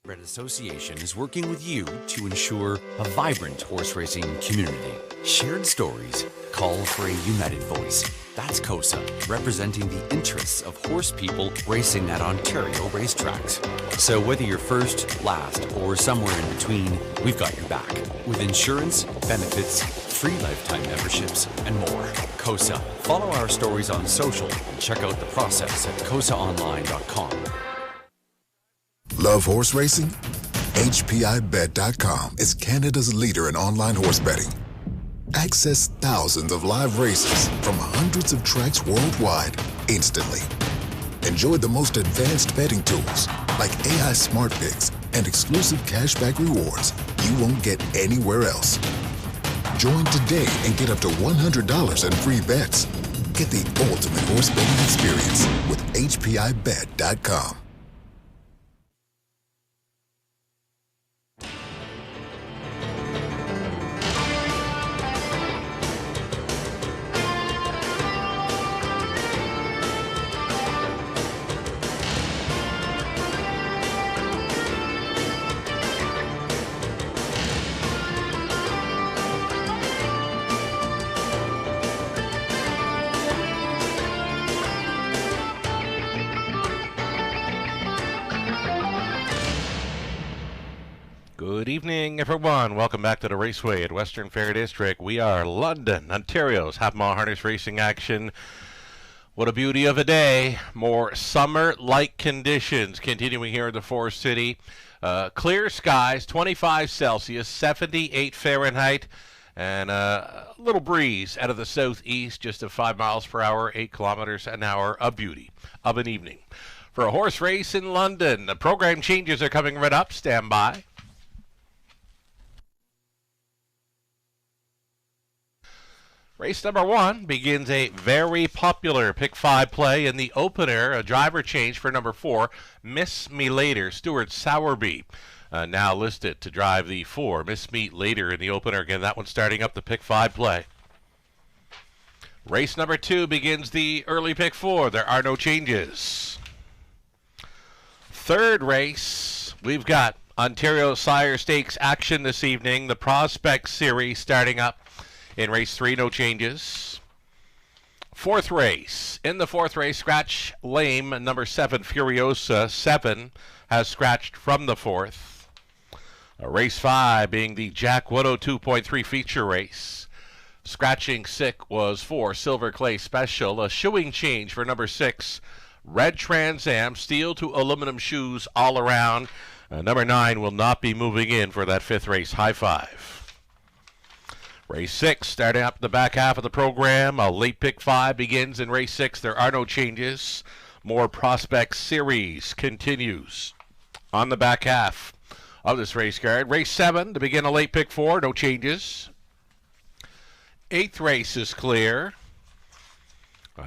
Red Association is working with you to ensure a vibrant horse racing community. Shared stories call for a united voice. That's COSA, representing the interests of horse people racing at Ontario racetracks. So whether you're first, last, or somewhere in between, we've got your back. With insurance, benefits, free lifetime memberships, and more. COSA. Follow our stories on social and check out the process at cosaonline.com. Love horse racing? HPIBet.com is Canada's leader in online horse betting. Access thousands of live races from hundreds of tracks worldwide instantly. Enjoy the most advanced betting tools like AI Smart Picks and exclusive cashback rewards you won't get anywhere else. Join today and get up to $100 in free bets. Get the ultimate horse betting experience with HPIBet.com. Good evening, everyone. Welcome back to the Raceway at Western Fair District. We are London, Ontario's half-mile harness racing action. What a beauty of a day. More summer-like conditions continuing here in the Forest City. Clear skies, 25 Celsius, 78 Fahrenheit, and a little breeze out of the southeast, just at 5 miles per hour, 8 kilometers an hour. A beauty of an evening. For a horse race in London, the program changes are coming right up. Stand by. Race number 1 begins a very popular Pick 5 play in the opener. A driver change for number 4, Miss Me Later, Stuart Sowerby. Now listed to drive the 4, Miss Me Later in the opener. Again, that one starting up the Pick 5 play. Race number 2 begins the early Pick 4. There are no changes. Third race, we've got Ontario Sire Stakes action this evening. The Prospect Series starting up. In race 3, no changes. Fourth race. In the fourth race, scratch lame, number 7, Furiosa. 7 has scratched from the fourth. Race 5 being the Jack 102.3 feature race. Scratching sick was 4, Silver Clay Special. A shoeing change for number 6, Red Trans Am. Steel to aluminum shoes all around. Number 9 will not be moving in for that 5th race. High Five. Race 6, starting up the back half of the program. A late Pick 5 begins in race 6. There are no changes. More Prospect Series continues on the back half of this race card. Race 7 to begin a late Pick 4. No changes. 8th race is clear.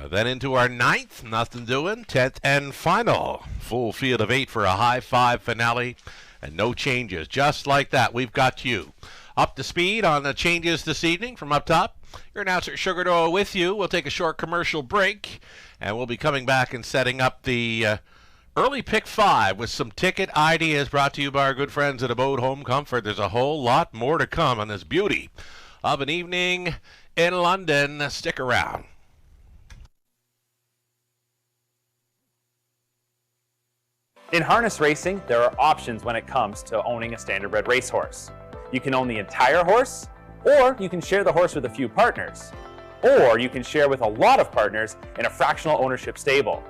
Then into our 9th, nothing doing. 10th and final. Full field of 8 for a High Five finale. And no changes. Just like that, we've got you up to speed on the changes this evening from up top. Your announcer Sugar Doyle with you. We'll take a short commercial break, and we'll be coming back and setting up the early Pick 5 with some ticket ideas brought to you by our good friends at Abode Home Comfort. There's a whole lot more to come on this beauty of an evening in London. Stick around. In harness racing, there are options when it comes to owning a standardbred racehorse. You can own the entire horse, or you can share the horse with a few partners, or you can share with a lot of partners in a fractional ownership stable.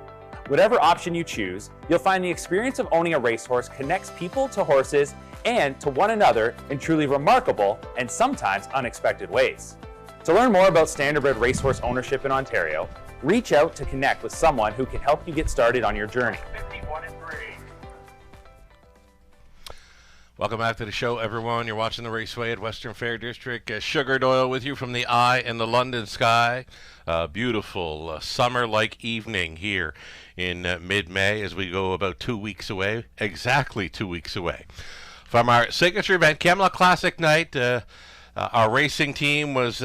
Whatever option you choose, you'll find the experience of owning a racehorse connects people to horses and to one another in truly remarkable and sometimes unexpected ways. To learn more about standardbred racehorse ownership in Ontario, reach out to connect with someone who can help you get started on your journey. Welcome back to the show, everyone. You're watching the Raceway at Western Fair District. Sugar Doyle with you from the eye in the London sky. Beautiful summer-like evening here in mid-May as we go about 2 weeks away, exactly 2 weeks away from our signature event, Camelot Classic Night. Our racing team was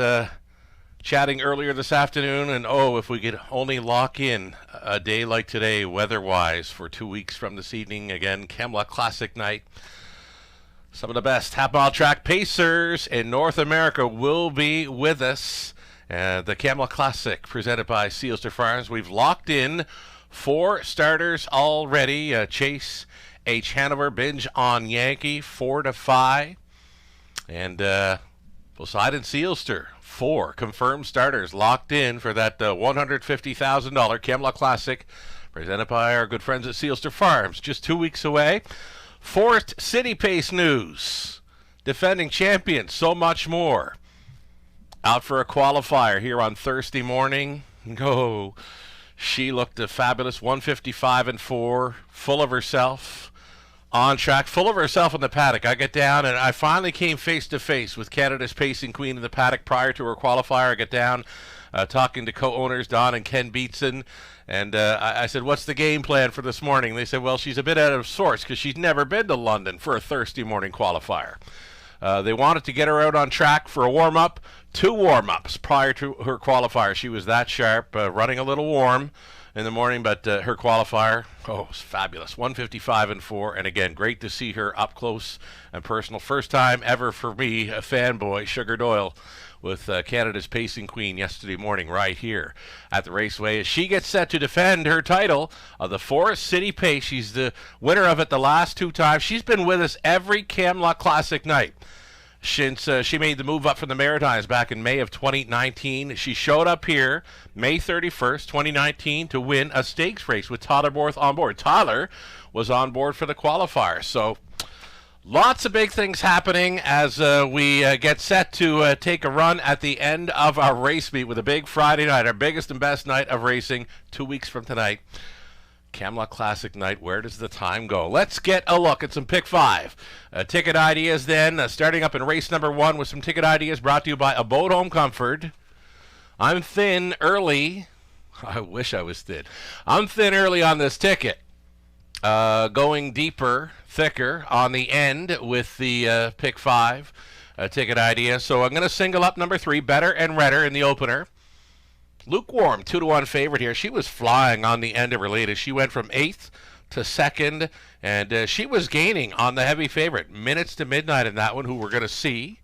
chatting earlier this afternoon, and if we could only lock in a day like today, weather-wise, for 2 weeks from this evening. Again, Camelot Classic night. Some of the best half-mile track pacers in North America will be with us. The Camelot Classic, presented by Sealster Farms. We've locked in 4 starters already. Chase H. Hanover, Binge on Yankee, 4-5. And Poseidon Sealster, 4 confirmed starters locked in for that $150,000 Camelot Classic, presented by our good friends at Sealster Farms. Just 2 weeks away. Forest City Pace news. Defending champions, so much more. Out for a qualifier here on Thursday morning. Oh, she looked fabulous. 155-4, full of herself. On track, full of herself in the paddock. I get down and I finally came face to face with Canada's pacing queen in the paddock prior to her qualifier. I get down talking to co-owners Don and Ken Beatson. And I said, what's the game plan for this morning? They said, well, she's a bit out of sorts because she's never been to London for a Thursday morning qualifier. They wanted to get her out on track for a warm-up, 2 warm-ups prior to her qualifier. She was that sharp, running a little warm in the morning, but her qualifier, it was fabulous. 155-4, and again, great to see her up close and personal. First time ever for me, a fanboy, Sugar Doyle, with Canada's pacing queen yesterday morning right here at the raceway as she gets set to defend her title of the Forest City Pace. She's the winner of it the last 2 times. She's been with us every Camelot Classic night since she made the move up from the Maritimes back in May of 2019. She showed up here May 31st, 2019 to win a stakes race with Tyler Borth on board. Tyler was on board for the qualifier. So lots of big things happening as we get set to take a run at the end of our race meet with a big Friday night, our biggest and best night of racing 2 weeks from tonight. Camelot Classic night. Where does the time go? Let's get a look at some Pick 5. Ticket ideas then, starting up in race number 1 with some ticket ideas brought to you by Abode Home Comfort. I'm thin early. I wish I was thin. I'm thin early on this ticket. Going deeper, thicker on the end with the Pick 5 ticket idea. So I'm going to single up number 3, Better and Redder, in the opener. Lukewarm, 2-1 favorite here. She was flying on the end of her latest. She went from 8th to 2nd, and she was gaining on the heavy favorite. Minutes to Midnight in that one, who we're going to see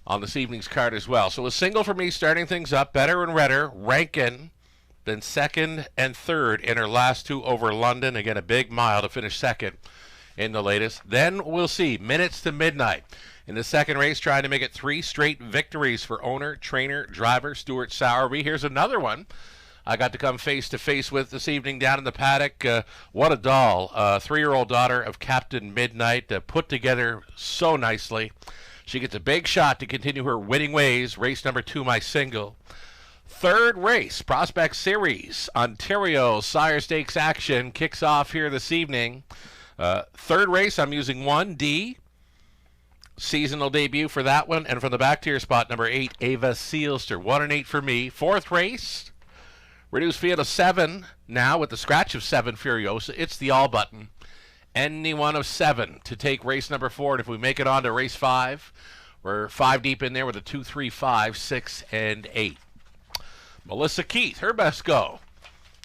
on this evening's card as well. So a single for me starting things up. Better and Redder, Rankin, then 2nd and 3rd in her last 2 over London. Again, a big mile to finish 2nd in the latest. Then we'll see Minutes to Midnight in the second race, trying to make it 3 straight victories for owner, trainer, driver Stuart Sowerby. Here's another one I got to come face to face with this evening down in the paddock. What a doll. 3-year-old daughter of Captain Midnight, put together so nicely. She gets a big shot to continue her winning ways. Race number 2, my single. Third race, Prospect Series, Ontario Sire Stakes action kicks off here this evening. Third race, I'm using 1D. Seasonal debut for that one. And from the back tier spot, number 8, Ava Sealster. 1 and 8 for me. Fourth race, reduced field of 7 now with the scratch of 7 Furiosa. It's the all button. Any one of 7 to take race number 4. And if we make it on to race 5, we're 5 deep in there with a 2, 3, 5, 6, and 8. Melissa Keith, her best go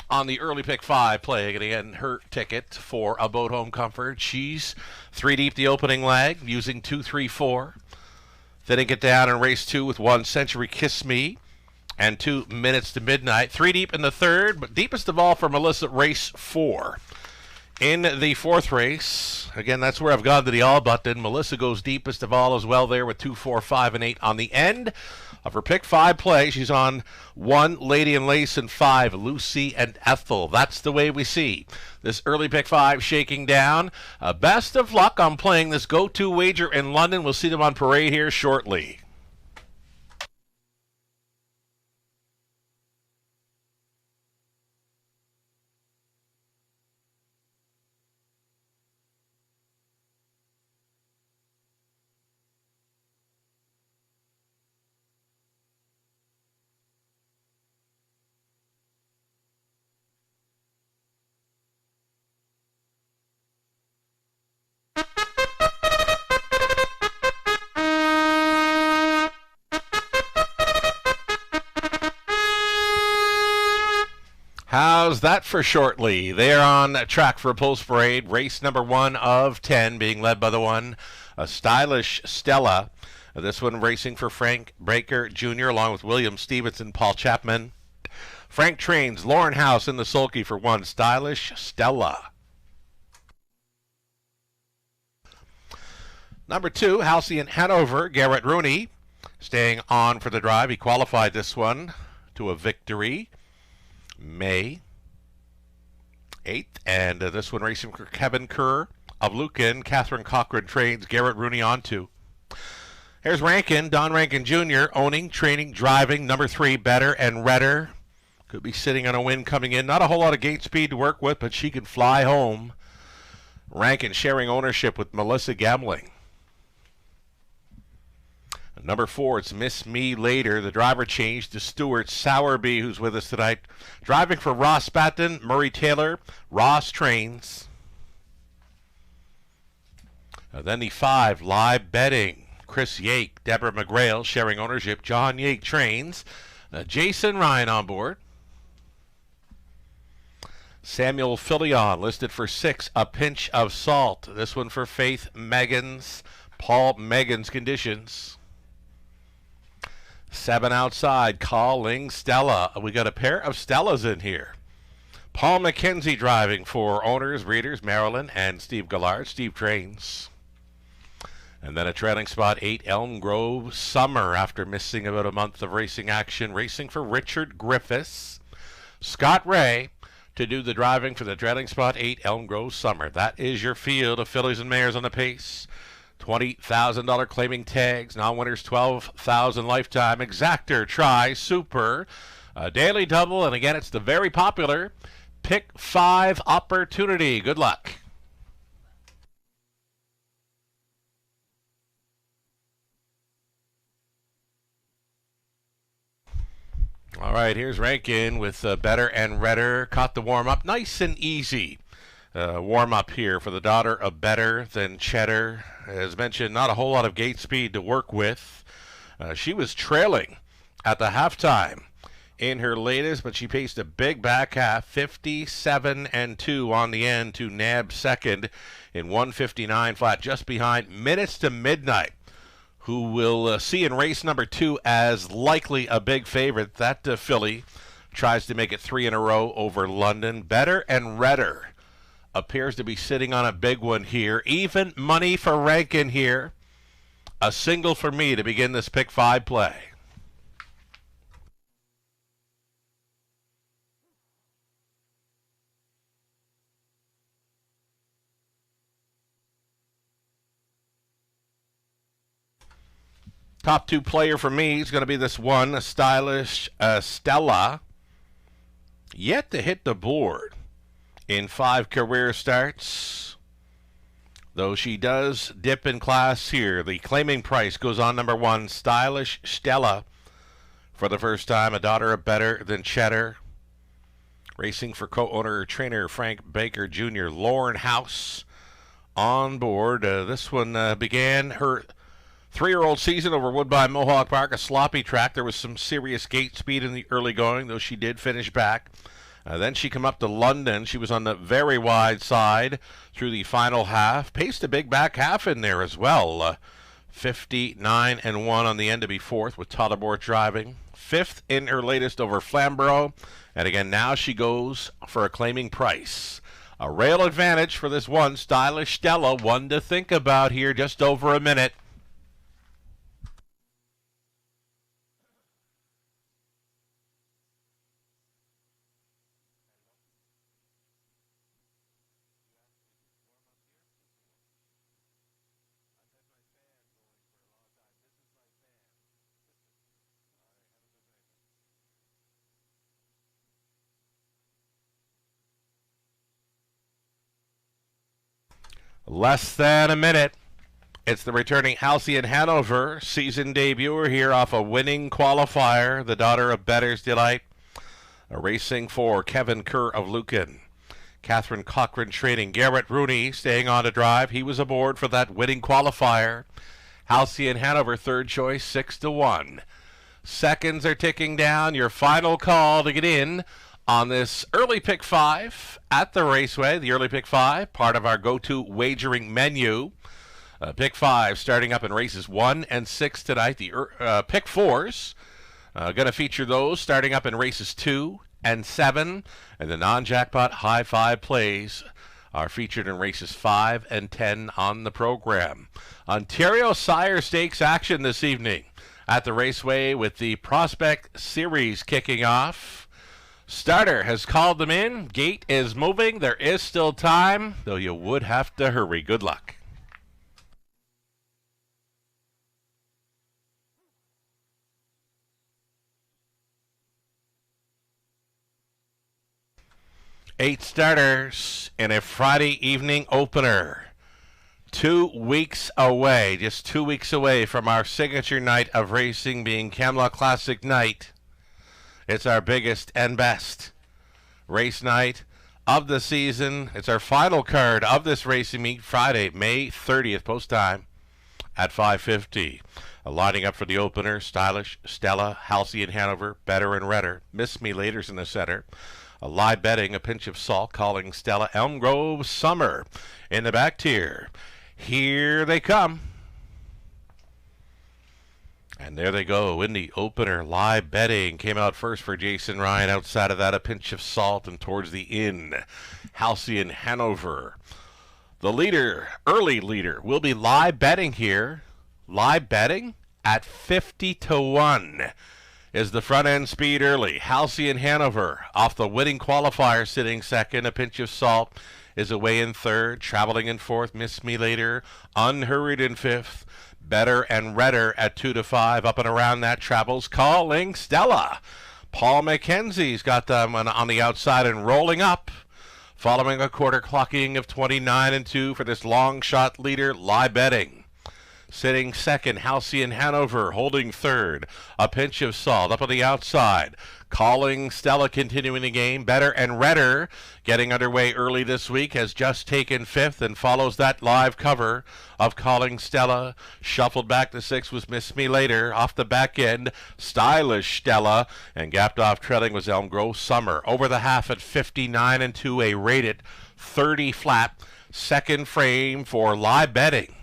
on the early Pick 5 play. Again, her ticket for Abode Home Comfort. She's 3 deep the opening leg, using 2, 3, 4. Then it get down in race 2 with 1 Century Kiss Me and 2 Minutes to Midnight. 3 deep in the third, but deepest of all for Melissa, race 4. In the fourth race, again, that's where I've gone to the all button. Melissa goes deepest of all as well there with 2, 4, 5, and 8 on the end of her Pick 5 play. She's on 1, Lady and Lace, and 5, Lucy and Ethel. That's the way we see this early Pick 5 shaking down. Best of luck on playing this go-to wager in London. We'll see them on parade here shortly. How's that for shortly? They're on track for a post parade. Race number 1 of 10 being led by the one, a Stylish Stella. This one racing for Frank Baker Jr. along with William Stevenson, Paul Chapman. Frank trains Lauren House in the sulky for one, Stylish Stella. Number 2, Halcyon Hanover, Garrett Rooney, staying on for the drive. He qualified this one to a victory May 8th. And this one racing for Kevin Kerr of Lucan. Catherine Cochran trains Garrett Rooney on 2. Here's Rankin, Don Rankin Jr., owning, training, driving. Number 3, Better and Redder. Could be sitting on a win coming in. Not a whole lot of gate speed to work with, but she can fly home. Rankin sharing ownership with Melissa Gambling. Number 4, it's Miss Me Later. The driver changed to Stuart Sowerby, who's with us tonight. Driving for Ross Batten, Murray Taylor. Ross trains. Then the 5, Live Betting. Chris Yake, Deborah McGrail sharing ownership. John Yake trains. Jason Ryan on board. Samuel Filion listed for 6, A Pinch of Salt. This one for Faith Meggins, Paul Meggins Conditions. 7 outside, Calling Stella. We got a pair of Stellas in here. Paul McKenzie driving for owners, breeders, Marilyn and Steve Gallard. Steve trains. And then a trailing spot, 8, Elm Grove Summer, after missing about a month of racing action. Racing for Richard Griffiths. Scott Ray to do the driving for the trailing spot, 8, Elm Grove Summer. That is your field of fillies and mares on the pace. $20,000 claiming tags. Non-winners, $12,000 lifetime. Exactor, Try, Super, Daily Double, and again, it's the very popular Pick 5 Opportunity. Good luck. All right, here's Rankin with Better and Redder. Caught the warm-up. Nice and easy warm-up here for the daughter of Better Than Cheddar. As mentioned, not a whole lot of gate speed to work with. She was trailing at the halftime in her latest, but she paced a big back half, 57-2 on the end to nab second in 159 flat, just behind Minutes to Midnight, who we'll see in race number 2 as likely a big favorite. That filly tries to make it 3 in a row over London. Better and Redder appears to be sitting on a big one here. Even money for Rankin here. A single for me to begin this pick 5 play. Top 2 player for me is going to be this one, a Stylish Stella. Yet to hit the board in 5 career starts, though she does dip in class here. The claiming price goes on number 1, Stylish Stella, for the first time, a daughter of Better Than Cheddar. Racing for co-owner trainer Frank Baker Jr. Lauren House on board. This one began her 3-year-old season over Woodbine Mohawk Park, a sloppy track. There was some serious gate speed in the early going, though she did finish back. Then she came up to London. She was on the very wide side through the final half. Paced a big back half in there as well. 59-1 on the end to be 4th with Todabort driving. 5th in her latest over Flamborough. And again, now she goes for a claiming price. A rail advantage for this one, Stylish Stella. One to think about here, just over a minute. Less than a minute. It's the returning Halcyon Hanover season debuter here off a winning qualifier, the daughter of Better's Delight. Racing for Kevin Kerr of Lucan. Catherine Cochran training. Garrett Rooney staying on to drive. He was aboard for that winning qualifier. Halcyon Hanover, third choice, 6-1. Seconds are ticking down. Your final call to get in on this early pick 5 at the Raceway. The early pick 5, part of our go-to wagering menu. Pick 5 starting up in races 1 and 6 tonight. The pick 4s going to feature those starting up in races 2 and 7. And the non-jackpot high 5 plays are featured in races 5 and 10 on the program. Ontario Sire Stakes action this evening at the Raceway with the Prospect Series kicking off. Starter has called them in. Gate is moving. There is still time, though you would have to hurry. Good luck. Eight starters in a Friday evening opener. 2 weeks away, just 2 weeks away from our signature night of racing being Camelot Classic Night. It's our biggest and best race night of the season. It's our final card of this racing meet, Friday, May 30th, post time at 5:50. Lining up for the opener, Stylish, Stella, Halcyon Hanover, Better and Redder. Miss Me Later's in the center. A live betting, a pinch of salt, calling Stella, Elm Grove Summer in the back tier. Here they come. And there they go in the opener. Live betting came out first for Jason Ryan. Outside of that, a pinch of salt, and towards the inn, Halcyon Hanover. The leader, early leader, will be live betting here. Live betting at 50-1. Is the front end speed early. Halcyon Hanover off the winning qualifier sitting second. A pinch of salt is away in third. Traveling in fourth. Miss Me Later unhurried in fifth. Better and Redder at 2-5. Up and around that travels Calling Stella. Paul McKenzie's got them on the outside and rolling up. Following a quarter clocking of 29-2 for this long shot leader. Live betting. Sitting second, Halcyon Hanover holding third. A pinch of salt up on the outside. Calling Stella continuing the game. Better and Redder getting underway early this week has just taken fifth and follows that live cover of Calling Stella. Shuffled back to sixth was Miss Me Later. Off the back end, Stylish Stella. And gapped off trailing was Elm Grove Summer. Over the half at 59-2, a rated 30 flat. Second frame for live betting.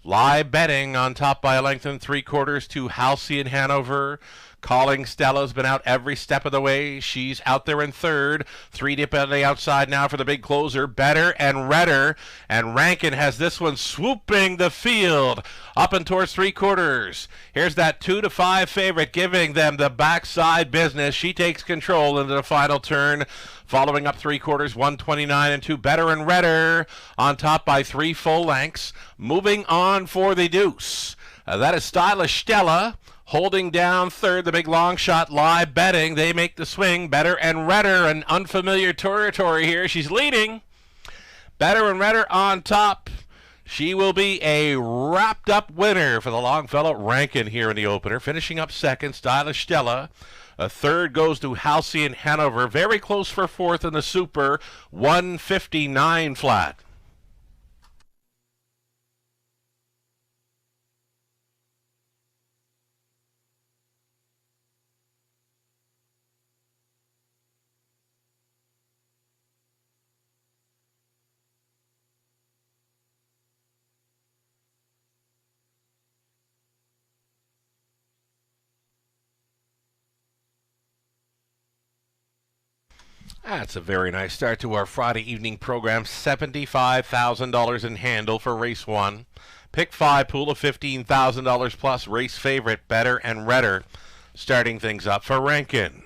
Live betting on top by a length and 3/4 to Halcyon Hanover. Calling Stella's been out every step of the way. She's out there in third. 3 deep on the outside now for the big closer. Better and Redder. And Rankin has this one swooping the field up and towards 3/4. Here's that 2-5 favorite giving them the backside business. She takes control into the final turn. Following up 3/4, 129-2. Better and Redder on top by 3 full lengths. Moving on for the deuce. That is Stylish Stella. Holding down third, the big long shot. Live betting. They make the swing. Better and Redder, an unfamiliar territory here. She's leading. Better and Redder on top. She will be a wrapped up winner for the Longfellow Rankin here in the opener. Finishing up second, Stylish Stella. A third goes to Halcyon Hanover. Very close for fourth in the Super. 159 flat. That's a very nice start to our Friday evening program. $75,000 in handle for race 1. Pick 5 pool of $15,000 plus. Race favorite Better and Redder starting things up for Rankin.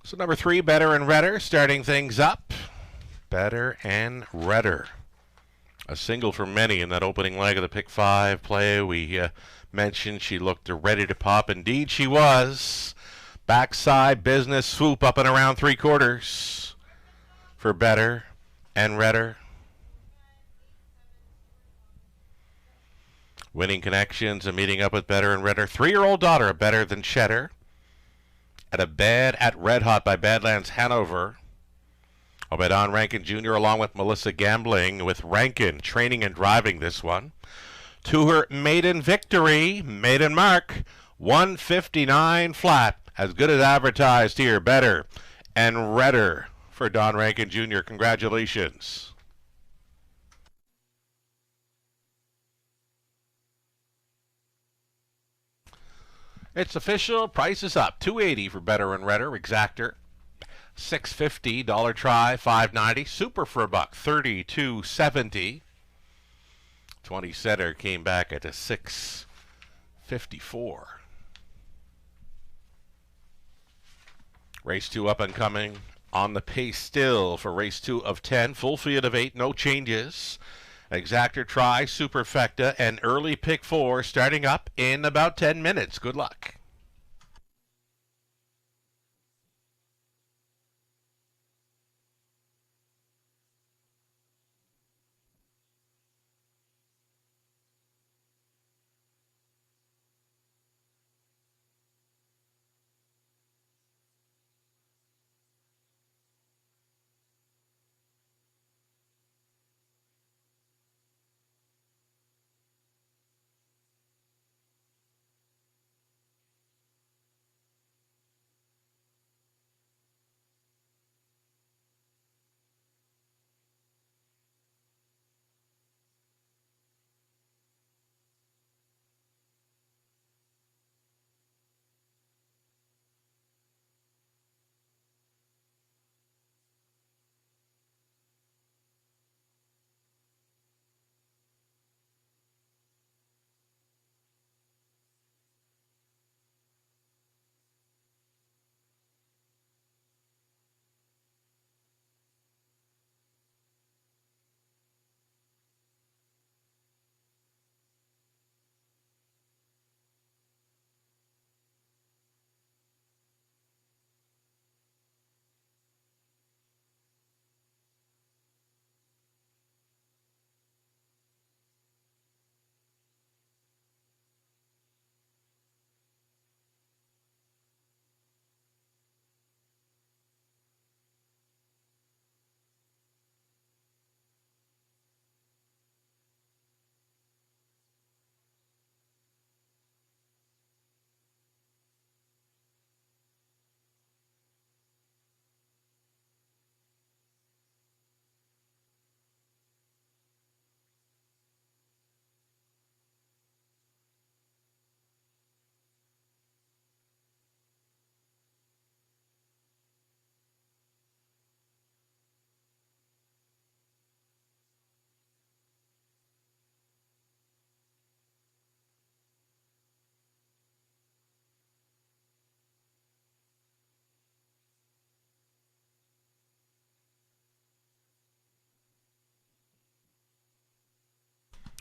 So number 3, Better and Redder, starting things up. Better and Redder. A single for many in that opening leg of the pick 5 play. We mentioned she looked ready to pop. Indeed, she was. Backside business swoop up and around 3/4 for Better and Redder. Winning connections and meeting up with Better and Redder. 3-year-old daughter of Better Than Cheddar. At a bed at Red Hot by Badlands Hanover. By Don Rankin Jr. along with Melissa Gambling, with Rankin training and driving this one. To her maiden victory, maiden mark, 159 flat. As good as advertised here. Better and Redder for Don Rankin Jr. Congratulations. It's official. Price is up. $280 for Better and Redder. Exactor. $650. Dollar try. $5.90. Super for $1. $32.70. 20 setter came back at a $6.54. Race 2 up and coming. On the pace still for race 2 of 10. Full field of 8. No changes. Exactor try. Superfecta and early pick 4 starting up in about 10 minutes. Good luck.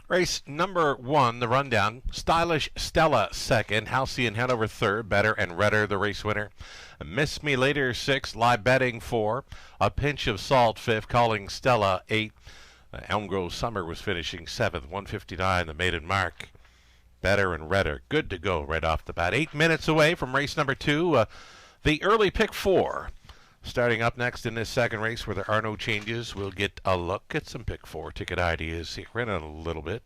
Race number 1, the rundown. Stylish Stella second. Halcyon Hanover third. Better and Redder the race winner. Miss Me Later 6. Live Betting 4. A Pinch of Salt 5th. Calling Stella 8. Elm Grove Summer was finishing 7th. 159 the maiden mark. Better and Redder good to go right off the bat. 8 minutes away from race number 2. The early pick 4. Starting up next in this second race where there are no changes, we'll get a look at some pick 4 ticket ideas here in a little bit.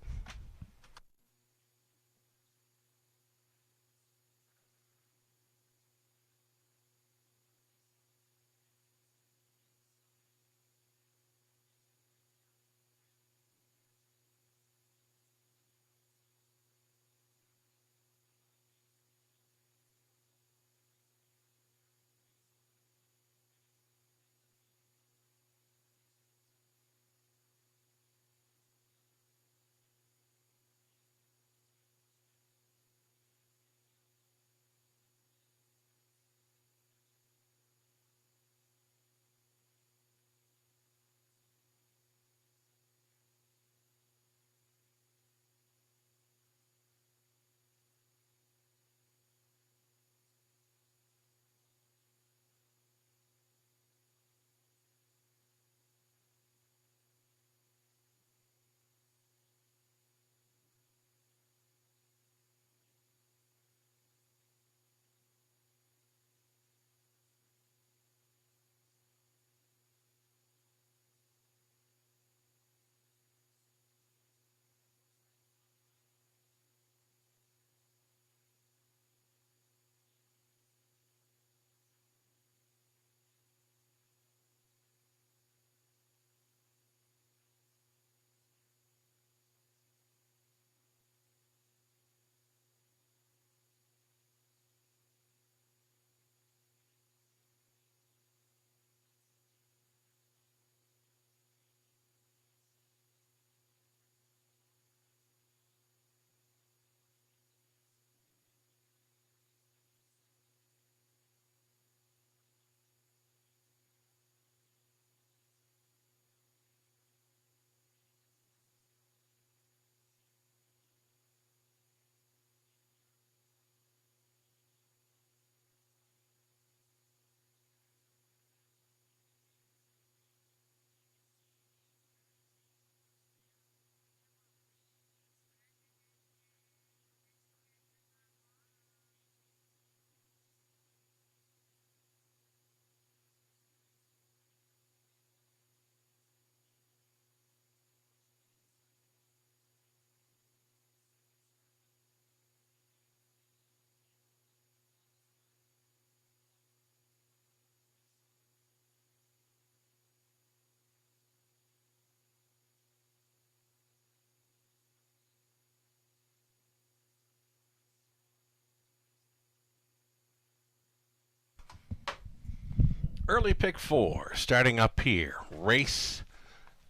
Early pick 4 starting up here. Race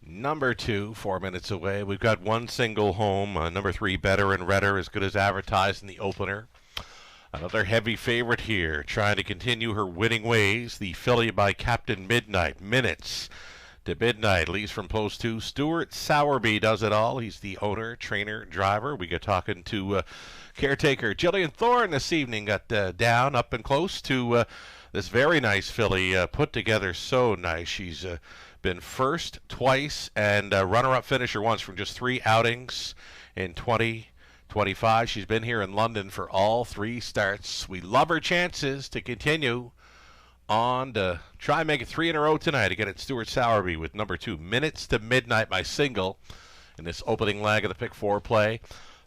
number 2, 4 minutes away. We've got one single home. Number 3, Better and Redder, as good as advertised in the opener. Another heavy favorite here, trying to continue her winning ways. The filly by Captain Midnight. Minutes to Midnight leaves from post 2. Stuart Sowerby does it all. He's the owner, trainer, driver. We get talking to caretaker Jillian Thorne this evening. Got down up and close to this very nice filly, put together so nice. She's been first twice and runner-up finisher once from just 3 outings in 2025. She's been here in London for all 3 starts. We love her chances to continue on to try and make it 3 in a row tonight. Again, it's Stuart Sowerby with number 2, Minutes to Midnight by single in this opening leg of the pick 4 play.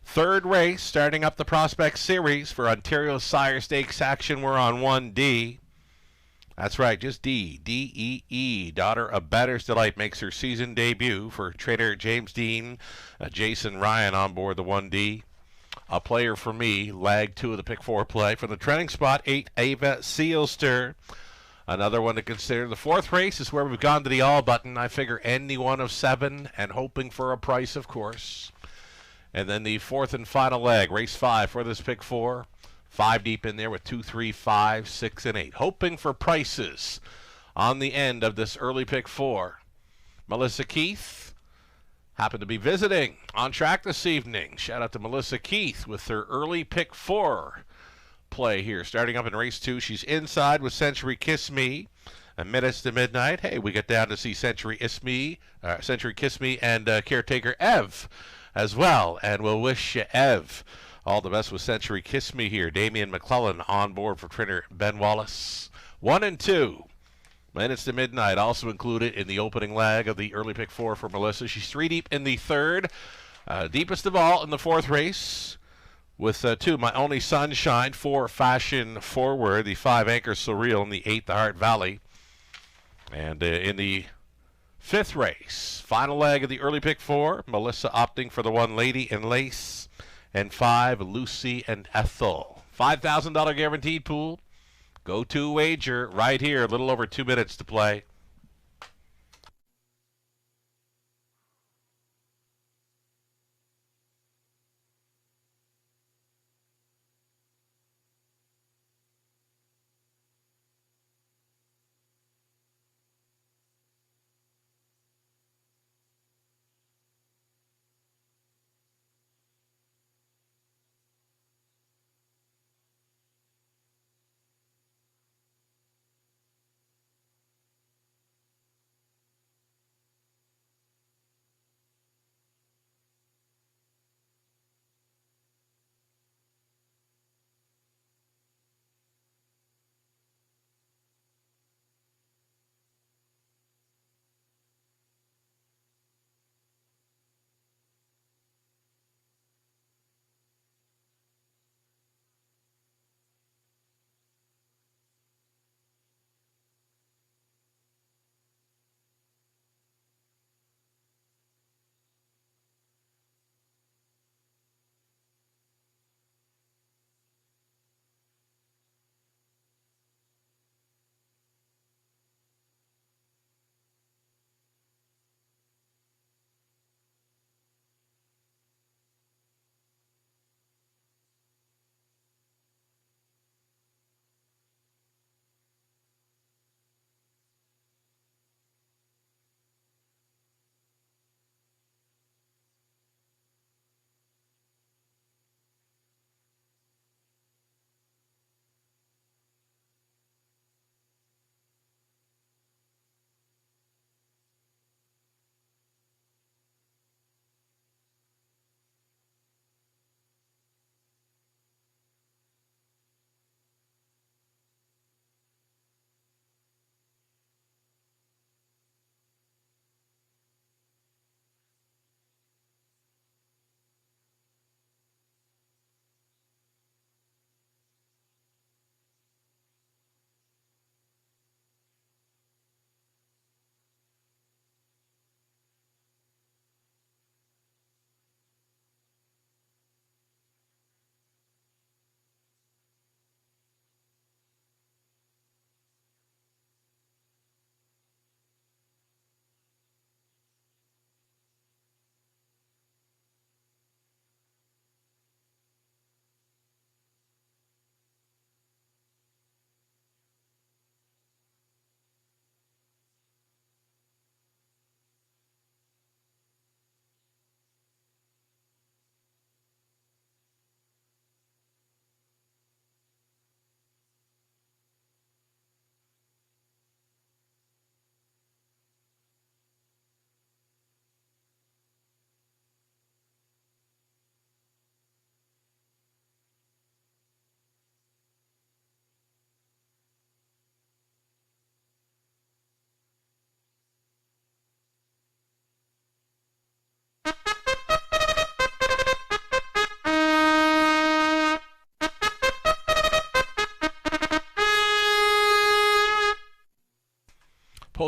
Third race, starting up the Prospect Series for Ontario Sire Stakes action. We're on 1D. That's right, just D. D-E-E. Daughter of Bettor's Delight makes her season debut for trainer James Dean. Jason Ryan on board the 1D. A player for me, leg 2 of the pick 4 play. From the trending spot, 8, Ava Sealster. Another one to consider. The 4th race is where we've gone to the all button. I figure any one of 7 and hoping for a price, of course. And then the 4th and final leg, race 5 for this pick 4. 5 deep in there with 2, 3, 5, 6, and 8. Hoping for prices on the end of this early pick 4. Melissa Keith happened to be visiting on track this evening. Shout out to Melissa Keith with her early pick 4 play here. Starting up in race 2, she's inside with Century Kiss Me. Minutes to Midnight. Hey, we get down to see Century Kiss Me and caretaker Ev as well. And we'll wish Ev all the best with Century Kiss Me here. Damian McClellan on board for trainer Ben Wallace. 1 and 2. Minutes to Midnight also included in the opening leg of the early pick 4 for Melissa. She's 3 deep in the 3rd. Deepest of all in the 4th race with 2, My Only Sunshine, 4, Fashion Forward, the 5, Anchor Surreal, and the 8, The Heart Valley. And in the 5th race, final leg of the early pick 4, Melissa opting for the 1, Lady in Lace, and 5, Lucy and Ethel. $5,000 guaranteed pool. Go to wager right here. A little over 2 minutes to play.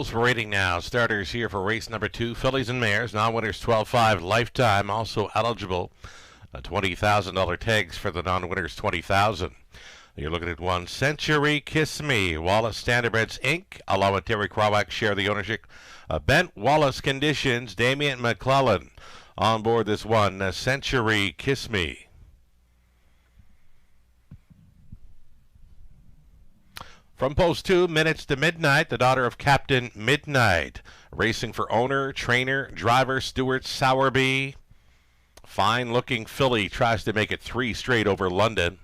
rules for rating now. Starters here for race number 2, fillies and mares. Non-winners 12.5 lifetime. Also eligible. $20,000 tags for the non-winners, $20,000. You're looking at 1 Century Kiss Me. Wallace Standardbreds Inc. along with Terry Krawak share the ownership. Bent Wallace Conditions. Damian McClellan on board this 1 Century Kiss Me. From post 2, Minutes to Midnight, the daughter of Captain Midnight. Racing for owner, trainer, driver, Stuart Sowerby. Fine-looking filly tries to make it 3 straight over London.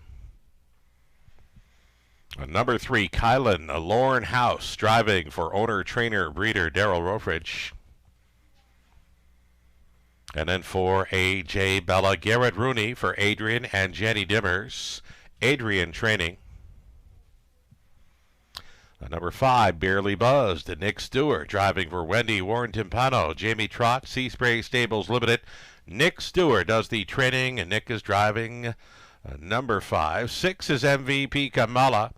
Number 3, Kylan Lorne House, driving for owner, trainer, breeder Daryl Rofridge. And then for A.J. Bella, Garrett Rooney for Adrian and Jenny Dimmers. Adrian training. Number 5, Barely Buzzed, Nick Stewart, driving for Wendy Warren Timpano, Jamie Trott, Seaspray Stables Limited. Nick Stewart does the training, and Nick is driving. Number 5. 6 is MVP Kamala.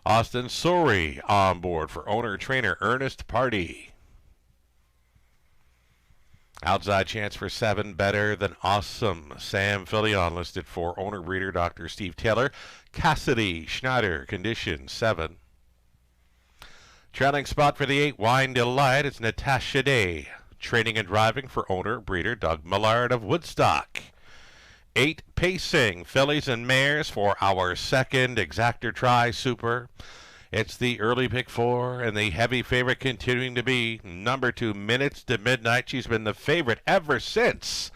Austin Sori on board for owner-trainer Ernest Party. Outside chance for 7, Better Than Awesome. Sam Fillion listed for owner-breeder Dr. Steve Taylor. Cassidy Schneider, condition 7. Trailing spot for the 8, Wine Delight. It's Natasha Day. Training and driving for owner-breeder Doug Millard of Woodstock. 8, Pacing, fillies and mares for our second Exactor Tri Super. It's the early pick 4, and the heavy favorite continuing to be number 2, Minutes to Midnight. She's been the favorite ever since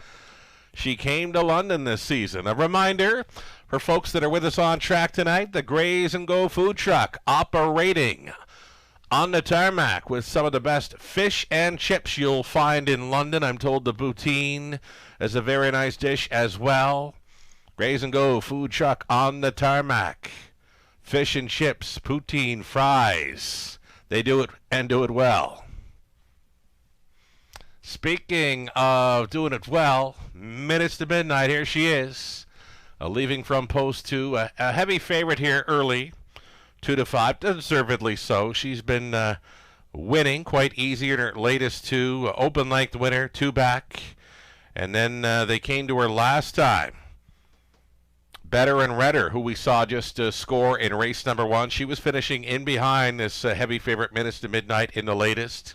she came to London this season. A reminder for folks that are with us on track tonight, the Graze and Go food truck operating on the tarmac with some of the best fish and chips you'll find in London. I'm told the poutine is a very nice dish as well. Graze and Go food truck on the tarmac. Fish and chips, poutine, fries. They do it and do it well. Speaking of doing it well, Minutes to Midnight, here she is. Leaving from post 2, a heavy favorite here early. 2-5, deservedly so. She's been winning quite easy in her latest 2. Open length winner, 2 back. And then they came to her last time. Better and Redder, who we saw just score in race number 1. She was finishing in behind this heavy favorite Minutes to Midnight in the latest.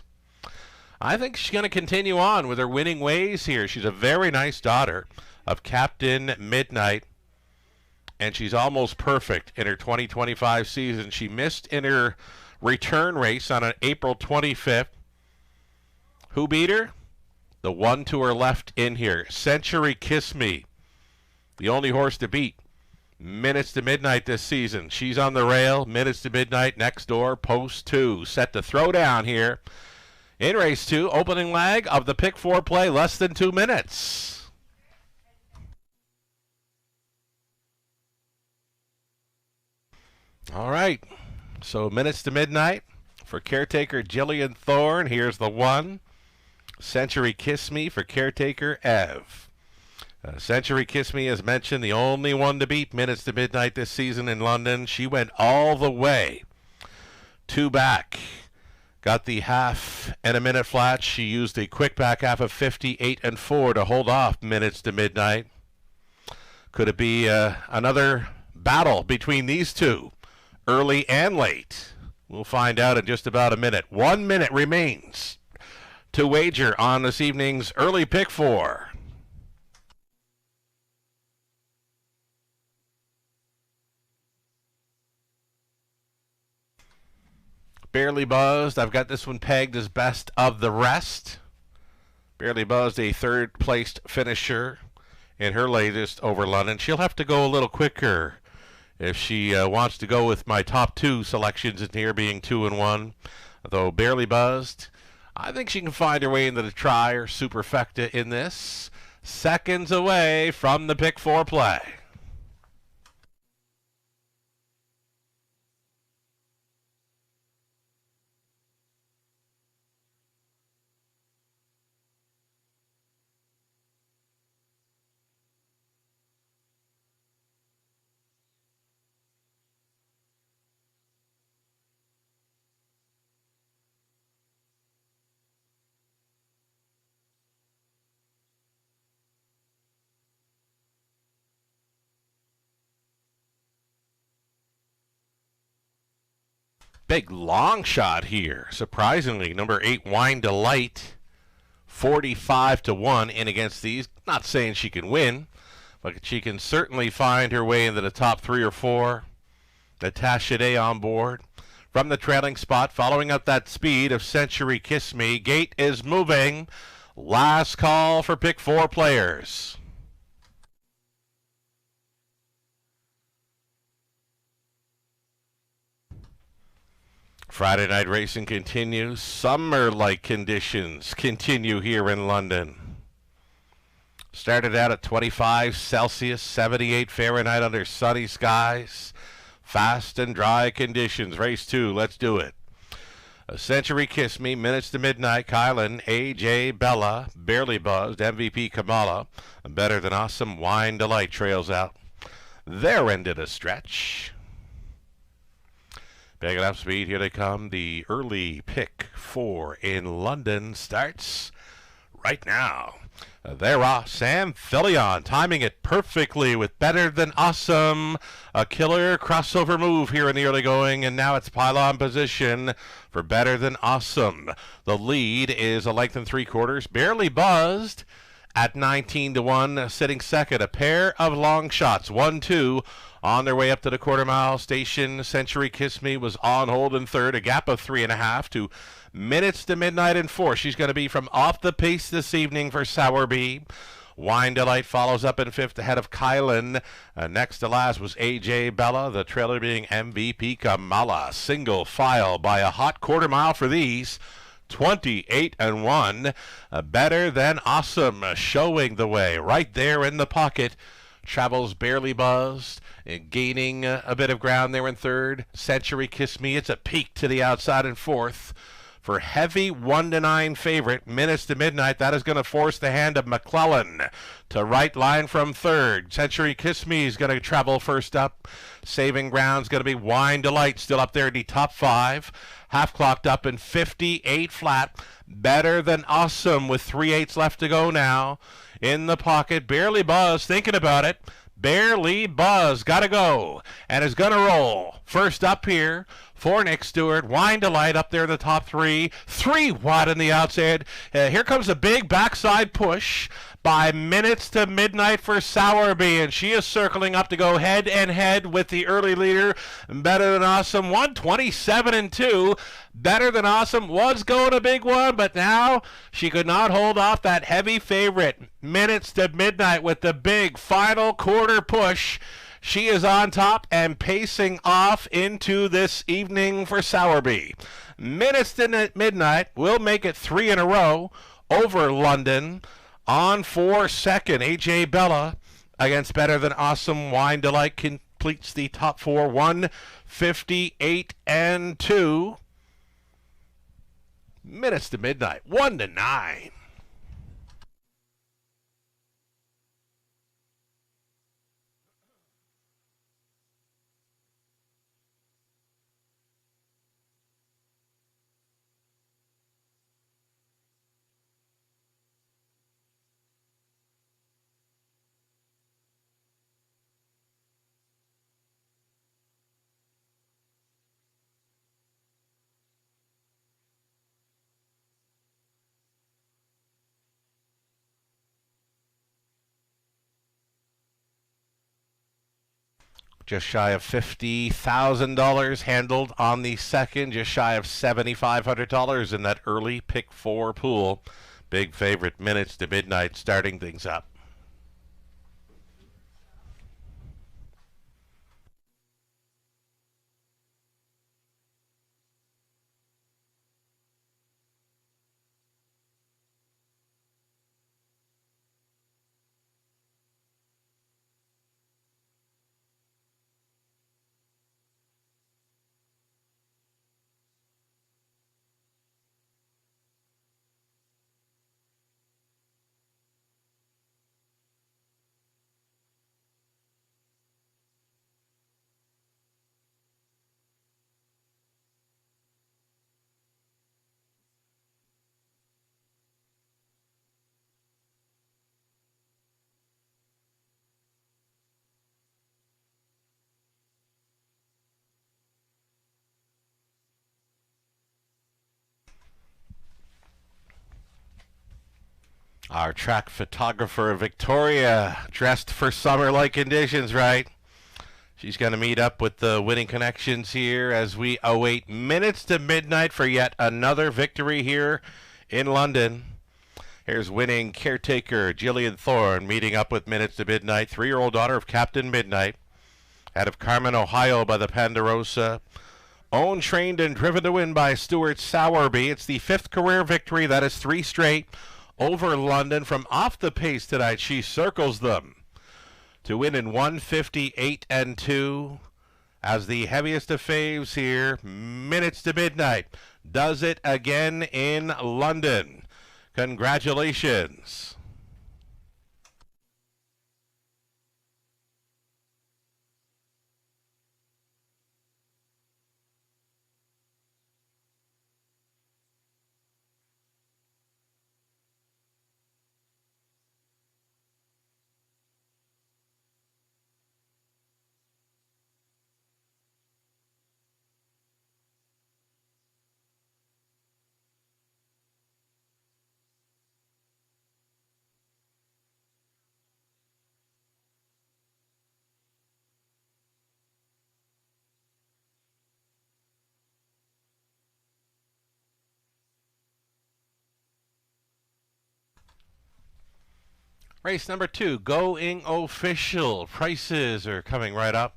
I think she's going to continue on with her winning ways here. She's a very nice daughter of Captain Midnight. And she's almost perfect in her 2025 season. She missed in her return race on an April 25th. Who beat her? The 1 to her left in here, Century Kiss Me. The only horse to beat. Minutes to Midnight this season. She's on the rail. Minutes to Midnight next door, post 2. Set to throw down here in race 2. Opening leg of the pick 4 play, less than 2 minutes. All right, so Minutes to Midnight for caretaker Jillian Thorne. Here's the 1. Century Kiss Me for caretaker Ev. Century Kiss Me, as mentioned, the only one to beat Minutes to Midnight this season in London. She went all the way. 2 back. Got the half and a minute flat. She used a quick back half of 58-4 to hold off Minutes to Midnight. Could it be another battle between these two? Early and late. We'll find out in just about a minute. 1 minute remains to wager on this evening's early pick 4. Barely Buzzed. I've got this one pegged as best of the rest. Barely Buzzed, a third-placed finisher in her latest over London. She'll have to go a little quicker if she wants to go with my top 2 selections in here being 2 and 1. Though Barely Buzzed, I think she can find her way into the try or superfecta in this. Seconds away from the pick 4 play. big long shot here. Surprisingly, number 8, Wine Delight, 45-1 in against these. Not saying she can win, but she can certainly find her way into the top 3 or 4. Natasha Day on board. From the trailing spot, following up that speed of Century Kiss Me. Gate is moving. Last call for pick 4 players. Friday night racing continues. Summer-like conditions continue here in London. Started out at 25 Celsius, 78 Fahrenheit under sunny skies. Fast and dry conditions. Race 2, let's do it. A Century Kiss Me, minutes to midnight. Kylan, AJ Bella, Barely Buzzed, MVP Kamala. Better Than Awesome, Wine Delight trails out. Their end of the stretch. Big enough speed, here they come. The early pick 4 in London starts right now. They're off. Sam Fillion timing it perfectly with Better Than Awesome. A killer crossover move here in the early going, and now it's pylon position for Better Than Awesome. The lead is a length and 3/4. Barely Buzzed at 19-1, sitting second. A pair of long shots, 1-2. On their way up to the quarter-mile station, Century Kiss Me was on hold in third, a gap of 3.5 to minutes to midnight in 4. She's going to be from off the pace this evening for Sowerby. Wine Delight follows up in 5th ahead of Kylan. Next to last was AJ Bella, the trailer being MVP Kamala. Single file by a hot quarter-mile for these. 28-1. Better Than Awesome showing the way right there in the pocket. Travels Barely Buzzed, gaining a bit of ground there in third. Century Kiss Me, it's a peak to the outside in 4th. For heavy 1-9 favorite, minutes to midnight, that is going to force the hand of McClellan to right line from third. Century Kiss Me is going to travel first up. Saving ground's going to be Wine Delight, still up there in the top 5. Half clocked up in 58 flat. Better Than Awesome with 3/8 left to go now. In the pocket, Barely Buzzed, thinking about it. Barely Buzzed, gotta go, and is gonna roll. First up here for Nick Stewart. Wine Delight up there in the top 3. 3 wide on the outside. Here comes a big backside push by minutes to midnight for Sowerby, and she is circling up to go head and head with the early leader. Better Than Awesome, 127-2. Better Than Awesome was going a big one, but now she could not hold off that heavy favorite. Minutes to midnight with the big final quarter push. She is on top and pacing off into this evening for Sowerby. Minutes to midnight will make it 3 in a row over London. On for second, AJ Bella against Better Than Awesome. Wine Delight completes the top 4, 158-2. Minutes to midnight, 1-9. Just shy of $50,000 handled on the second, just shy of $7,500 in that early pick 4 pool. Big favorite, minutes to midnight, starting things up. Our track photographer, Victoria, dressed for summer-like conditions, right? She's going to meet up with the winning connections here as we await minutes to midnight for yet another victory here in London. Here's winning caretaker Jillian Thorne meeting up with minutes to midnight, 3-year-old daughter of Captain Midnight, out of Carmen, Ohio by the Ponderosa. Owned, trained, and driven to win by Stuart Sowerby. It's the 5th career victory. That is 3 straight over London. From off the pace tonight, she circles them to win in 158-2 as the heaviest of faves here. Minutes to midnight does it again in London. Congratulations. Race number 2, going official. Prices are coming right up.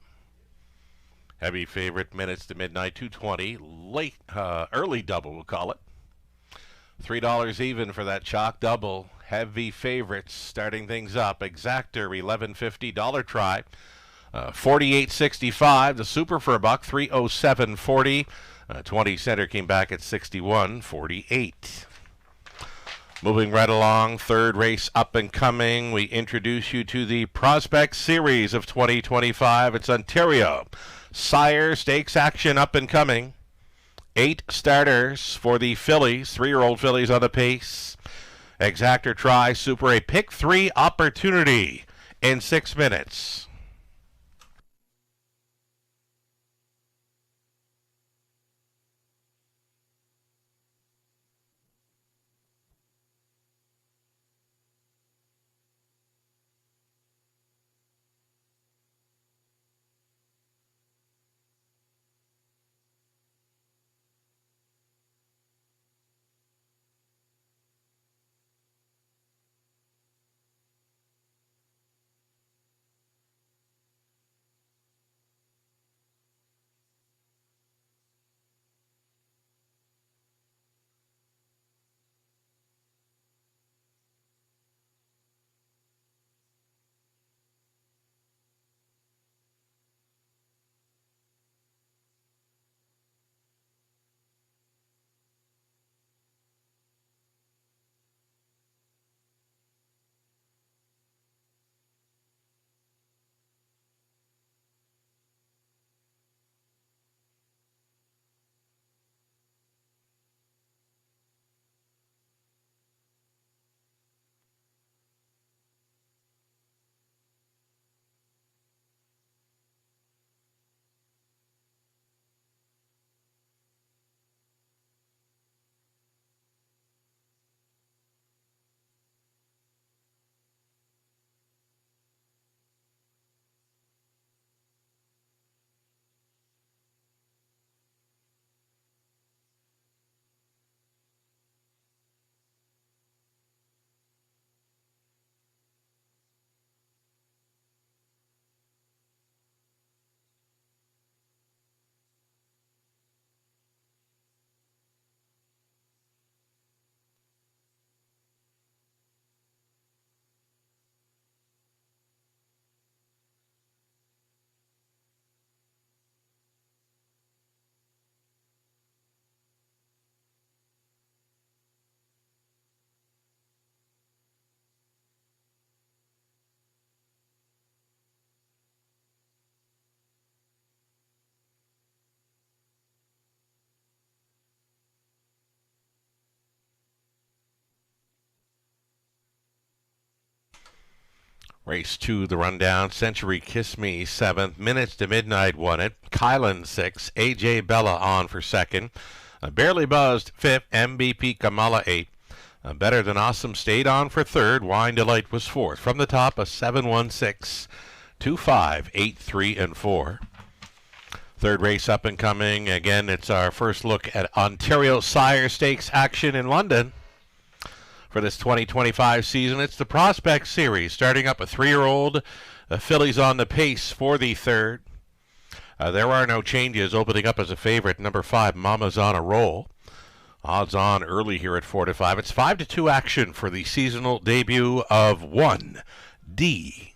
Heavy favorite, minutes to midnight, 220. Late, early double, we'll call it. $3 even for that chalk double. Heavy favorites starting things up. Exactor, $11.50. Dollar try, $48.65. The super for a buck, $307.40. 20 center came back at $61.48. Moving right along, third race up and coming. We introduce you to the Prospect Series of 2025. It's Ontario Sire Stakes action up and coming. 8 starters for the fillies, 3-year-old fillies on the pace. Exactor try, super a pick 3 opportunity in 6 minutes. Race 2, the rundown. Century Kiss Me, 7th. Minutes to Midnight won it. Kylan, 6th. AJ Bella on for 2nd. Barely Buzzed, 5th. MVP Kamala, 8th. Better Than Awesome stayed on for third. Wine Delight was fourth. From the top, a 7-1-6, 2-5, 8, 3, and 4. Third race up and coming. Again, it's our first look at Ontario Sire Stakes action in London for this 2025 season. It's the Prospect Series, starting up a 3-year-old. The fillies on the pace for the third. There are no changes. Opening up as a favorite, number 5, Mama's on a Roll. Odds on early here at 4-5. It's 5-2 action for the seasonal debut of 1D.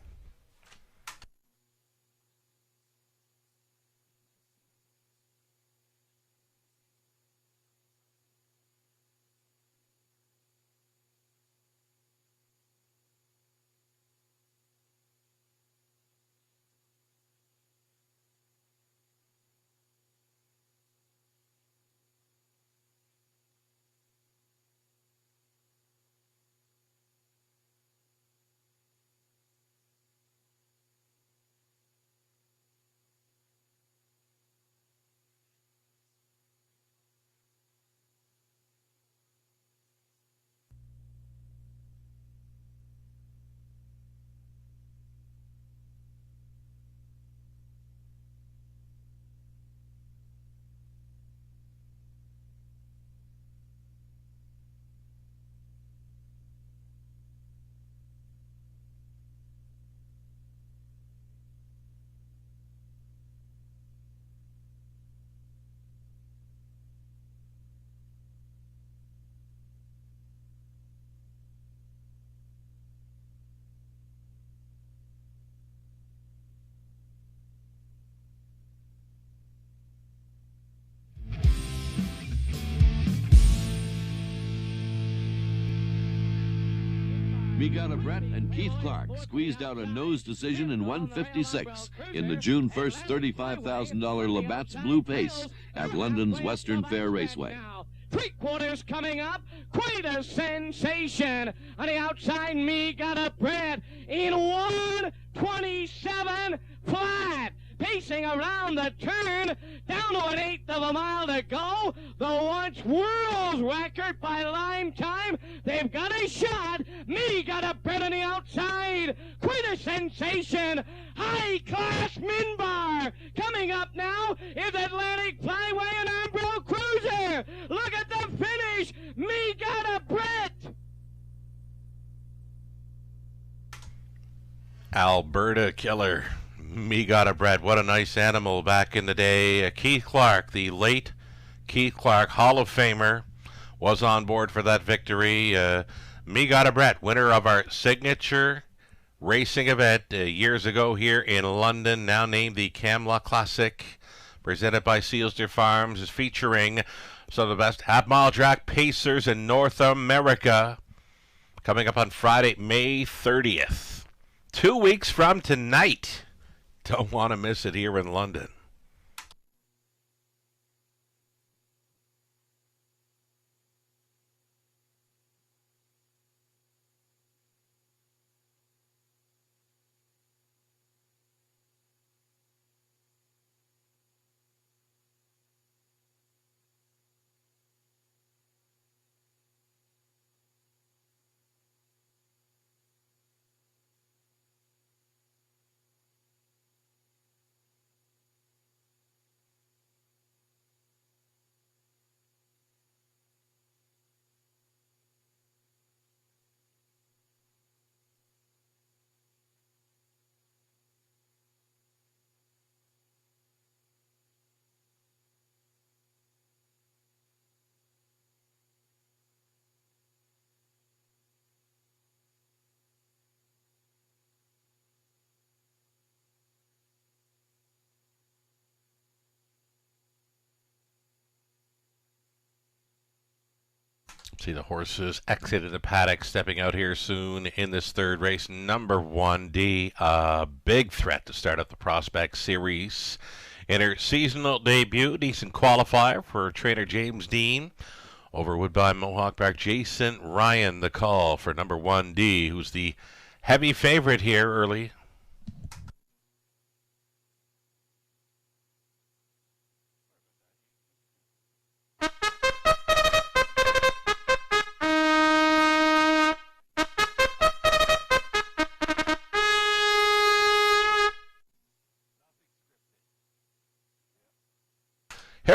Megana Brett and Keith Clark squeezed out a nose decision in 1:56 in the June 1st $35,000 Labatt's Blue Pace at London's Western Fair Raceway. 3/4 coming up, quite a sensation. On the outside, Megana Brett in 1:27 flat. Pacing around the turn, down to 1/8 of a mile to go. The once world's record by line time. They've got a shot. Megana Brett on the outside. Quite a sensation. High Class Minbar. Coming up now is Atlantic Flyway and Umbro Cruiser. Look at the finish. Megana Brett. Alberta Killer. Megana Brett, what a nice animal back in the day. Keith Clark, the late Keith Clark, Hall of Famer, was on board for that victory. Megana Brett, winner of our signature racing event years ago here in London, now named the Camla Classic, presented by Sealster Farms, is featuring some of the best half-mile track pacers in North America. Coming up on Friday, May 30th. 2 weeks from tonight. Don't want to miss it here in London. See the horses exited the paddock, stepping out here soon in this third race. Number 1D, a big threat to start up the Prospect Series. In her seasonal debut, decent qualifier for trainer James Dean. Over Woodbine Mohawk Park, Jason Ryan, the call for number 1D, who's the heavy favorite here early.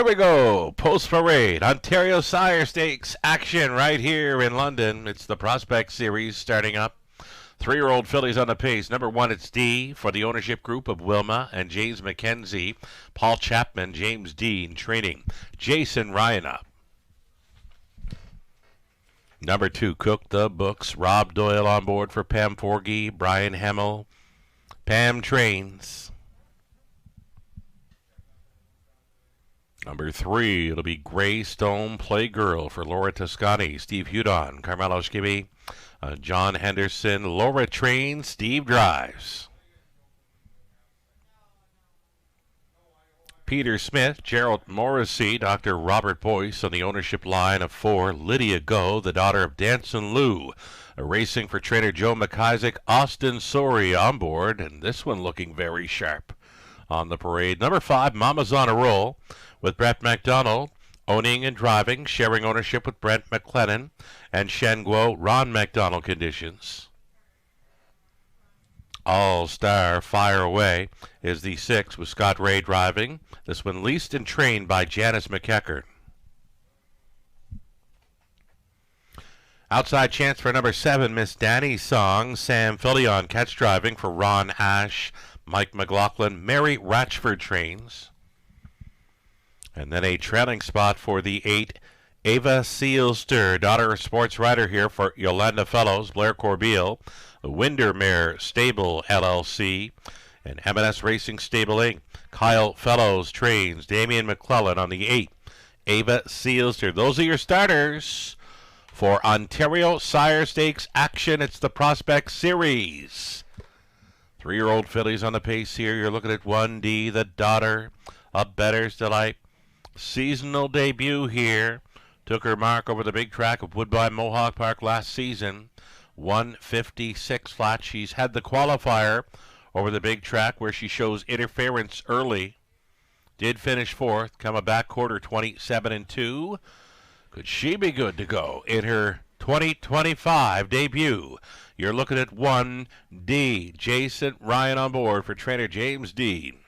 Here we go. Post Parade. Ontario Sire Stakes action right here in London. It's the Prospect Series starting up. 3-year-old fillies on the pace. Number 1, it's D for the ownership group of Wilma and James McKenzie. Paul Chapman, James Dean training. Jason Ryan up. Number 2, Cook the Books. Rob Doyle on board for Pam Forgy. Brian Hemmel. Pam trains. Number 3, it'll be Greystone Playgirl for Laura Toscani. Steve Hudon, Carmelo Skibby, John Henderson. Laura trains, Steve drives. Peter Smith, Gerald Morrissey, Dr. Robert Boyce on the ownership line of 4. Lydia Go, the daughter of Danson Lou. Racing for trainer Joe McIsaac. Austin Sori on board, and this one looking very sharp on the parade. Number 5, Mama's on a Roll with Brett McDonald. Owning and driving, sharing ownership with Brent McLennan and Shenguo. Ron McDonald conditions. All-Star Fire Away is the 6 with Scott Ray driving. This one leased and trained by Janice McEachern. Outside chance for number 7, Miss Danny's Song. Sam Fillion catch driving for Ron Ash, Mike McLaughlin. Mary Ratchford trains. And then a trailing spot for the 8, Ava Sealster, daughter of sports writer here for Yolanda Fellows, Blair Corbeil, Windermere Stable LLC, and M&S Racing Stable Inc. Kyle Fellows trains. Damian McClellan on the 8, Ava Sealster. Those are your starters for Ontario Sire Stakes action. It's the Prospect Series. 3-year-old fillies on the pace here. You're looking at 1D, the daughter of Bettor's Delight. Seasonal debut here. Took her mark over the big track of Woodbine Mohawk Park last season. 156 flat. She's had the qualifier over the big track where she shows interference early. Did finish 4th. Come a back quarter 27-2. Could she be good to go in her 2025 debut? You're looking at 1D. Jason Ryan on board for trainer James Dean.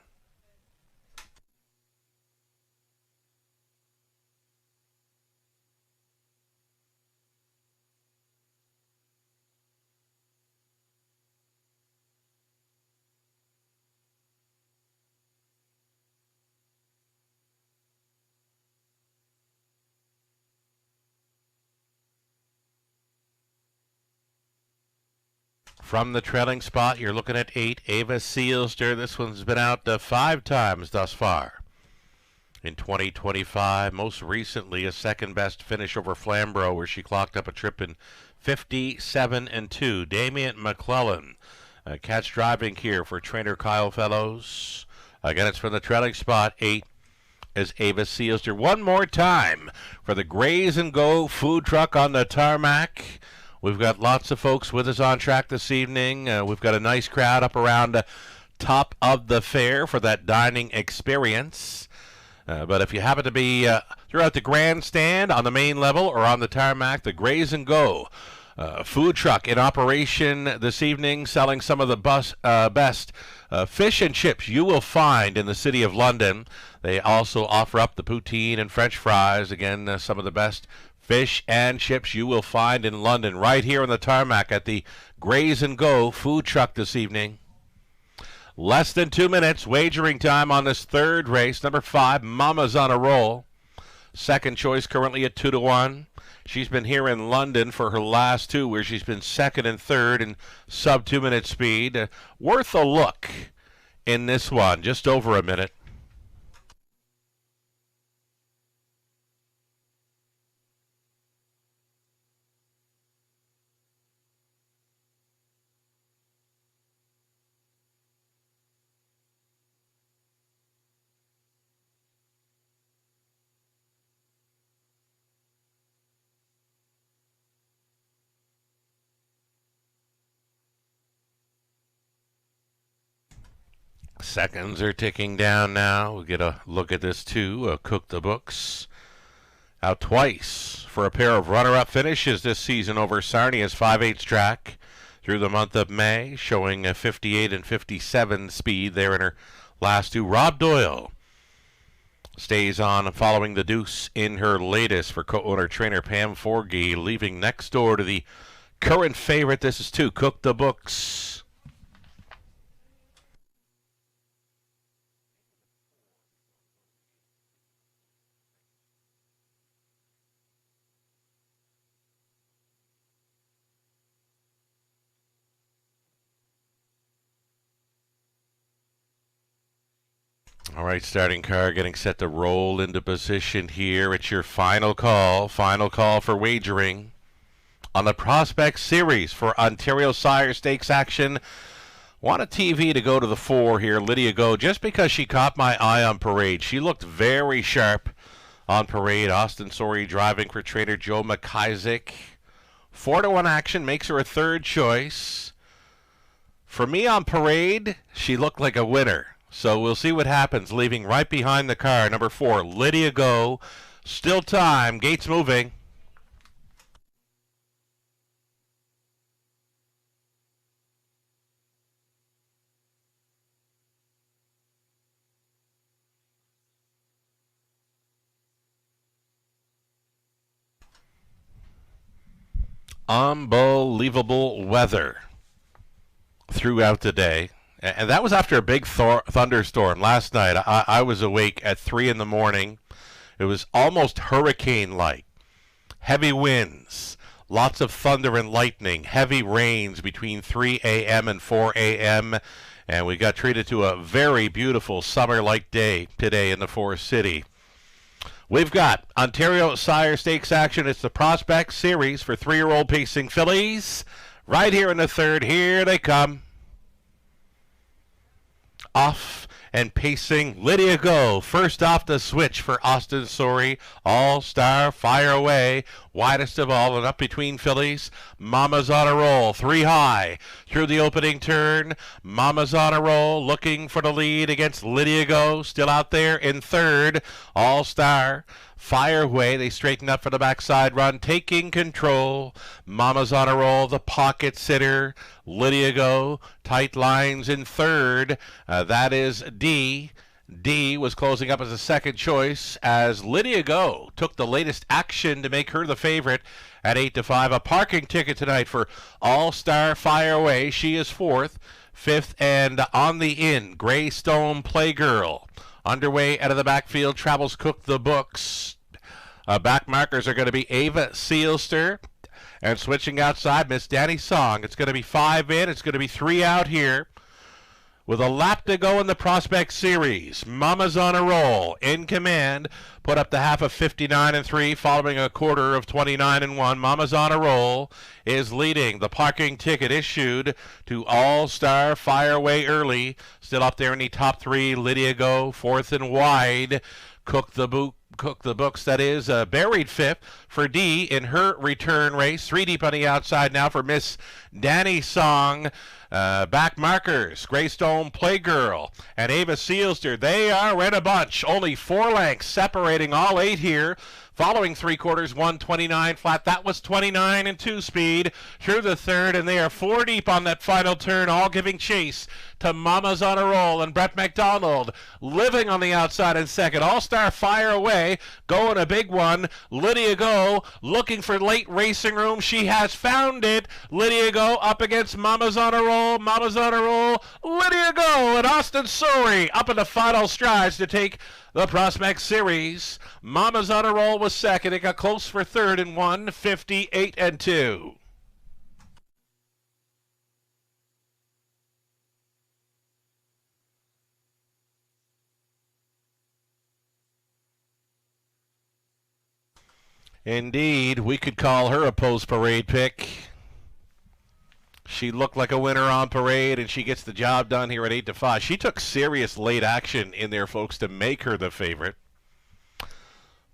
From the trailing spot, you're looking at 8, Ava Sealster. This one's been out 5 times thus far in 2025. Most recently, a second-best finish over Flamborough, where she clocked up a trip in 57-2. Damian McClellan, catch driving here for trainer Kyle Fellows. Again, it's from the trailing spot. 8 is Ava Sealster. One more time for the Graze and Go food truck on the tarmac. We've got lots of folks with us on track this evening. We've got a nice crowd up around top of the fair for that dining experience. But if you happen to be throughout the grandstand, on the main level, or on the tarmac, the Graze and Go food truck in operation this evening, selling some of the best fish and chips you will find in the city of London. They also offer up the poutine and French fries. Again, some of the best fish and chips you will find in London, right here on the tarmac at the Graze and Go food truck this evening. Less than 2 minutes wagering time on this third race. Number 5, Mama's on a Roll. Second choice currently at 2-1. She's been here in London for her last 2, where she's been second and third in sub 2-minute speed. Worth a look in this one, just over a minute. Seconds are ticking down now. We'll get a look at this too. Cook the Books out twice for a pair of runner-up finishes this season over Sarnia's 5/8 track through the month of May, showing a 58 and 57 speed there in her last 2. Rob Doyle Stays on following the deuce in her latest for co-owner trainer Pam Forgey, leaving next door to the current favorite. This is 2, Cook the Books. All right, starting car getting set to roll into position here. It's your final call for wagering on the Prospect Series for Ontario Sire Stakes action. Want a TV to go to the 4 here, Lydia Go, just because she caught my eye on Parade. She looked very sharp on Parade. Austin Sorey driving for trainer Joe McIsaac. 4-1 action makes her a third choice. For me on Parade, she looked like a winner. So we'll see what happens, leaving right behind the car, number 4, Lydia Go. Still time, gates moving. Unbelievable weather throughout the day. And that was after a big thunderstorm last night. I was awake at 3 in the morning. It was almost hurricane-like. Heavy winds, lots of thunder and lightning, heavy rains between 3 a.m. and 4 a.m. And we got treated to a very beautiful summer-like day today in the Forest City. We've got Ontario Sire Stakes action. It's the Prospect Series for 3-year-old pacing fillies. Right here in the third. Here they come. Off and pacing, Lydia Go. First off the switch for Austin Sorey. All-Star, fire away. Widest of all and up between fillies. Mama's on a roll. 3 high through the opening turn. Mama's on a roll, looking for the lead against Lydia Go. Still out there in third. All-Star. Fire away. They straighten up for the backside run, taking control. Mama's on a roll, the pocket sitter. Lydia Go, tight lines in third. That is D. D was closing up as a second choice as Lydia Go took the latest action to make her the favorite at 8-5. A parking ticket tonight for All-Star Fire Away. She is fourth. Fifth and on the in, Greystone Playgirl. Underway out of the backfield, travels Cook the Books. Back markers are going to be Ava Sealster. And switching outside, Miss Danny Song. It's going to be 5 in. It's going to be 3 out here. With a lap to go in the Prospect Series. Mama's on a roll. In command. Put up the half of 59-3 following a quarter of 29-1. Mama's on a roll is leading. The parking ticket issued to All-Star Fire Away early. Still up there in the top 3. Lydia Go, fourth and wide. Cook the Books, that is, buried fifth for D in her return race. 3 deep on the outside now for Miss Danny Song. Back markers, Greystone Playgirl and Ava Sealster. They are in a bunch. Only 4 lengths separating all 8 here. Following 3/4, 129 flat. That was 29 and 2 speed through the third, and they are 4 deep on that final turn, all giving chase to Mama's on a roll and Brett McDonald living on the outside in second. All-Star Fire Away going a big one. Lydia Go looking for late racing room. She has found it. Lydia Go up against Mama's on a roll. Mama's on a roll. Lydia Go and Austin Sorey up in the final strides to take the Prospect Series. Mama's on a roll was second. It got close for third and 158-2. Indeed, we could call her a post-parade pick. She looked like a winner on Parade, and she gets the job done here at 8-5. She took serious late action in there, folks, to make her the favorite.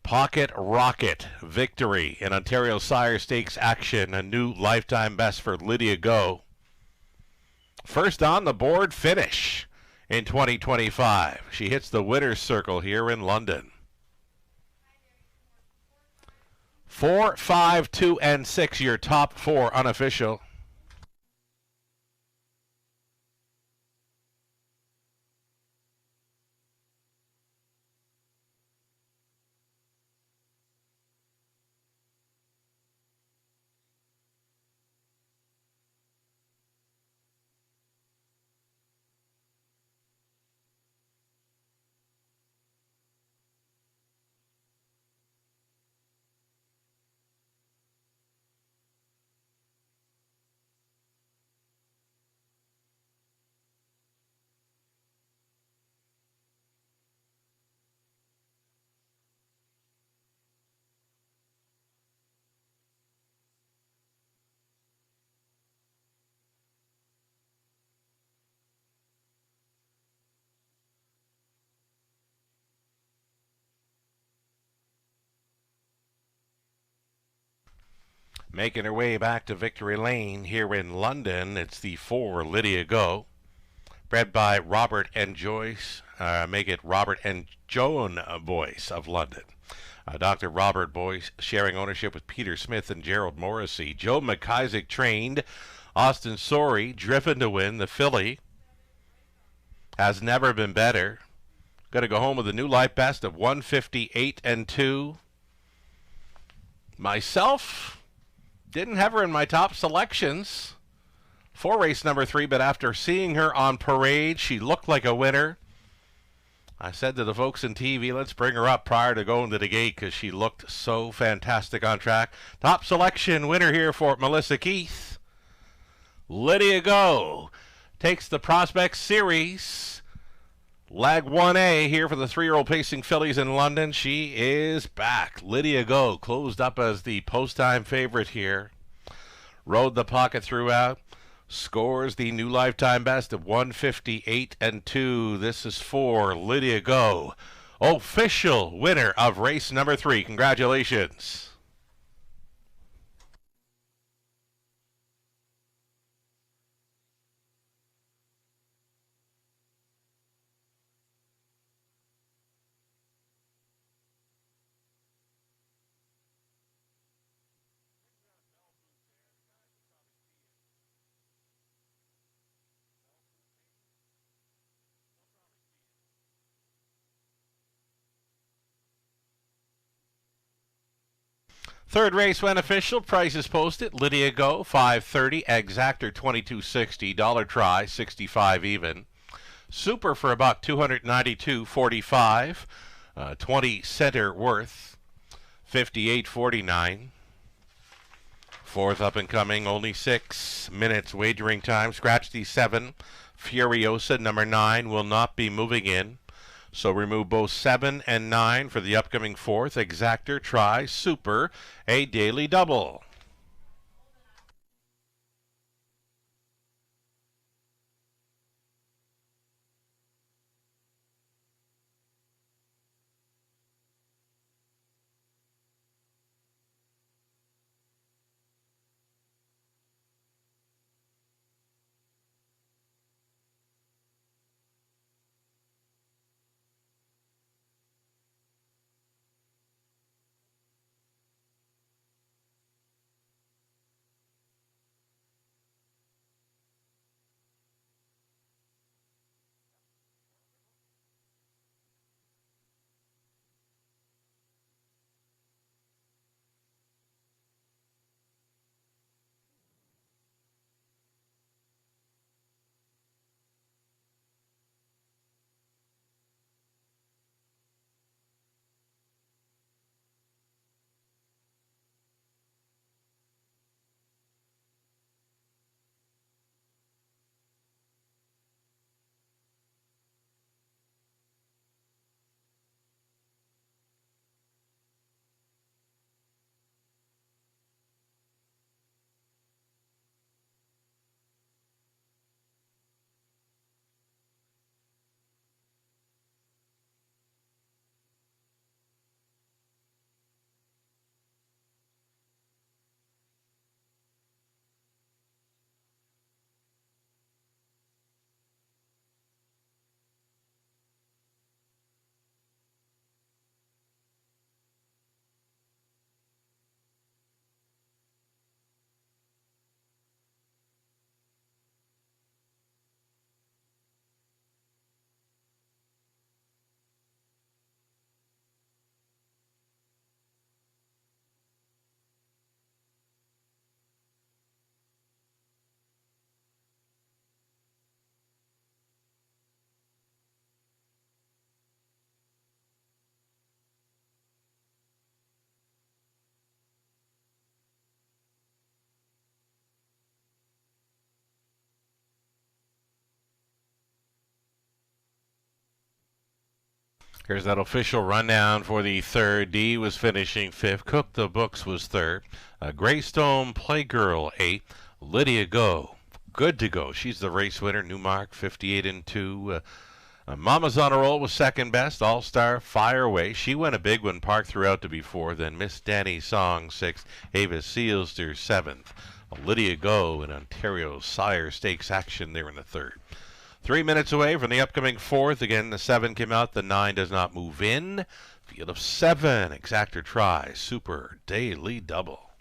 Pocket Rocket victory in Ontario Sire Stakes action. A new lifetime best for Lydia Go. First on the board finish in 2025. She hits the winner's circle here in London. 4, 5, 2, and 6, your top 4 unofficial. Making her way back to Victory Lane here in London, it's the 4 Lydia Go. Bred by Robert and Joyce, make it Robert and Joan Boyce of London. Dr. Robert Boyce sharing ownership with Peter Smith and Gerald Morrissey. Joe McIsaac trained. Austin Sorey driven to win. The filly has never been better. Going to go home with a new life best of 158-2. Myself, didn't have her in my top selections for race number 3, but after seeing her on parade, she looked like a winner. I said to the folks in TV, let's bring her up prior to going to the gate because she looked so fantastic on track. Top selection winner here for Melissa Keith. Lydia Go takes the Prospect Series. Lag 1A here for the 3-year-old pacing fillies in London. She is back. Lydia Go closed up as the post-time favorite here. Rode the pocket throughout. Scores the new lifetime best of 158-2. This is for Lydia Go, official winner of race number 3. Congratulations. Third race went official. Prices posted. Lydia Go, $5.30. Exactor, $22.60. Dollar Try, $65 even. Super for about $292.45. 20 Center Worth, $58.49. Fourth up and coming, only 6 minutes wagering time. Scratch the 7. Furiosa, number 9, will not be moving in. So remove both 7 and 9 for the upcoming fourth. Exactor, Try, Super, a daily double. Here's that official rundown for the third. D was finishing 5th. Cook the Books was 3rd. Greystone Playgirl 8th. Lydia Go, good to go. She's the race winner. Newmark 58-2. Mama's on a roll with second best. All-Star Fire Away. She went a big one. Park throughout to be fourth. Then Miss Danny Song sixth. Ava Sealster seventh. Lydia Go in Ontario Sire Stakes action there in the third. 3 minutes away from the upcoming fourth. Again, the 7 came out. The 9 does not move in. Field of 7. Exactor try. Super Daily Double.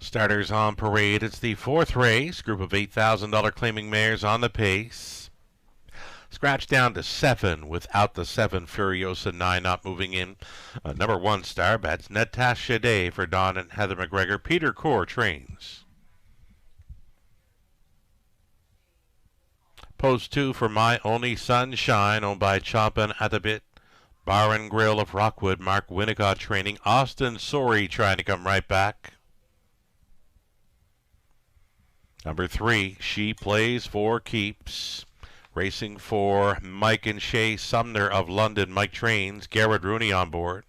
Starters on parade. It's the fourth race. Group of $8,000 claiming mares on the pace. Scratch down to 7 without the 7. Furiosa 9 not moving in. Number 1 Star Bets. Natasha Day for Don and Heather McGregor. Peter Core trains. Post 2 for My Only Sunshine, owned by Chompin' at the Bit. Bar and Grill of Rockwood. Mark Winnicott training. Austin Sorry trying to come right back. Number 3, She Plays for Keeps. Racing for Mike and Shay Sumner of London. Mike trains. Garrett Rooney on board.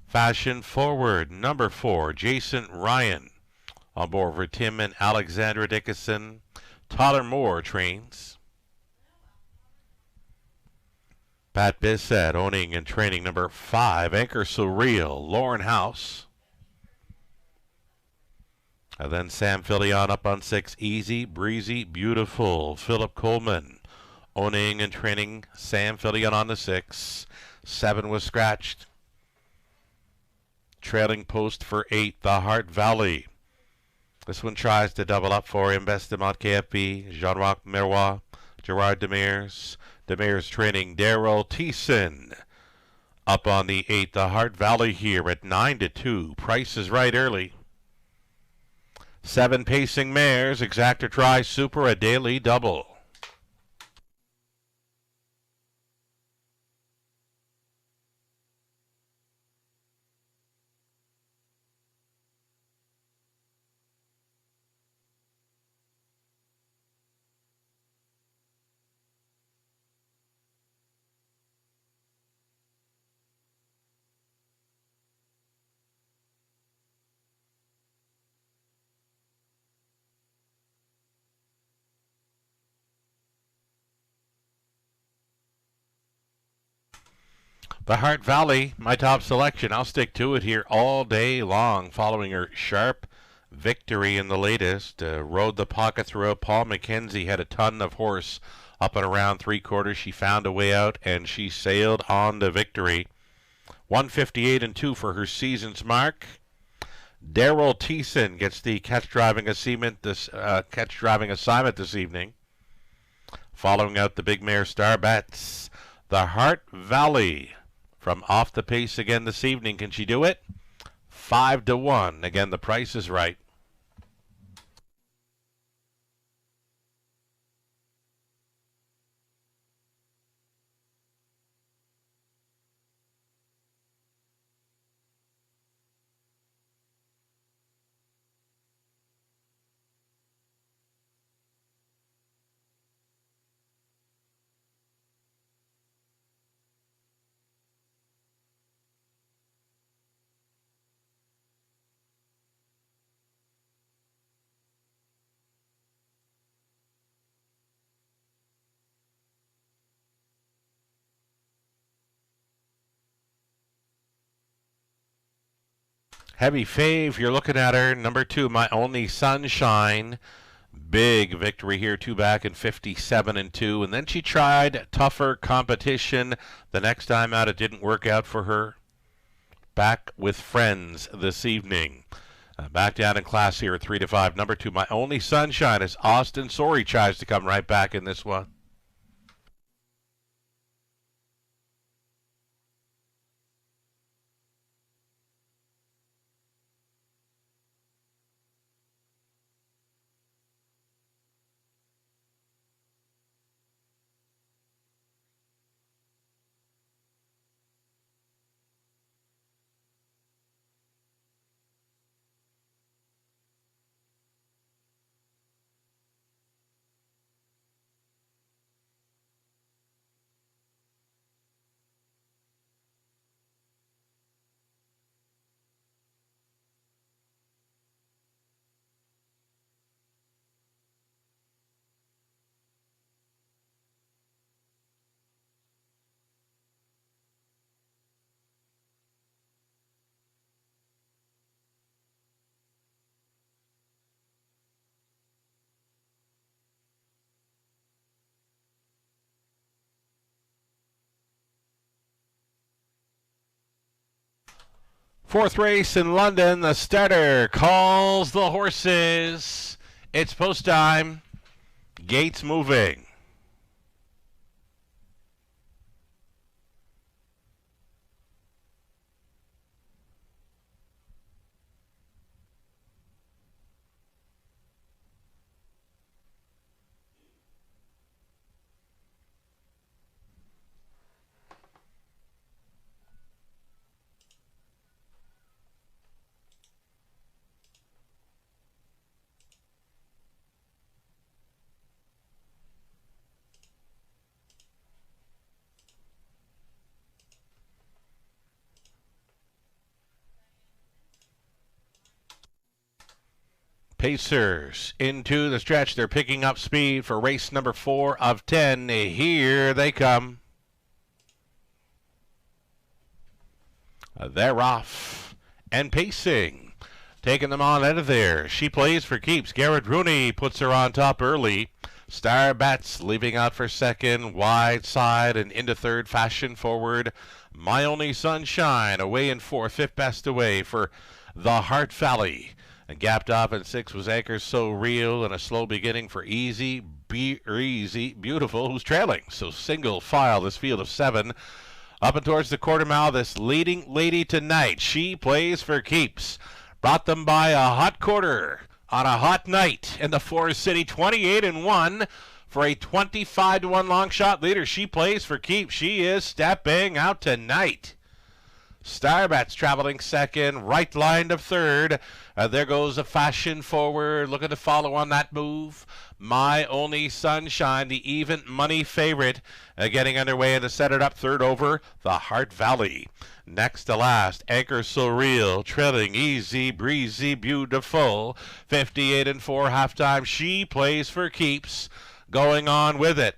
Fashion Forward, number 4, Jason Ryan. On board for Tim and Alexandra Dickinson. Tyler Moore trains. Pat Bissett owning and training number 5, Anchor Surreal, Lauren House. And then Sam Fillion up on 6, Easy, Breezy, Beautiful. Philip Coleman owning and training Sam Fillion on the 6. 7 was scratched. Trailing post for 8, The Heart Valley. This one tries to double up for Investimont KFB, Jean-Roch Miroir, Gerard Demers. Demers training Daryl Thiessen. Up on the 8, The Heart Valley here at 9-2. Price is right early. 7 pacing mares, Exacta Tri Super, a daily double. The Heart Valley, my top selection. I'll stick to it here all day long, following her sharp victory in the latest. Rode the pocket throughout. Paul McKenzie had a ton of horse up and around 3/4. She found a way out, and she sailed on to victory. 158-2 for her season's mark. Daryl Thiessen gets the catch driving assignment this evening. Following out the big mare Star Bets, The Heart Valley. From off the pace again this evening. Can she do it? 5-1. Again, the price is right. Heavy fave, you're looking at her. Number 2, My Only Sunshine. Big victory here, 2 back in 57-2. And then she tried tougher competition. The next time out, it didn't work out for her. Back with Friends this evening. Back down in class here at 3-5. Number 2, My Only Sunshine, as Austin Sorry tries to come right back in this one. Fourth race in London, the starter calls the horses. It's post time. Gates moving. Pacers into the stretch. They're picking up speed for race number 4 of 10. Here they come. They're off and pacing. Taking them on out of there. She plays for keeps. Garrett Rooney puts her on top early. Star Bats leaving out for second. Wide side and into third. Fashion Forward. My Only Sunshine away in 4. Fifth best away for the Heart Valley. And gapped off in 6 was Anchor So Real, and a slow beginning for Easy Beautiful, who's trailing. So single file this field of 7. Up and towards the quarter mile, this leading lady tonight. She plays for keeps. Brought them by a hot quarter on a hot night in the Forest City, 28-1 for a 25-1 long shot leader. She plays for keeps. She is stepping out tonight. Starbats traveling second, right line of third. There goes a Fashion Forward, looking to follow on that move. My Only Sunshine, the even money favorite, getting underway and to set it up third over the Heart Valley. Next to last, Anchor So Real, trailing Easy Breezy Beautiful, 58-4 halftime. She plays for keeps, going on with it.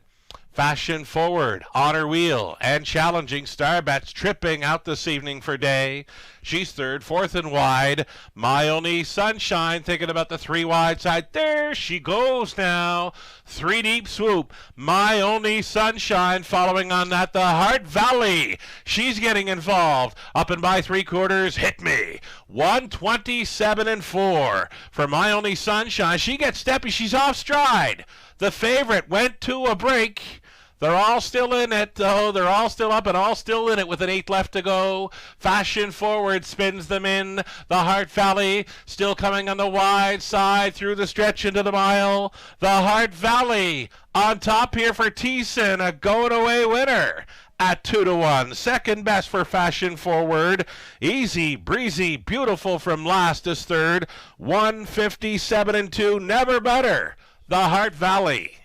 Fashion Forward, on her wheel, and challenging. Starbats tripping out this evening for day. She's third, fourth and wide. My Only Sunshine thinking about the 3 wide side. There she goes now. 3 deep swoop. My Only Sunshine following on that. The Heart Valley. She's getting involved. Up and by 3/4. Hit Me. 127-4 for My Only Sunshine. She gets steppy. She's off stride. The favorite went to a break. They're all still in it, though. They're all still up and all still in it with an 8 left to go. Fashion Forward spins them in. The Heart Valley still coming on the wide side through the stretch into the mile. The Heart Valley on top here for Thiessen, a going-away winner at 2-1. Second best for Fashion Forward. Easy Breezy Beautiful from last is third. 157-2. Never better. The Heart Valley.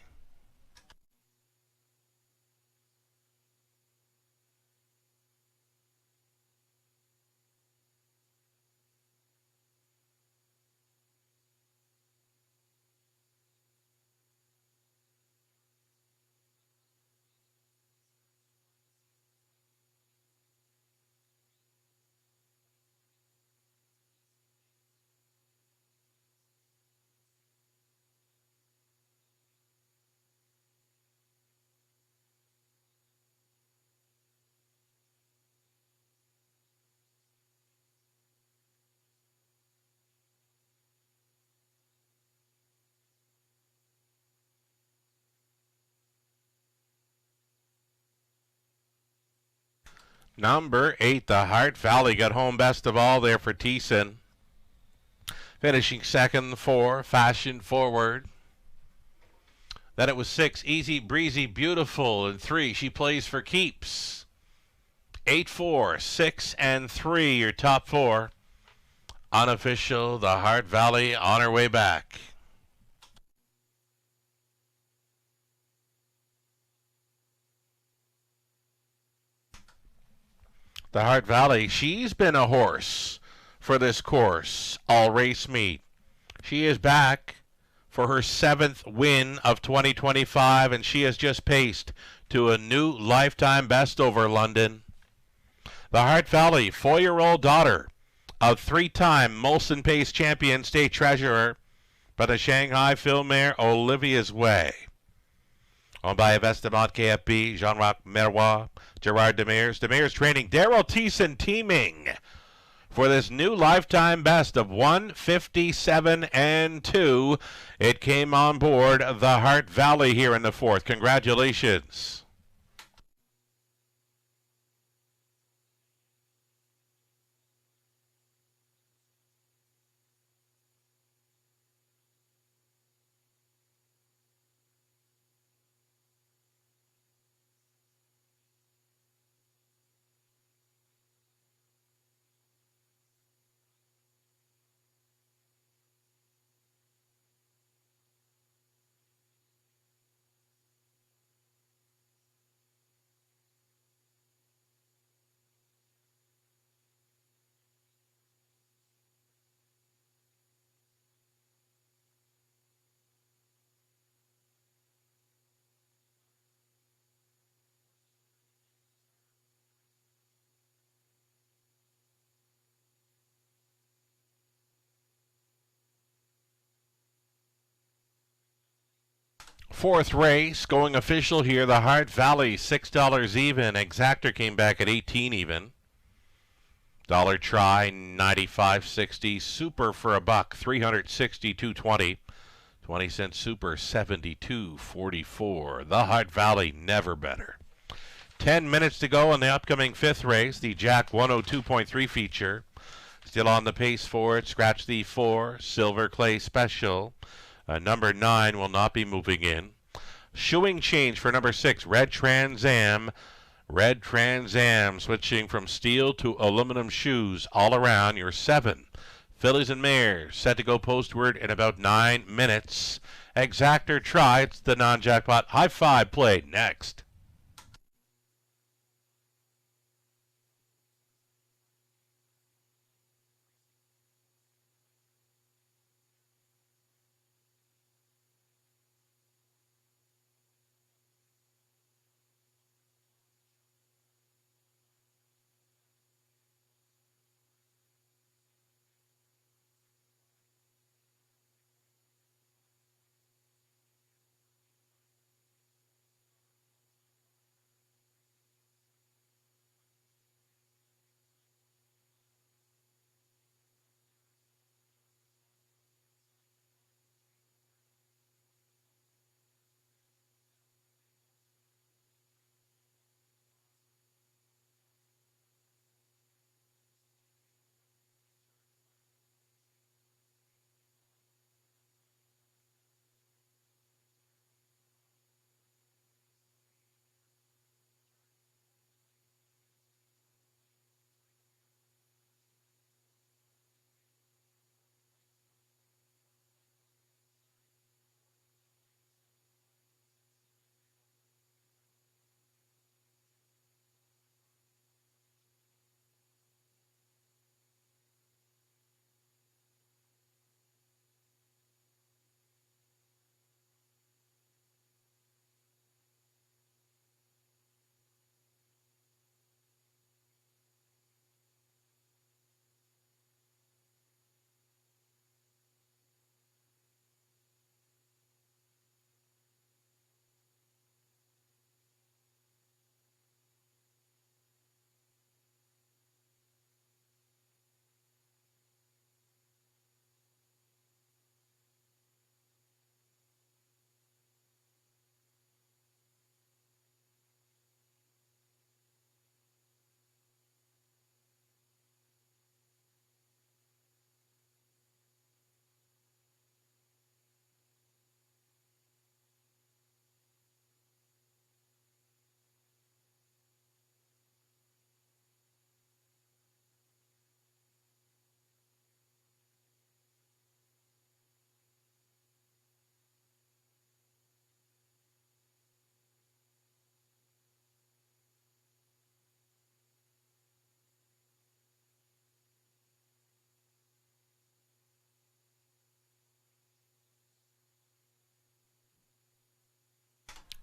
Number 8, the Heart Valley got home best of all there for Thiessen. Finishing second for Fashion Forward. Then it was 6, Easy Breezy Beautiful, and 3, She Plays for Keeps. 8, 4, 6, and 3, your top 4. Unofficial, the Heart Valley on her way back. The Heart Valley, she's been a horse for this course, all race meet. She is back for her 7th win of 2025, and she has just paced to a new lifetime best over London. The Heart Valley, 4-year-old daughter of 3-time Molson Pace champion state treasurer by the Shanghai Phil Mare Olivia's Way. Owned by Investimont KFB, Jean-Roch Merois, Gerard Demers. Demers training, Daryl Thiessen teaming for this new lifetime best of 157-2. It came on board the Hart Valley here in the fourth. Congratulations. Fourth race, going official here, the Hart Valley, $6 even. Exactor came back at 18 even. Dollar try, 95.60. Super for $1, 362.20. 20-cent super, 72.44. The Hart Valley, never better. 10 minutes to go in the upcoming fifth race, the Jack 102.3 feature. Still on the pace for it. Scratch the 4, Silver Clay Special. Number 9 will not be moving in. Shoeing change for number 6, Red Trans Am. Red Trans Am switching from steel to aluminum shoes all around. Your 7. Fillies and Mares set to go postward in about 9 minutes. Exactor try. It's the non-jackpot high five play next.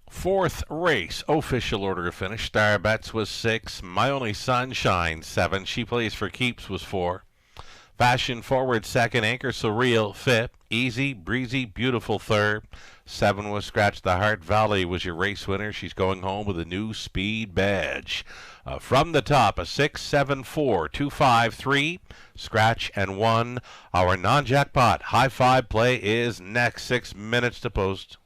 Fourth race, official order of finish. Star Bets was 6. My Only Sunshine, 7. She Plays for Keeps was 4. Fashion Forward second, Anchor Surreal fifth, Easy, Breezy, Beautiful third. 7 was Scratch the Heart. Valley was your race winner. She's going home with a new speed badge. From the top, a 6, 7, 4, 2, 5, 3, Scratch and 1. Our non-jackpot high five play is next. 6 minutes to post.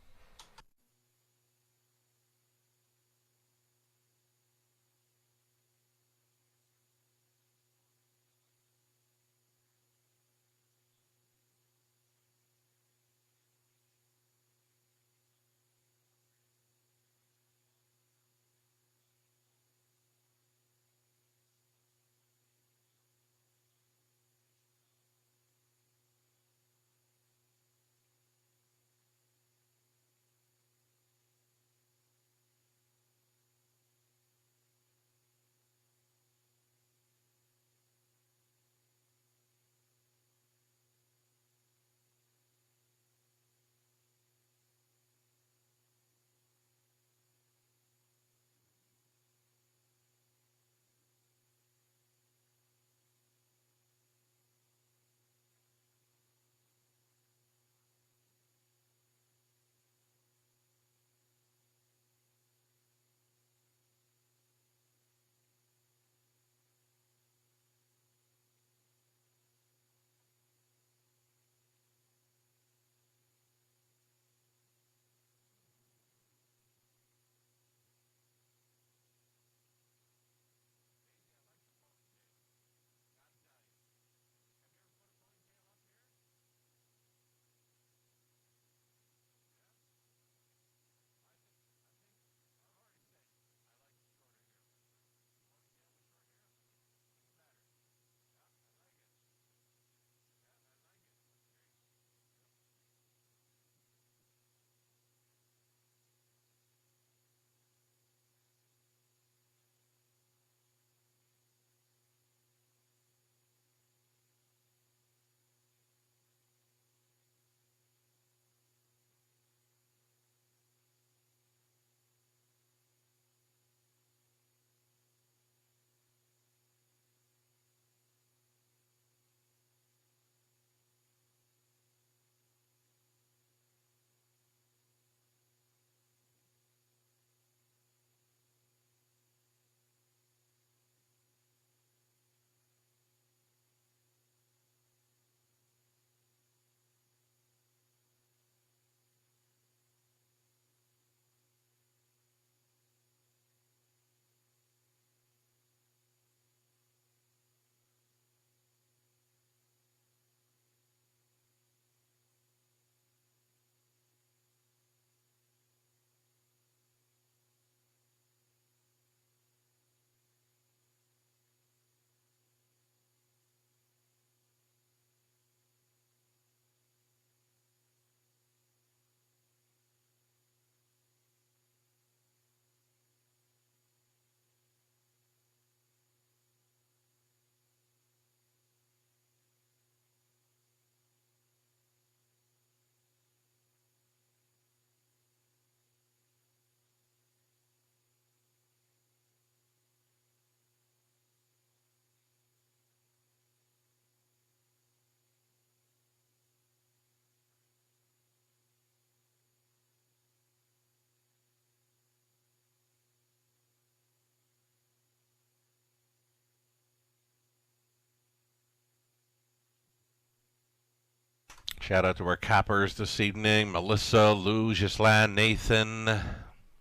Shout out to our cappers this evening. Melissa, Lou, Ghislaine, Nathan.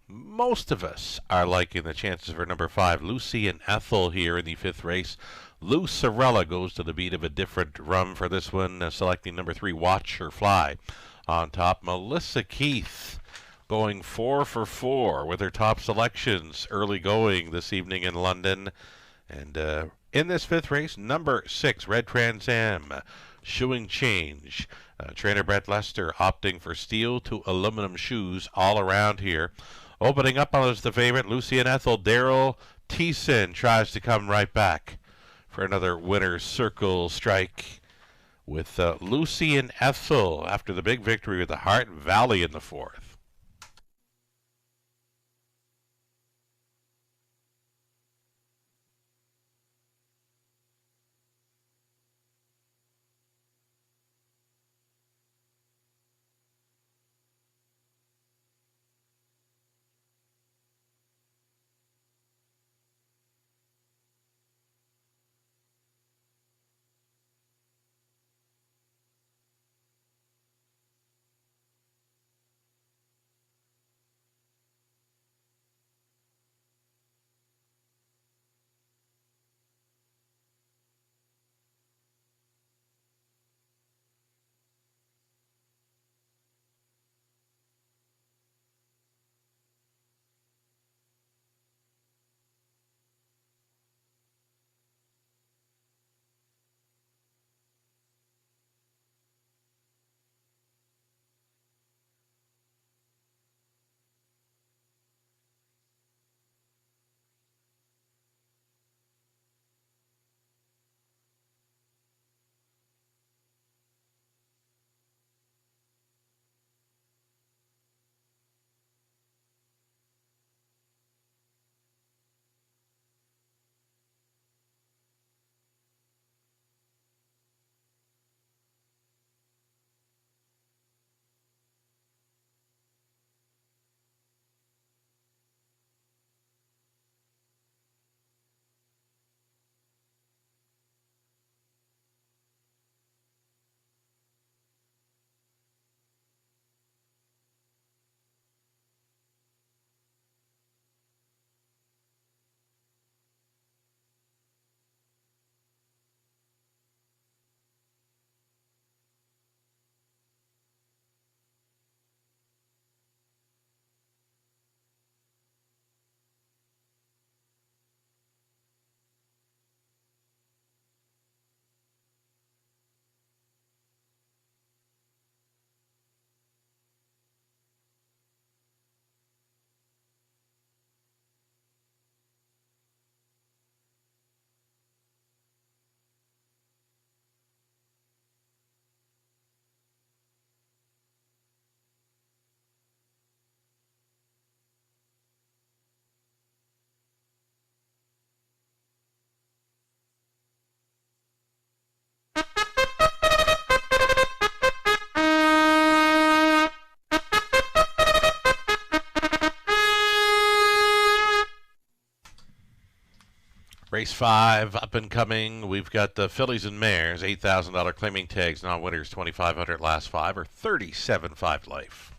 Most of us are liking the chances for number 5. Lucy and Ethel here in the 5th race. Lou Sorella goes to the beat of a different drum for this one, selecting number 3, Watch Her Fly. On top, Melissa Keith going 4 for 4 with her top selections early going this evening in London. And in this 5th race, number 6, Red Trans Am, Shoeing Change. Trainer Brett Lester opting for steel to aluminum shoes all around here. Opening up as the favorite, Lucy and Ethel. Daryl Thiessen tries to come right back for another winner's circle strike with Lucy and Ethel after the big victory with the Hart Valley in the 4th. Race 5 up and coming. We've got the Fillies and Mares, $8,000 claiming tags, non-winners, $2,500 last 5 or $37.5 life.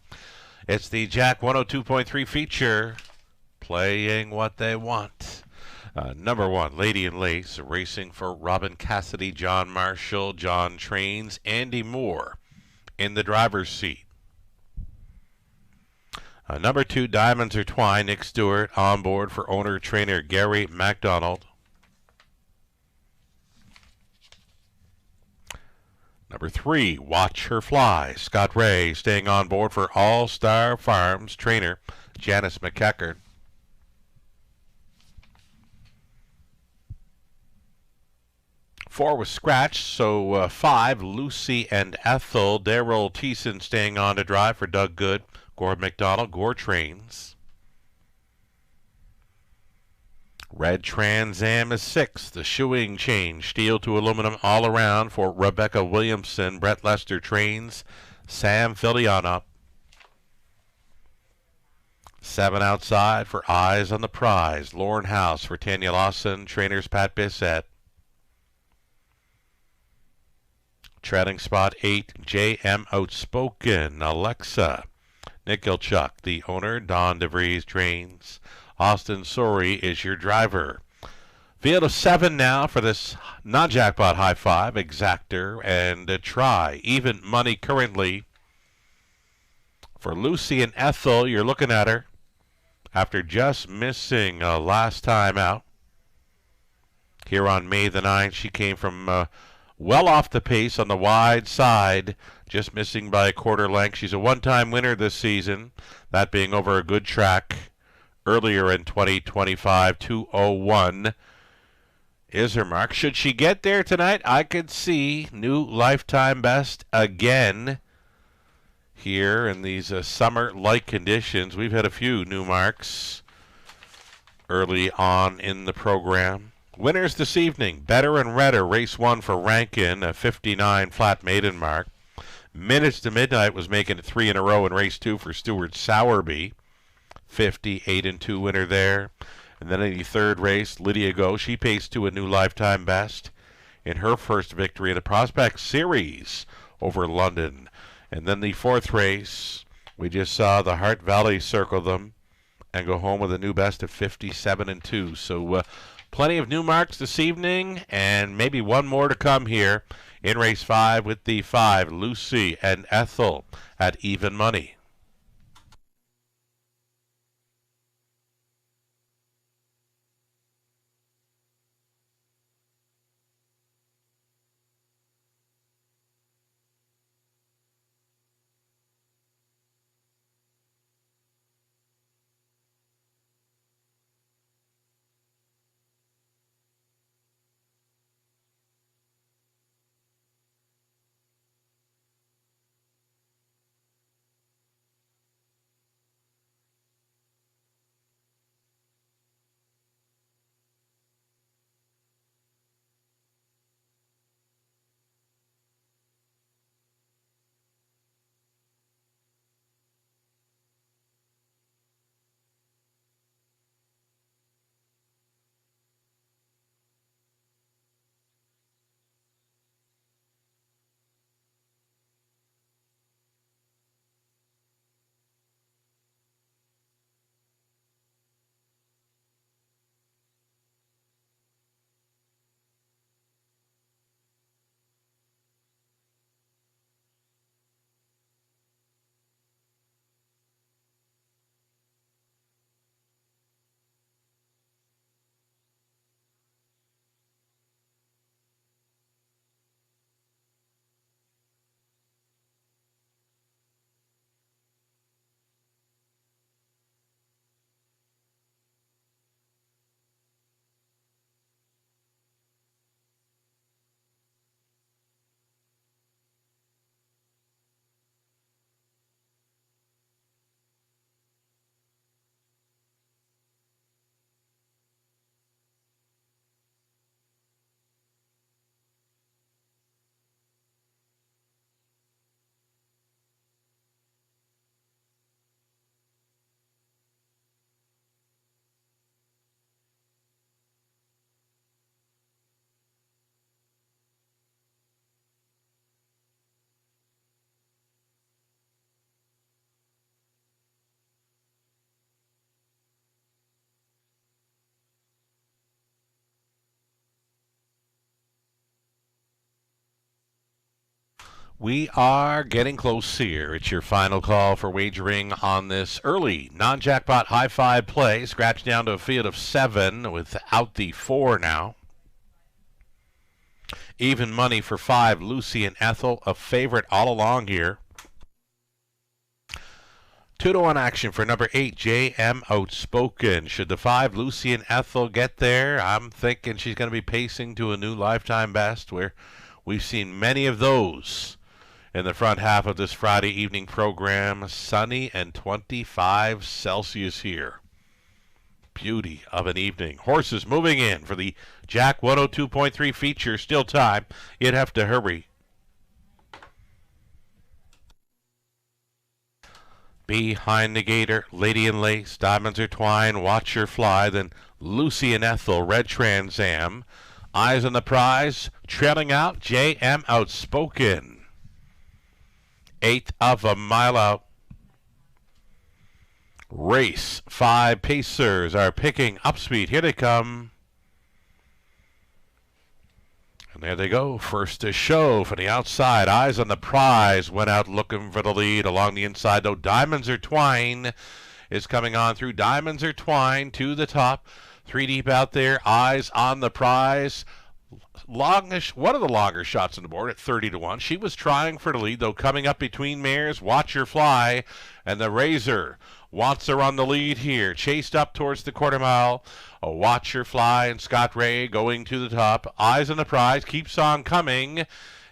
It's the Jack 102.3 feature, playing what they want. Number 1, Lady in Lace, racing for Robin Cassidy, John Marshall, John Trains, Andy Moore in the driver's seat. Number 2, Diamonds Are Twine, Nick Stewart on board for owner-trainer Gary MacDonald. Number 3, Watch Her Fly, Scott Ray staying on board for All Star Farms trainer Janice McEachern. 4 was scratched, so 5, Lucy and Ethel. Daryl Thiessen staying on to drive for Doug Good, Gord McDonald, Gore Trains. Red Trans Am is 6. The shoeing change, steel to aluminum all around for Rebecca Williamson, Brett Lester Trains, Sam Filiana. 7 outside for Eyes on the Prize, Lauren House for Tanya Lawson, trainers Pat Bissett. Treading spot 8, J.M. Outspoken, Alexa. Nick Gilchuck, the owner, Don DeVries Trains. Austin Sorey is your driver. Field of 7 now for this non-jackpot high 5, Exactor and Try. Even money currently for Lucy and Ethel. You're looking at her after just missing last time out. Here on May the 9th, she came from well off the pace on the wide side, just missing by a quarter length. She's a one-time winner this season, that being over a good track earlier in 2025. 2:01 is her mark. Should she get there tonight, I could see new lifetime best again here in these summer-like conditions. We've had a few new marks early on in the program. Winners this evening, Better and Redder, race 1 for Rankin, a 59 flat maiden mark. Minutes to Midnight was making it 3 in a row in race 2 for Stuart Sowerby. 58-2 winner there. And then in the third race, Lydia Go, she paced to a new lifetime best in her first victory in the Prospect Series over London. And then the fourth race, we just saw the Hart Valley circle them and go home with a new best of 57-2. So plenty of new marks this evening, and maybe one more to come here in race 5 with the 5, Lucy and Ethel at even money. We are getting close here. It's your final call for wagering on this early non-jackpot high five play. Scratch down to a field of 7 without the 4 now. Even money for 5. Lucy and Ethel, a favorite all along here. 2-1 action for number 8, J.M. Outspoken. Should the 5, Lucy and Ethel, get there? I'm thinking she's going to be pacing to a new lifetime best, where we've seen many of those in the front half of this Friday evening program. Sunny and 25 Celsius here. Beauty of an evening. Horses moving in for the Jack 102.3 feature. Still time. You'd have to hurry. Behind the Gator, Lady and Lace, Diamonds Are Twine, Watch Her Fly, then Lucy and Ethel, Red Trans Am. Eyes on the Prize, trailing out, J.M. Outspoken. 1/8 of a mile out. Race 5 Pacers are picking up speed. Here they come. And there they go. First to show from the outside. Eyes on the Prize. Went out looking for the lead. Along the inside, though, Diamonds Are Twine is coming on through. Diamonds Are Twine to the top. 3 deep out there. Eyes on the Prize. Longish, one of the longer shots on the board at 30-1. She was trying for the lead, though, coming up between mares. Watch Her Fly, and the Razor wants her on the lead here. Chased up towards the quarter mile. Watch Her Fly and Scott Ray going to the top. Eyes on the Prize keeps on coming,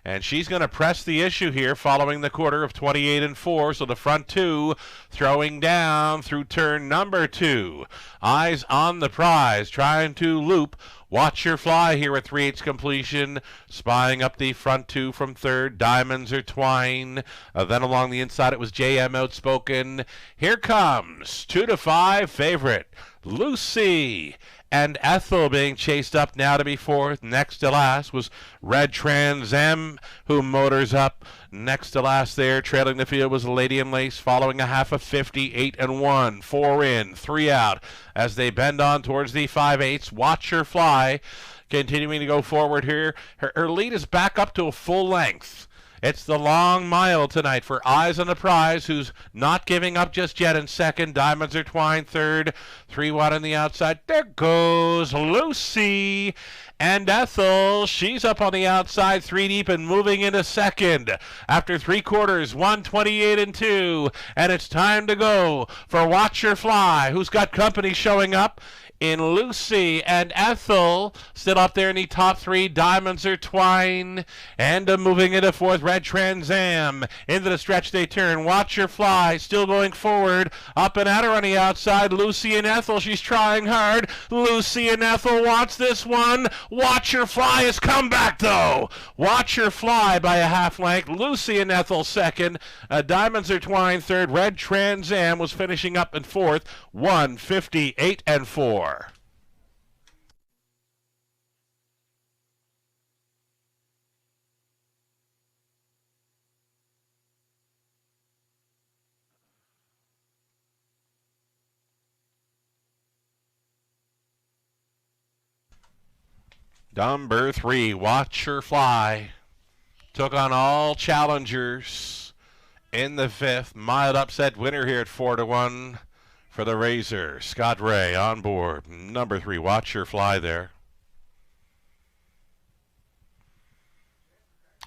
and she's going to press the issue here following the quarter of 28-4. So the front 2 throwing down through turn number 2. Eyes on the Prize trying to loop. Watch Her Fly here at 3/8 completion, spying up the front 2 from third. Diamonds Are Twine. Then along the inside it was J.M. Outspoken. Here comes 2-5 favorite Lucy and Ethel being chased up now to be 4th. Next to last was Red Trans Am, who motors up. Next to last there, trailing the field, was Lady and Lace, following a half of 58-1. 4 in, 3 out as they bend on towards the 5/8. Watch Her Fly continuing to go forward here. Her lead is back up to a full length. It's the long mile tonight for Eyes on the Prize, who's not giving up just yet in second. Diamonds Are Twine third. 3 wide on the outside. There goes Lucy and Ethel. She's up on the outside 3 deep and moving into second. After 3 quarters, 128-2. And it's time to go for Watch Her Fly, who's got company showing up in Lucy and Ethel. Still up there in the top 3. Diamonds Are Twine. And moving into 4th, Red Trans Am. Into the stretch they turn. Watch Her Fly still going forward. Up and at her on the outside. Lucy and Ethel. She's trying hard. Lucy and Ethel wants this one. Watch Her Fly has come back, though. Watch Her Fly by a half length. Lucy and Ethel second. Diamonds Are Twine third. Red Trans Am was finishing up in 4th. 158-4. Number 3, Watch Her Fly. Took on all challengers in the 5th. Mild upset winner here at 4-1 for the Razor. Scott Ray on board. Number 3, Watch Her Fly there.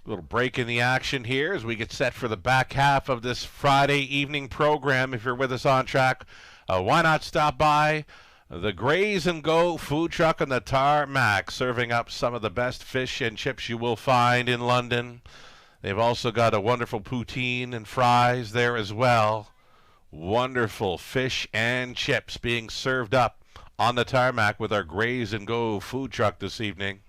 A little break in the action here as we get set for the back half of this Friday evening program. If you're with us on track, why not stop by the Graze and Go food truck on the tarmac, serving up some of the best fish and chips you will find in London. They've also got a wonderful poutine and fries there as well. Wonderful fish and chips being served up on the tarmac with our Graze and Go food truck this evening.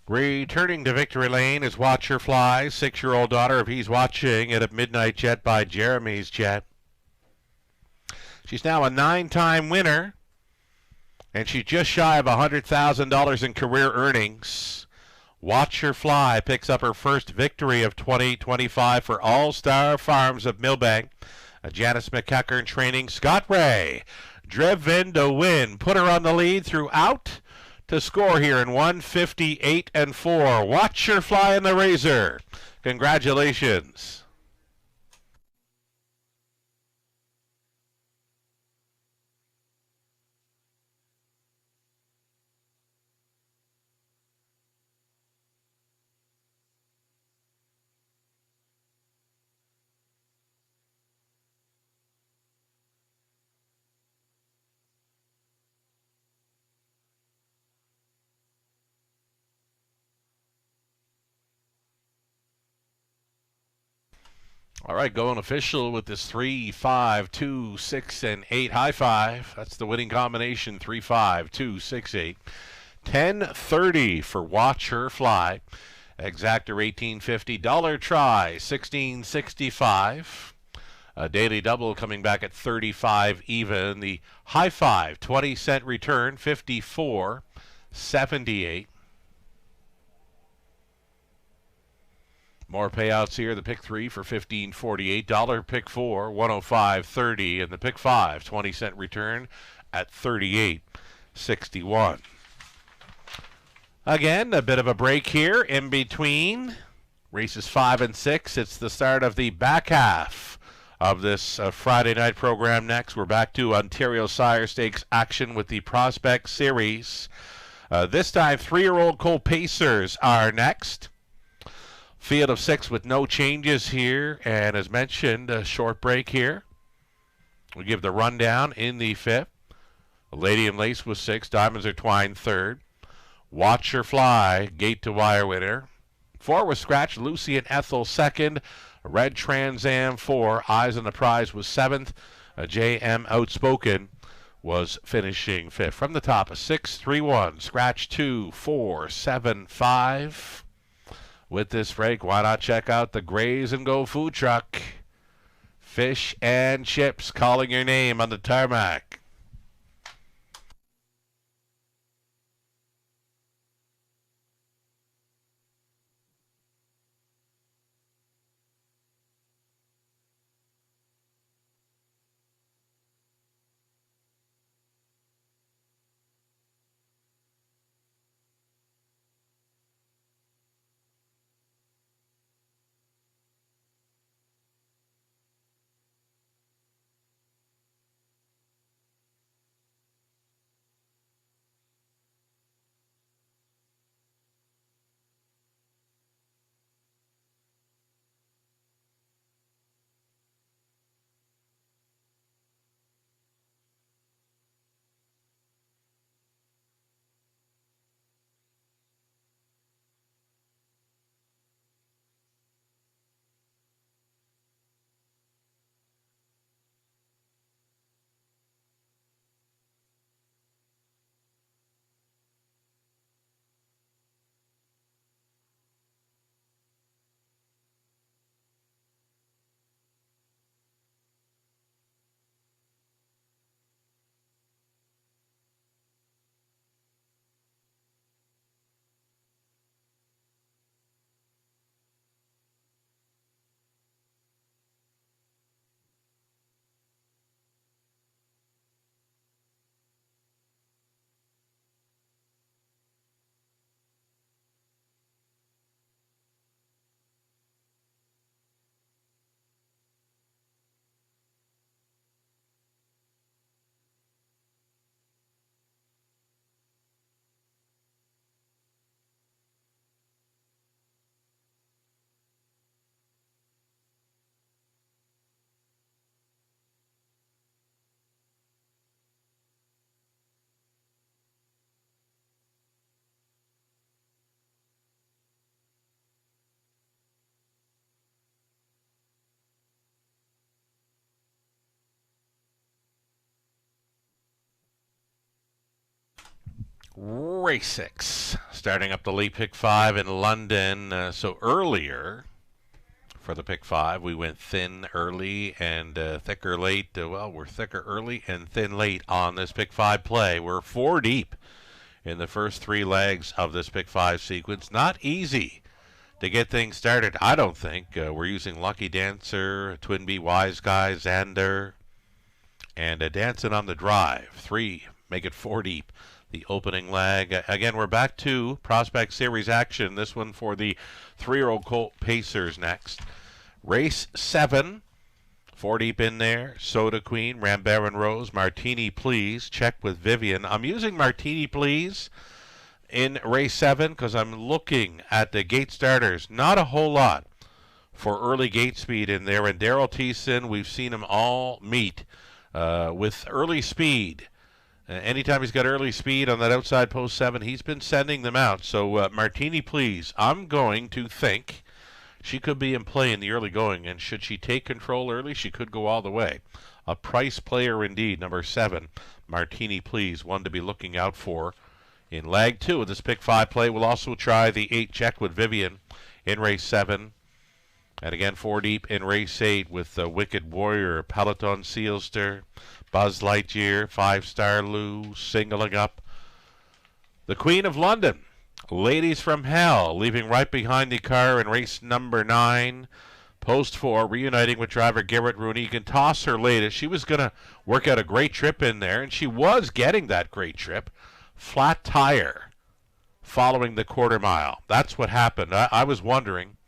Returning to Victory Lane is Watch Her Fly, 6-year-old daughter of He's Watching at a Midnight Jet by Jeremy's Jet. She's now a 9-time winner, and she's just shy of $100,000 in career earnings. Watch Her Fly picks up her first victory of 2025 for All-Star Farms of Millbank. Janice McEachern training Scott Ray. Driven to win. Put her on the lead throughout to score here in 158-4. Watch Her Fly in the Razor. Congratulations. All right, going official with this 3, 5, 2, 6, and 8 high five. That's the winning combination, 3, 5, 2, 6, 8. 1030 for Watch Her Fly. Exactor $18.50. Dollar try, 1665. A daily double coming back at 35 even. The high five, 20-cent return, 54.78. More payouts here. The pick 3 for $15.48. Dollar pick 4, 105.30. And the pick 5, 20-cent return at 38.61. Again, a bit of a break here in between races 5 and 6. It's the start of the back half of this Friday night program. Next, we're back to Ontario Sire Stakes action with the Prospect Series. This time, 3-year-old Cole Pacers are next. Field of 6 with no changes here, and as mentioned, a short break here. We give the rundown in the 5th. Lady and Lace was 6, Diamonds Are Twined 3rd. Watch Her Fly, Gate to Wire winner. 4 was Scratch, Lucy and Ethel 2nd. Red Trans Am 4, Eyes on the Prize was 7th. JM Outspoken was finishing 5th. From the top, a 6, 3, 1, Scratch 2, 4, 7, 5. With this break, why not check out the Graze and Go food truck? Fish and chips calling your name on the tarmac. Race 6, starting up the late pick 5 in London. So earlier for the pick 5, we went thin early and thicker late. Well, we're thicker early and thin late on this pick 5 play. We're 4 deep in the first 3 legs of this pick 5 sequence. Not easy to get things started, I don't think. We're using Lucky Dancer, Twin B Wise Guy, Xander, and Dancing on the Drive. 3, make it 4 deep. The opening leg. Again, we're back to Prospect Series action. This one for the 3-year-old Colt Pacers next. Race 7, 4 deep in there. Soda Queen, Rambaran Rose, Martini Please. Check with Vivian. I'm using Martini Please in race 7 because I'm looking at the gate starters. Not a whole lot for early gate speed in there. And Daryl Thiessen, we've seen him all meet with early speed. Anytime he's got early speed on that outside post 7, he's been sending them out. So Martini Please, I'm going to think she could be in play in the early going. And should she take control early, she could go all the way. A price player indeed, number 7, Martini Please, one to be looking out for. In leg 2 of this pick 5 play, we'll also try the 8 Check with Vivian in race 7. And again, 4 deep in race 8 with Wicked Warrior, Peloton Sealster, Buzz Lightyear, 5-Star Lou, singling up. The Queen of London, Ladies from Hell, leaving right behind the car in race number 9. Post 4, reuniting with driver Garrett Rooney. You can toss her latest. She was going to work out a great trip in there, and she was getting that great trip. Flat tire following the quarter mile. That's what happened. I was wondering.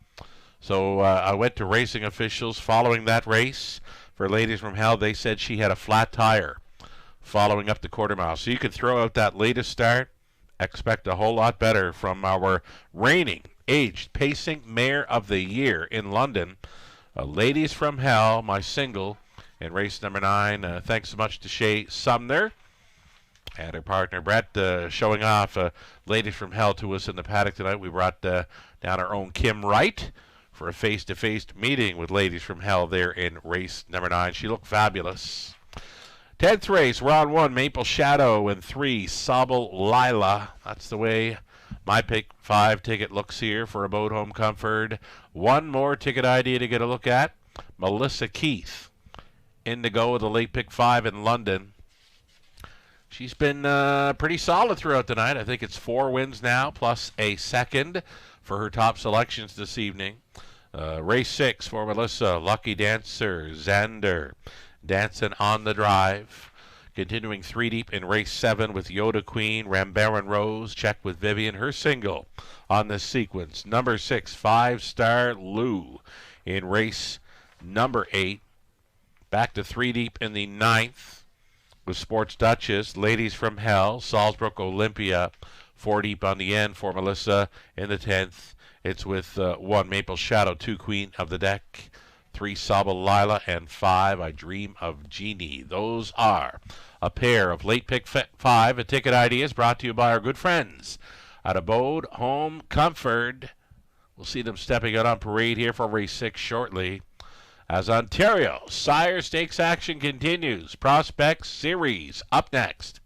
So I went to racing officials following that race. For Ladies from Hell, they said she had a flat tire following up the quarter mile. So you could throw out that latest start, expect a whole lot better from our reigning, aged, pacing mare of the year in London. Ladies from Hell, my single in race number 9. Thanks so much to Shay Sumner and her partner Brett showing off Ladies from Hell to us in the paddock tonight. We brought down our own Kim Wright for a face-to-face meeting with Ladies from Hell there in race number 9. She looked fabulous. 10th race, round 1, Maple Shadow, and 3, Sobble Lila. That's the way my pick 5 ticket looks here for a boat home comfort. One more ticket idea to get a look at. Melissa Keith, Indigo with the late pick 5 in London. She's been pretty solid throughout the night. I think it's 4 wins now, plus a second for her top selections this evening. Race 6 for Melissa, Lucky Dancer, Xander, Dancing on the Drive. Continuing 3 deep in race 7 with Yoda Queen, Rambaran Rose, Check with Vivian, her single on this sequence. Number 6, 5-Star Lou in race number 8. Back to 3 deep in the 9th with Sports Duchess, Ladies from Hell, Salzbrook Olympia. 4 deep on the end for Melissa in the 10th. It's with 1, Maple Shadow, 2, Queen of the Deck, 3, Sobble Lila, and 5, I Dream of Jeannie. Those are a pair of late pick 5 ticket ideas brought to you by our good friends at Abode Home Comfort. We'll see them stepping out on parade here for race 6 shortly. As Ontario Sire Stakes action continues. Prospect Series up next.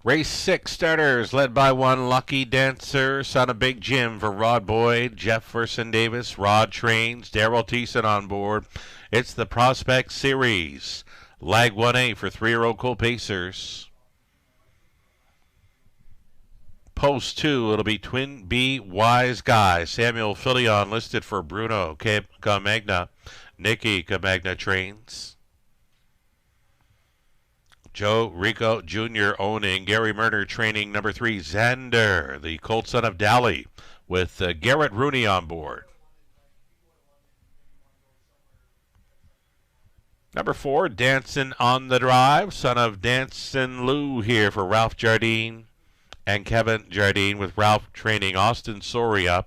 Race 6 starters led by one Lucky Dancer, son of Big Jim for Rod Boyd, Jefferson Davis, Rod Trains, Daryl Thiessen on board. It's the Prospect Series. Lag 1A for 3-year-old Colt Pacers. Post 2, it'll be Twin B Wise Guy. Samuel Filion listed for Bruno Camagna. Nicky Camagna Trains. Joe Rico Jr. owning. Gary Murner training number 3, Xander, the Colt son of Daly, with Garrett Rooney on board. Number 4, Dancin' on the Drive, son of Dancin' Lou here for Ralph Jardine and Kevin Jardine, with Ralph training Austin Soria.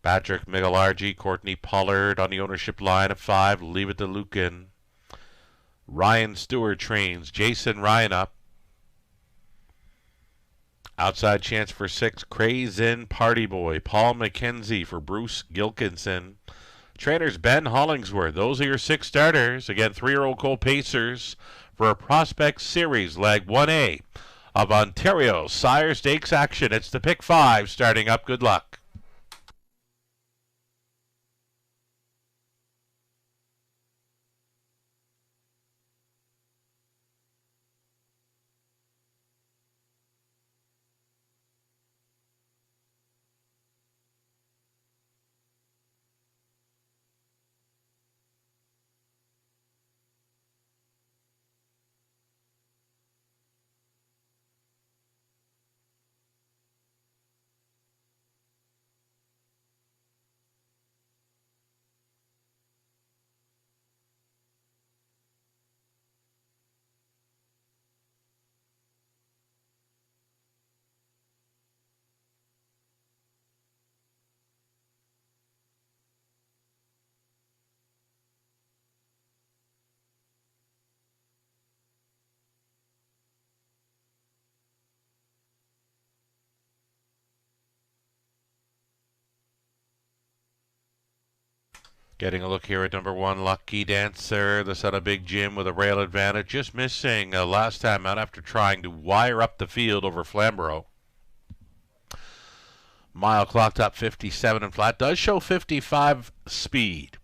Patrick Migalargi, Courtney Pollard on the ownership line of 5, Leave It to Lucan. Ryan Stewart trains Jason Ryan up. Outside chance for 6, Crazen Party Boy, Paul McKenzie for Bruce Gilkinson. Trainers Ben Hollingsworth. Those are your 6 starters. Again, 3-year-old Colt Pacers for a Prospect Series Leg 1A of Ontario Sire Stakes action. It's the pick 5 starting up. Good luck. Getting a look here at number 1, Lucky Dancer, the son of Big Jim with a rail advantage. Just missing last time out after trying to wire up the field over Flamborough. Mile clocked up 57 and flat. Does show 55 speed.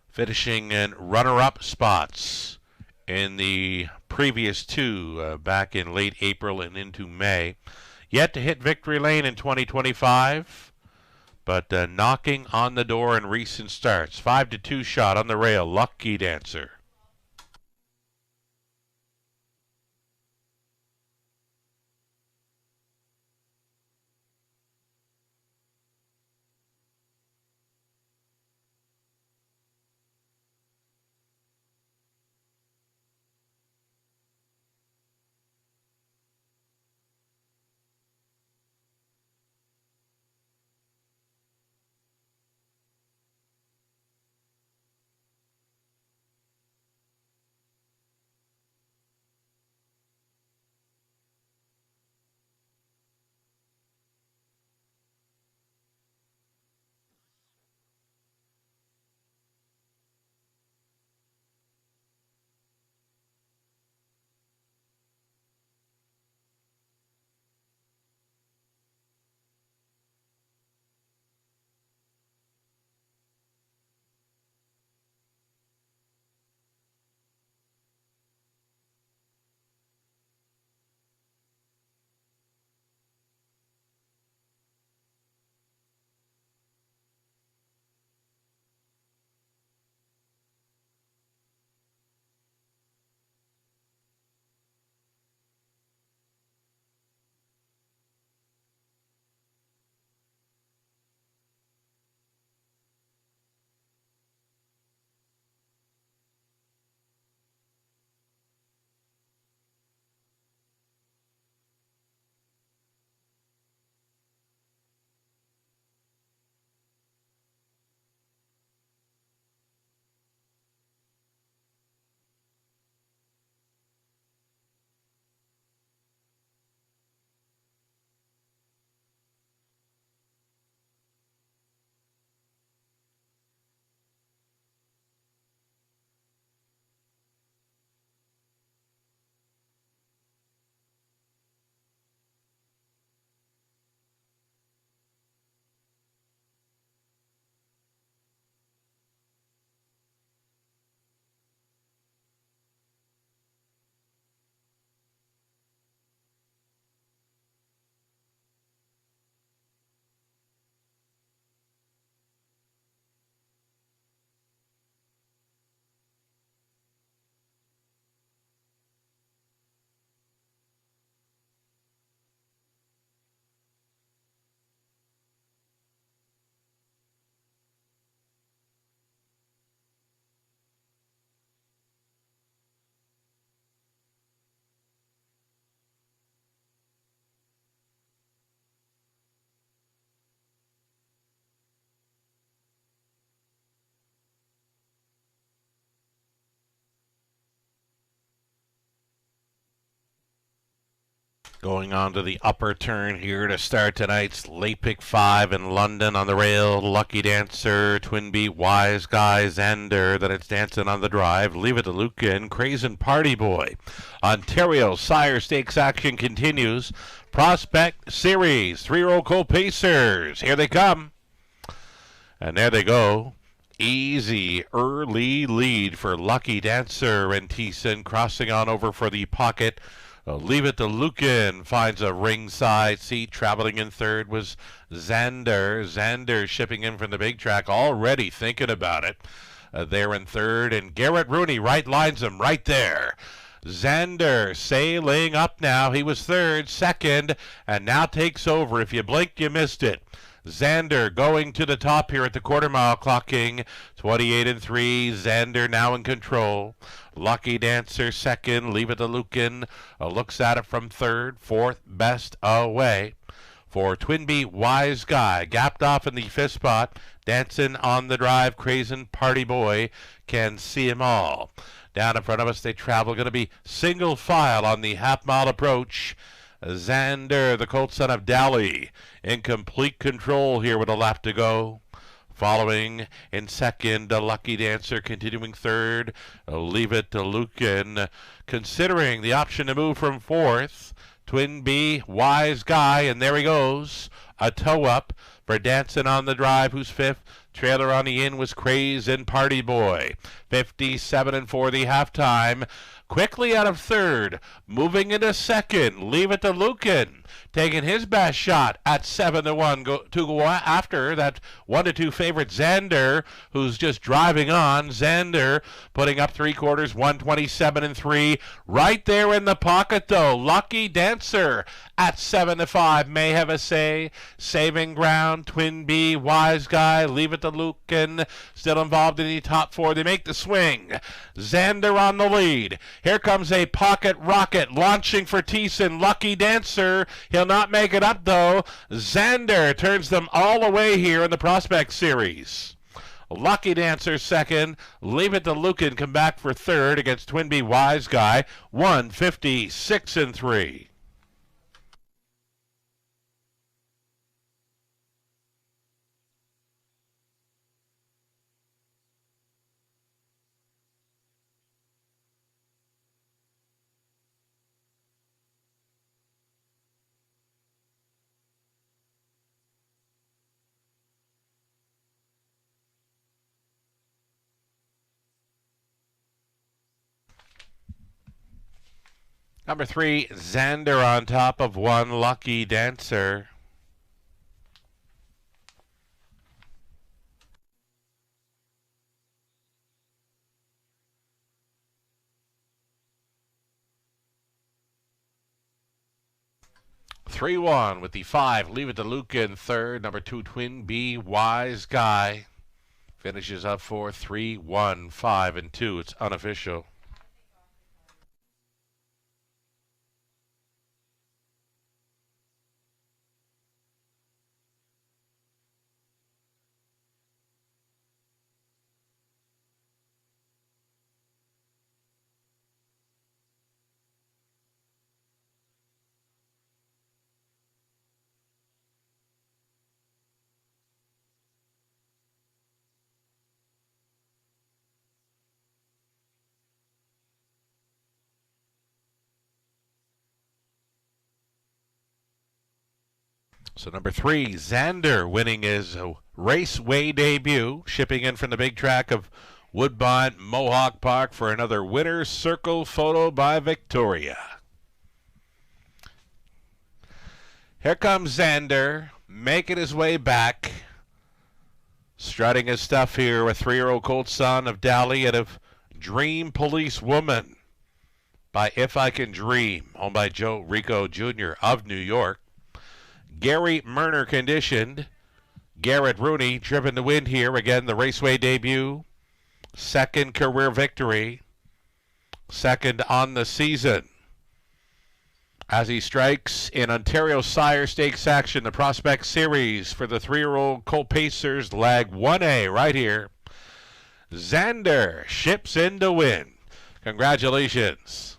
Finishing in runner-up spots in the previous 2 back in late April and into May. Yet to hit victory lane in 2025. But knocking on the door in recent starts. 5-2 shot on the rail. Lucky Dancer. Going on to the upper turn here to start tonight's late pick 5 in London on the rail. Lucky Dancer, Twin Beat, Wise Guy, Xander. Then it's Dancing on the Drive. Leave It to Lucan, Crazen Party Boy. Ontario Sire Stakes action continues. Prospect Series, 3-year-old Colt Pacers. Here they come. And there they go. Easy early lead for Lucky Dancer and Thiessen crossing on over for the pocket. Leave It to Lucan finds a ringside seat. Traveling in third was Xander. Xander shipping in from the big track, already thinking about it. There in third, and Garrett Rooney right lines him right there. Xander sailing up now. He was third, second, and now takes over. If you blinked, you missed it. Xander going to the top here at the quarter mile, clocking 28-3. Xander now in control. Lucky Dancer second. Leave It to Lucan looks at it from third. Fourth best away for Twin Beat, Wise Guy. Gapped off in the fifth spot. Dancing on the Drive, Crazen Party Boy can see them all. Down in front of us they travel. Going to be single file on the half-mile approach. Xander, the Colt son of Dally, in complete control here with a lap to go. Following in second, Lucky Dancer continuing third. Leave It to Lucan, considering the option to move from fourth. Twin B, Wise Guy, and there he goes. A toe up for Dancing on the Drive, who's fifth. Trailer on the in was Crazen Party Boy. 57-4 the halftime. Quickly out of third, moving into second. Leave It to Lucan, taking his best shot at 7-1 to go after that 1-2 favorite Xander, who's just driving on. Xander putting up 3/4, 127-3. Right there in the pocket though. Lucky Dancer at 7-5 may have a say. Saving ground. Twin B, Wise Guy, Leave It to Lucan, still involved in the top four. They make the swing. Xander on the lead. Here comes a pocket rocket launching for Thiessen. Lucky Dancer, he'll not make it up though. Xander turns them all away here in the Prospect Series. Lucky Dancer second. Leave It to Lucan come back for third against Twin B, Wise Guy. 156-3. Number 3, Xander on top of 1, Lucky Dancer. (3-1) with the 5, Leave It to Lucan third. Number 2, Twin B, Wise Guy finishes up for 3-1, 5-2. It's unofficial. So number 3, Xander winning his Raceway debut, shipping in from the big track of Woodbine Mohawk Park for another winner's circle photo by Victoria. Here comes Xander, making his way back, strutting his stuff here, a 3-year-old Colt son of Dally and of Dream Police Woman by If I Can Dream, owned by Joe Rico Jr. of New York. Gary Murner conditioned. Garrett Rooney driven to win here. Again, the Raceway debut. Second career victory. Second on the season. As he strikes in Ontario Sire Stakes action, the Prospect Series for the 3-year-old Colt Pacers, lag 1A right here. Xander ships in to win. Congratulations.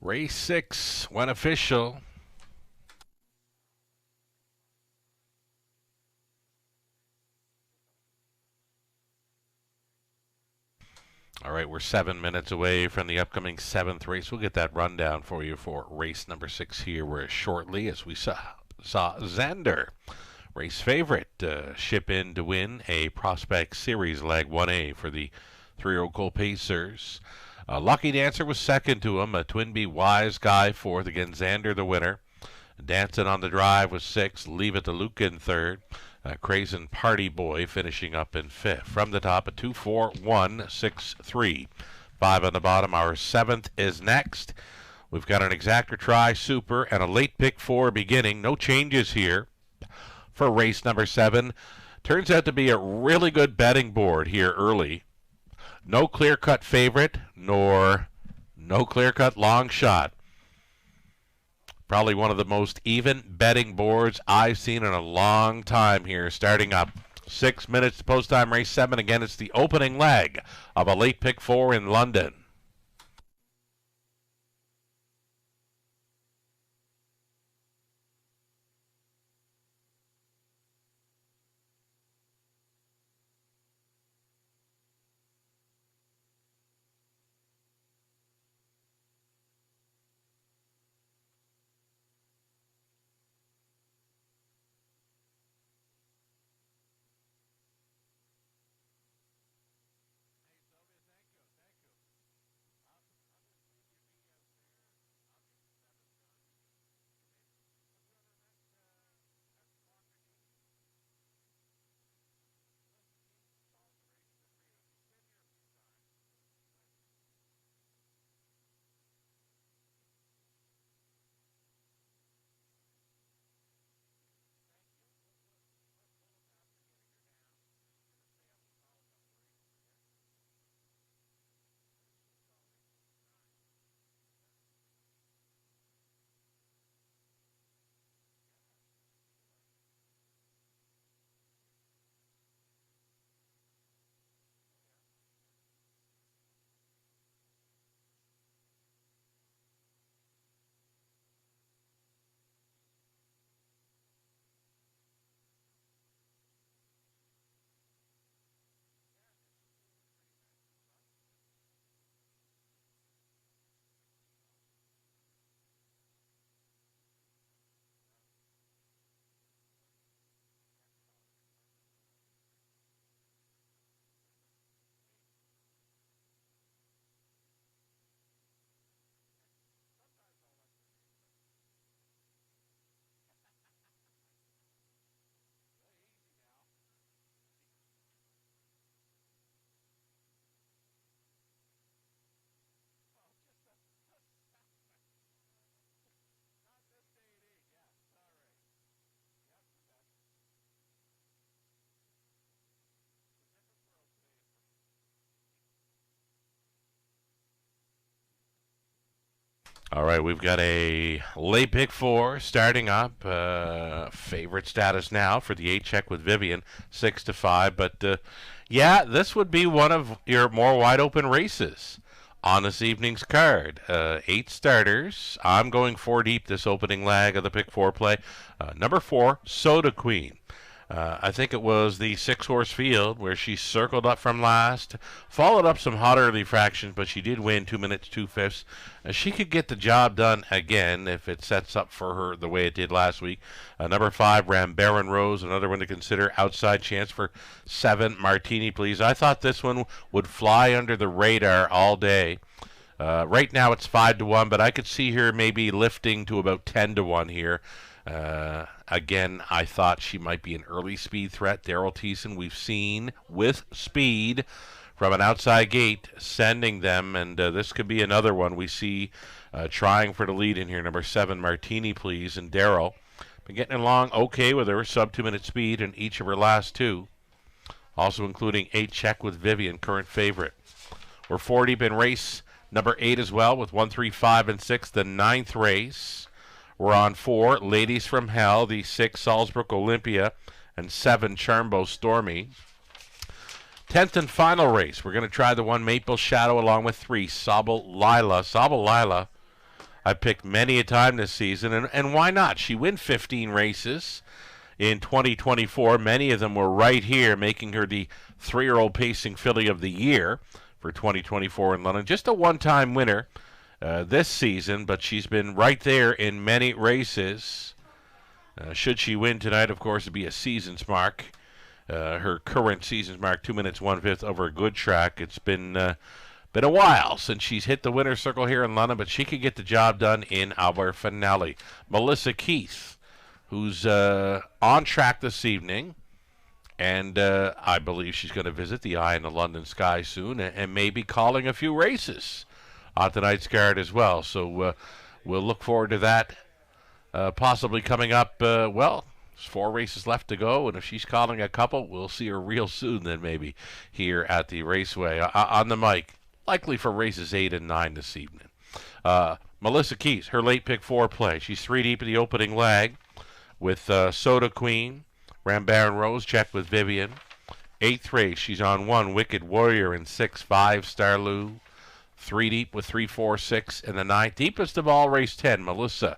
Race 6 went official. All right, we're 7 minutes away from the upcoming 7th race. We'll get that rundown for you for race number 6 here shortly, as we saw Xander, race favorite, ship in to win a Prospect Series Leg 1A for the 3-year-old Cole Pacers. Lucky Dancer was second to him. Twinbee Wise Guy fourth. Again, Xander the winner. Dancing on the Drive was 6th. Leave It to Luke in 3rd. Crazen Party Boy finishing up in 5th. From the top, a 2, 4, 1, 6, 3. 5 on the bottom. Our 7th is next. We've got an exactor try, super, and a late pick 4 beginning. No changes here for race number 7. Turns out to be a really good betting board here early. No clear-cut favorite, nor no clear-cut long shot. Probably one of the most even betting boards I've seen in a long time here, starting up 6 minutes to post-time race 7. Again, it's the opening leg of a late pick 4 in London. All right, we've got a late pick 4 starting up. Favorite status now for the 8 check with Vivian, 6-5. But yeah, this would be one of your more wide open races on this evening's card. 8 starters. I'm going 4 deep this opening leg of the pick 4 play. Number 4, Soda Queen. I think it was the 6-horse field where she circled up from last, followed up some hot early fractions, but she did win 2 minutes 2/5. She could get the job done again if it sets up for her the way it did last week. Number 5, Rambaran Rose, another one to consider. Outside chance for 7, Martini Please. I thought this one would fly under the radar all day. Right now it's 5-1, but I could see her maybe lifting to about 10-1 here. Again, I thought she might be an early speed threat. Daryl Thiessen, we've seen with speed from an outside gate, sending them, and this could be another one we see trying for the lead in here. Number 7, Martini Please, and Daryl been getting along okay with her sub 2-minute speed in each of her last 2, also including 8 check with Vivian, current favorite. We're 4 deep in race number 8 as well with 1, 3, 5, and 6, the 9th race. We're on 4, Ladies from Hell, the 6, Salzburg Olympia, and 7, Charmbo Stormy. 10th and final race, we're going to try the 1, Maple Shadow, along with 3, Sobel Lila. Sobel Lila, I've picked many a time this season, and why not? She win 15 races in 2024. Many of them were right here, making her the 3-year-old pacing filly of the year for 2024 in London. Just a one-time winner this season, but she's been right there in many races. Should she win tonight, of course, it'd be a season's mark. Her current season's mark, 2 minutes 1/5 over a good track. It's been a while since she's hit the winner's circle here in London, but she could get the job done in our finale. Melissa Keith, who's on track this evening, and I believe she's going to visit the Eye in the London Sky soon, and maybe calling a few races on tonight's card as well. So we'll look forward to that possibly coming up. There's 4 races left to go, and if she's calling a couple, we'll see her real soon then maybe here at the Raceway on the mic, likely for races 8 and 9 this evening. Melissa Keith, her late pick 4 play. She's 3 deep in the opening leg with Soda Queen, Rambaran Rose, check with Vivian. 8th race, she's on 1, Wicked Warrior, and 6, 5, Starloo. 3 deep with 3, 4, 6 in the 9th. Deepest of all, race 10, Melissa.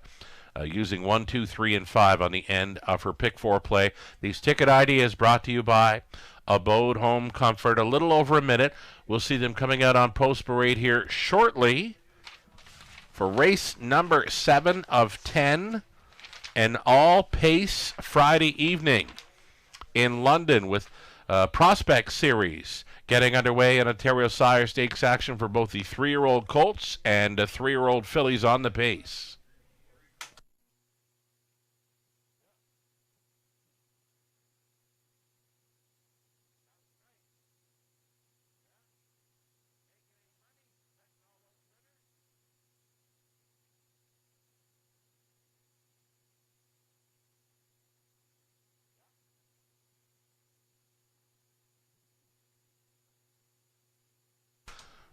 Using 1, 2, 3, and 5 on the end of her pick 4 play. These ticket ideas brought to you by Abode Home Comfort. A little over a minute. We'll see them coming out on Post Parade here shortly for race number 7 of 10, an all-pace Friday evening in London with Prospect Series getting underway in Ontario Sire Stakes action for both the 3-year-old colts and 3-year-old fillies on the pace.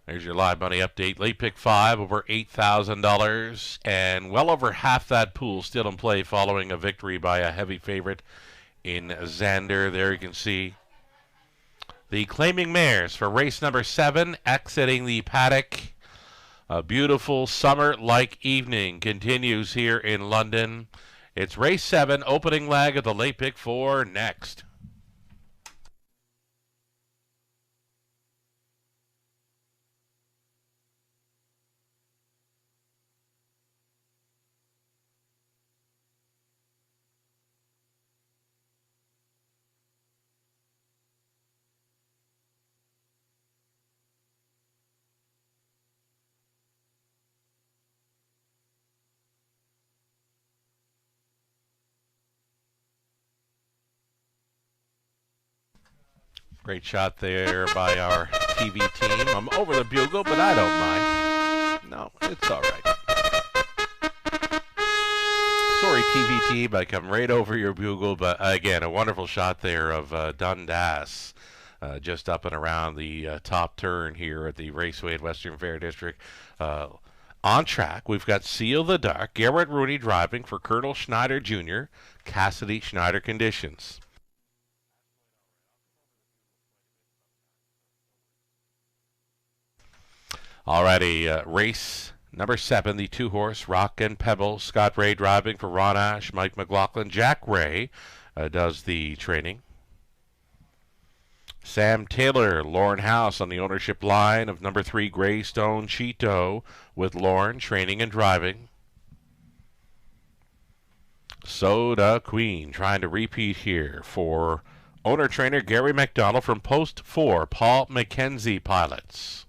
There's your live money update. Late pick 5, over $8,000, and well over half that pool still in play following a victory by a heavy favorite in Xander. There you can see the claiming mares for race number 7 exiting the paddock. A beautiful summer-like evening continues here in London. It's race 7, opening leg of the late pick 4 next. Great shot there by our TV team. I'm over the bugle, but I don't mind. No, it's all right. Sorry, TV team, I come right over your bugle, but again, a wonderful shot there of Dundas just up and around the top turn here at the Raceway at Western Fair District. On track, we've got Seal the Dark, Garrett Rooney driving for Colonel Schneider Jr., Cassidy Schneider conditions. Alrighty, race number 7, the 2-horse, Rock and Pebble. Scott Ray driving for Ron Ash, Mike McLaughlin. Jack Ray does the training. Sam Taylor, Lauren House on the ownership line of number 3, Greystone Cheeto, with Lauren training and driving. Soda Queen trying to repeat here for owner-trainer Gary McDonald from Post 4, Paul McKenzie pilots.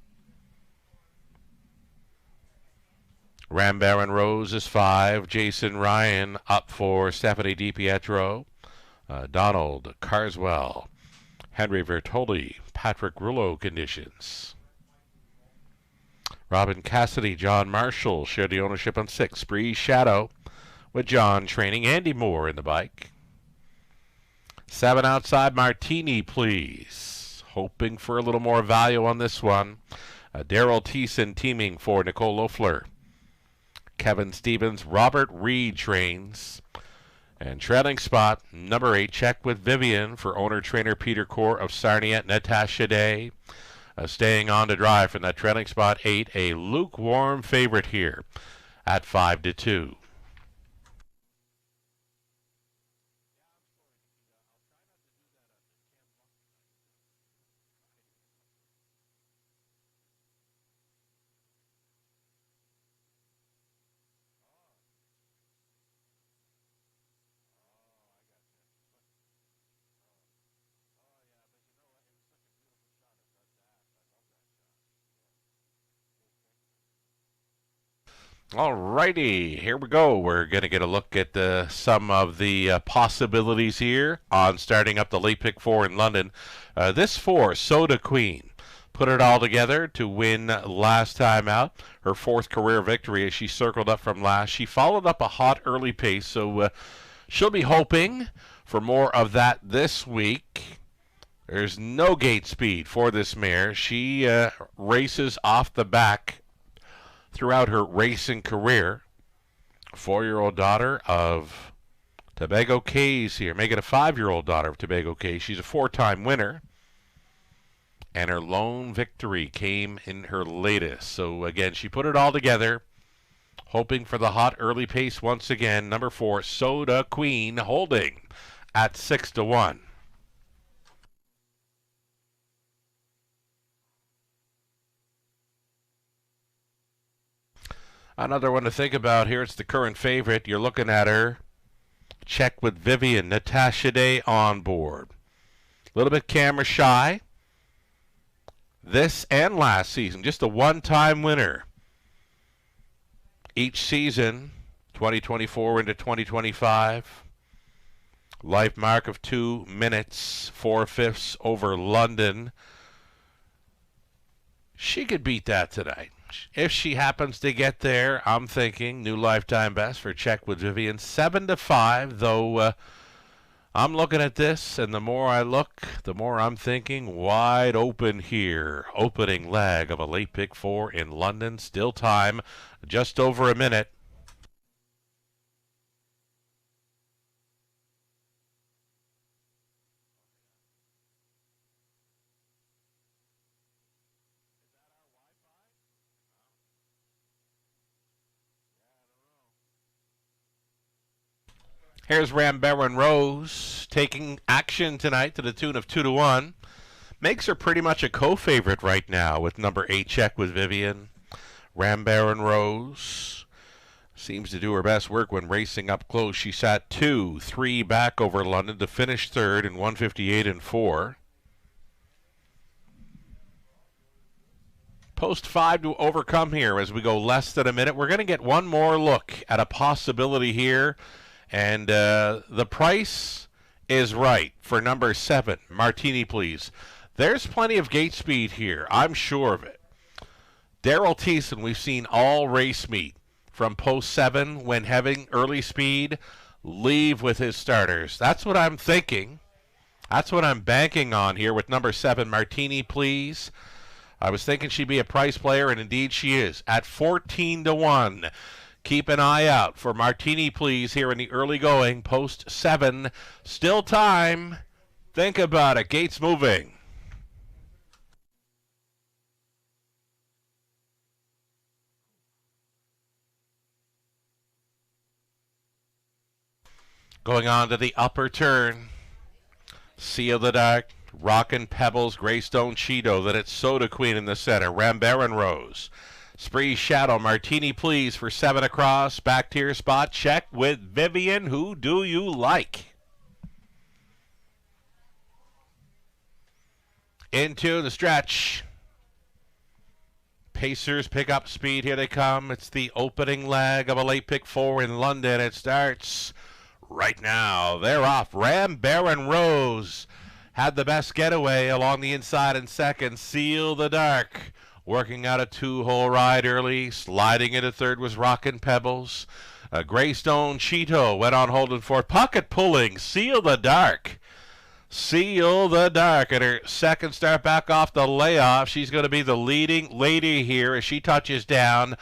Rambaran Rose is 5. Jason Ryan up for Stephanie DiPietro. Donald Carswell. Henry Vertoli. Patrick Rouleau conditions. Robin Cassidy, John Marshall share the ownership on 6. Spree Shadow with John training. Andy Moore in the bike. 7 outside, Martini, please. Hoping for a little more value on this one. Daryl Thiessen teaming for Nicole Loeffler. Kevin Stevens, Robert Reed trains. And trailing spot, number 8, check with Vivian for owner-trainer Peter Core of Sarnia, Natasha Day. Staying on to drive from that trailing spot 8, a lukewarm favorite here. at 5-2. All righty, here we go. We're going to get a look at some of the possibilities here on starting up the late pick 4 in London. This 4, Soda Queen, put it all together to win last time out. Her 4th career victory as she circled up from last. She followed up a hot early pace, so she'll be hoping for more of that this week. There's no gate speed for this mare. She races off the back throughout her racing career. 4-year-old daughter of Tobago Cays here, making a 5-year-old daughter of Tobago Cays. She's a 4-time winner, and her lone victory came in her latest. So again, she put it all together, hoping for the hot early pace once again. Number 4, Soda Queen, holding at 6-1. Another one to think about here. It's the current favorite. You're looking at her. Check with Vivian. Natasha Day on board. A little bit camera shy. This and last season. Just a one-time winner. Each season, 2024 into 2025. Life mark of 2 minutes, 4/5 over London. She could beat that tonight. If she happens to get there, I'm thinking new lifetime best for Check with Vivian, 7-5, though I'm looking at this, and the more I look, the more I'm thinking wide open here. Opening leg of a late pick 4 in London. Still time, just over a minute. Here's Rambaran Rose taking action tonight to the tune of 2-1. Makes her pretty much a co-favorite right now with number 8, Check with Vivian. Rambaran Rose seems to do her best work when racing up close. She sat 2-3 back over London to finish third in 158-4. Post 5 to overcome here as we go less than a minute. We're going to get one more look at a possibility here. And the price is right for number 7, Martini Please. There's plenty of gate speed here. I'm sure of it. Daryl Thiessen, we've seen all race meet from post 7 when having early speed, leave with his starters. That's what I'm thinking. That's what I'm banking on here with number 7, Martini Please. I was thinking she'd be a price player, and indeed she is at 14-1. Keep an eye out for Martini Please here in the early going, post 7. Still time. Think about it. Gates moving. Going on to the upper turn. Seal the Dark, Rockin' Pebbles, Greystone Cheeto. Then it's Soda Queen in the center. Rambaran Rose. Spree Shadow, Martini Please for 7 across. Back tier spot, Check with Vivian. Who do you like? Into the stretch. Pacers pick up speed. Here they come. It's the opening leg of a late pick 4 in London. It starts right now. They're off. Rambaran Rose had the best getaway along the inside in second. Seal the Dark working out a 2-hole ride early. Sliding into third was Rockin' Pebbles. Greystone Cheeto went on holding fourth. Pocket pulling. Seal the Dark. Seal the Dark at her second start back off the layoff. She's going to be the leading lady here as she touches down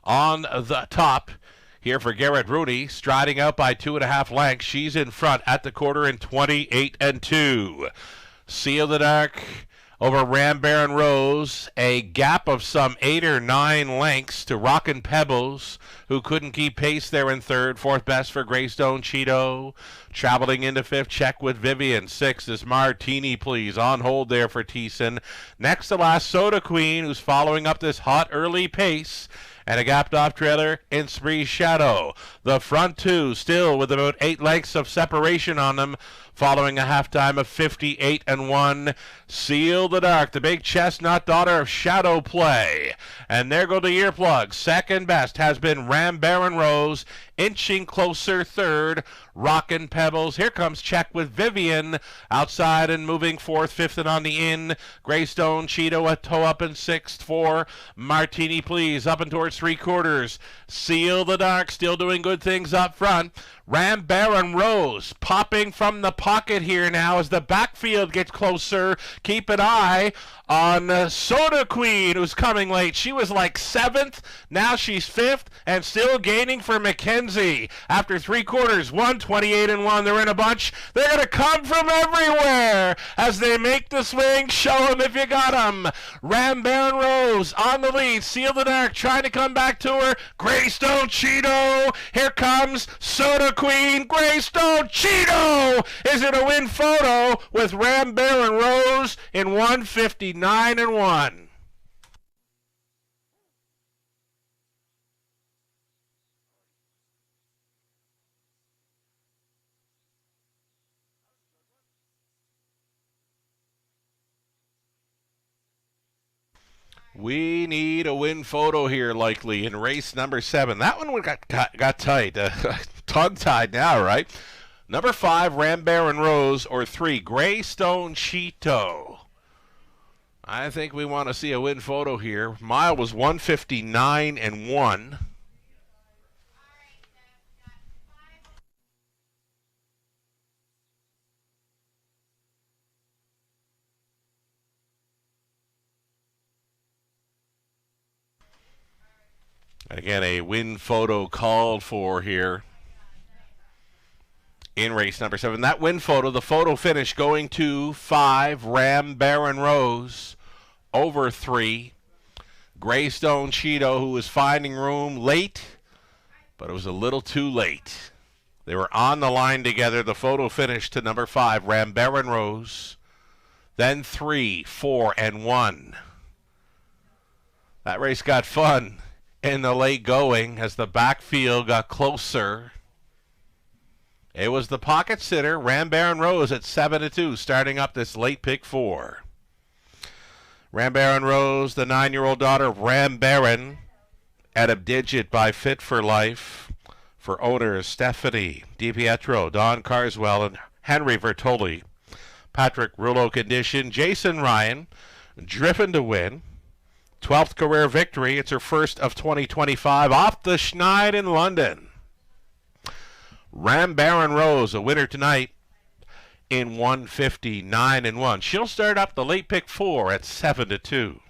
on the top here for Garrett Rooney. Striding out by 2.5 lengths. She's in front at the quarter in 28-2. Seal the Dark over Ram Baron Rose, a gap of some 8 or 9 lengths to Rockin' Pebbles, who couldn't keep pace there in third. Fourth best for Greystone Cheeto. Traveling into fifth, Check with Vivian. Sixth is Martini Please, on hold there for Thiessen. Next to last, Soda Queen, who's following up this hot early pace. And a gapped off trailer in Spree Shadow. The front two still with about 8 lengths of separation on them, following a halftime of 58-1. Seal the Dark, the big chestnut daughter of Shadow Play. And there go the earplugs. Second best has been Ram Baron Rose, inching closer third. Rockin' Pebbles. Here comes Check with Vivian. Outside and moving fourth, fifth, and on the in. Greystone Cheeto a toe up in sixth for Martini Please. Up and towards three quarters. Seal the Dark still doing good things up front. Ram Baron Rose popping from the pocket here now as the backfield gets closer. Keep an eye on Soda Queen, who's coming late. She was like 7th. Now she's 5th and still gaining for McKenzie. After three quarters, 128-1. They're in a bunch. They're going to come from everywhere as they make the swing. Show them if you got them. Ram Baron Rose on the lead. Seal the Dark trying to come back to her. Greystone Cheeto. Here comes Soda Queen. Greystone Cheeto is in a win photo with Ram Baron Rose in 159-1. We need a win photo here, likely, in race number 7. That one got tight. Tongue-tied now, right? Number 5, Ram Baron Rose, or 3, Greystone Cheeto. I think we want to see a win photo here. Mile was 159-1. Again, a win photo called for here in race number 7. That win photo, the photo finish going to 5, Ram Baron Rose, over 3, Greystone Cheeto, who was finding room late, but it was a little too late. They were on the line together. The photo finish to number 5, Ram Baron Rose, then 3, 4, and 1. That race got fun in the late going as the backfield got closer. It was the pocket sitter, Ram Baron Rose, at 7-2, starting up this late pick 4. Ram Baron Rose, the 9-year-old daughter of Ram Baron, at a digit by Fit for Life, for owners Stephanie DiPietro, Don Carswell, and Henry Vertoli. Patrick Rouleau condition, Jason Ryan, driven to win. 12th career victory. It's her first of 2025 off the Schneid in London. Ram Baron Rose, a winner tonight in 159-1. She'll start up the late pick 4 at 7-2.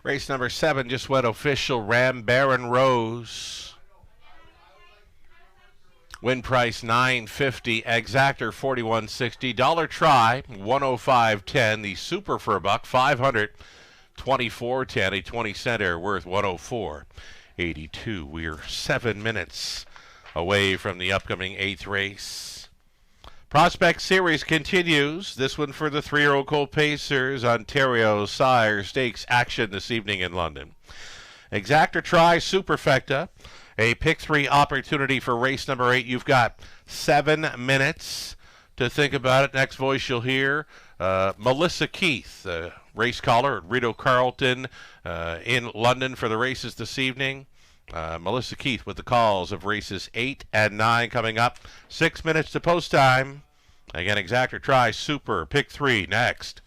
Race number 7 just went official. Ram Baron Rose Win price $9.50, Exactor $41.60, dollar try $105.10, the super for a buck $524.10, a 20-center worth $104.82. We're 7 minutes away from the upcoming 8th race. Prospect Series continues. This one for the 3-year-old Colt Pacers. Ontario Sire Stakes action this evening in London. Exactor try Superfecta. A pick 3 opportunity for race number 8. You've got 7 minutes to think about it. Next voice you'll hear, Melissa Keith, race caller at Rideau Carlton in London for the races this evening. Melissa Keith with the calls of races 8 and 9 coming up. 6 minutes to post time. Again, Exactor try Super, pick 3 next.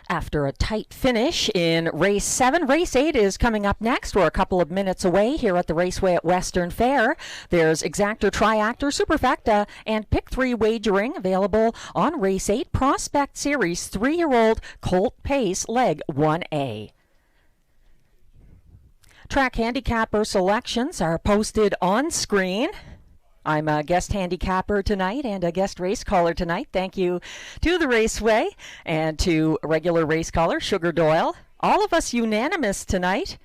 After a tight finish in Race 7, Race 8 is coming up next. We're a couple of minutes away here at the Raceway at Western Fair. There's Exactor, Triactor, Superfecta, and Pick 3 wagering available on Race 8 Prospect Series 3-year-old Colt Pace Leg 1A. Track handicapper selections are posted on screen. I'm a guest handicapper tonight and a guest race caller tonight. Thank you to the Raceway and to regular race caller Sugar Doyle. All of us unanimous tonight.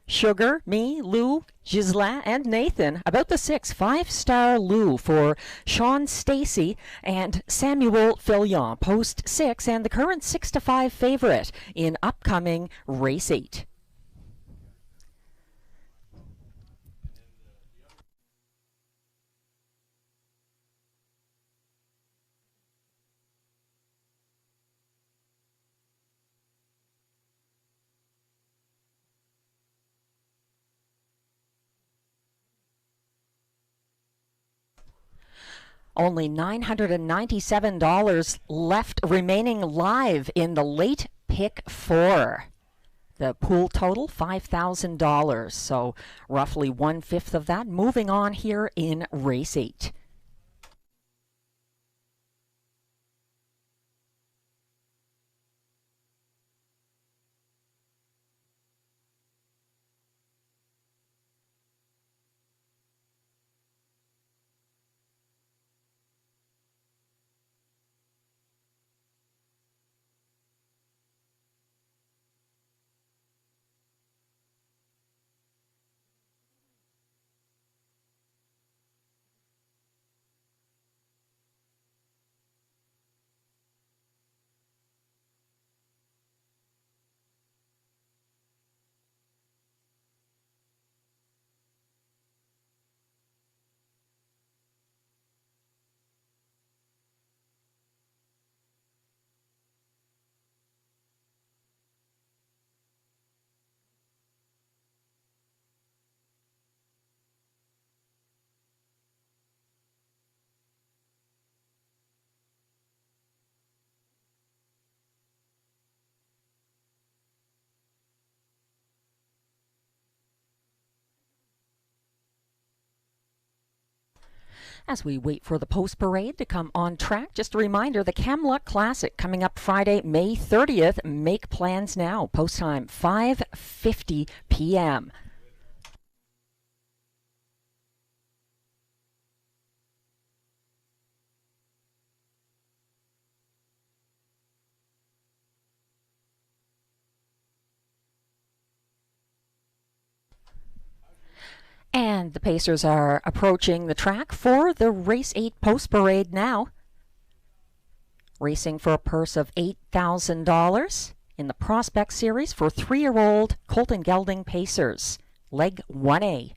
Sugar, me, Lou, Ghislain, and Nathan. About the 6, 5-star Lou for Sean Stacy and Samuel Filion. Post 6 and the current 6-5 favorite in upcoming Race 8. Only $997 left remaining live in the late pick 4. The pool total, $5,000. So roughly 1/5 of that. Moving on here in Race 8. As we wait for the post parade to come on track, just a reminder, the Kamloops Classic coming up Friday, May 30th. Make plans now. Post time 5:50 p.m. And the Pacers are approaching the track for the Race 8 post parade now. Racing for a purse of $8,000 in the Prospect Series for 3-year-old Colton Gelding Pacers. Leg 1A.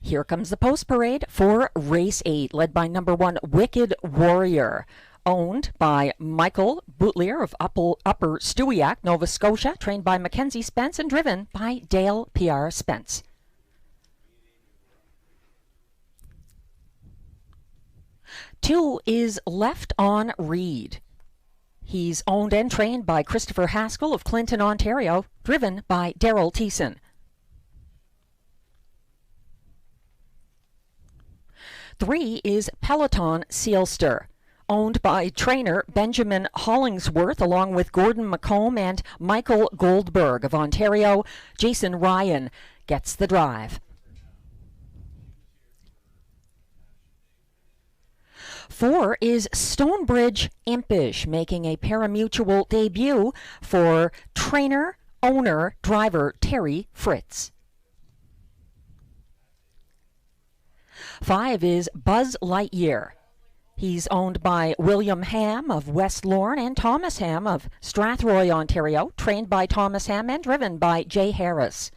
Here comes the post parade for Race 8, led by number 1, Wicked Warrior. Owned by Michael Boutlier of Upper Stewiacke, Nova Scotia, trained by Mackenzie Spence and driven by Dale P.R. Spence. Two is Left on Reed. He's owned and trained by Christopher Haskell of Clinton, Ontario, driven by Daryl Thiessen. 3 is Peloton Sealster, owned by trainer Benjamin Hollingsworth, along with Gordon McComb and Michael Goldberg of Ontario. Jason Ryan gets the drive. 4 is Stonebridge Impish, making a parimutuel debut for trainer, owner, driver Terry Fritz. 5 is Buzz Lightyear. He's owned by William Ham of West Lorne and Thomas Ham of Strathroy, Ontario, trained by Thomas Ham and driven by Jay Harris.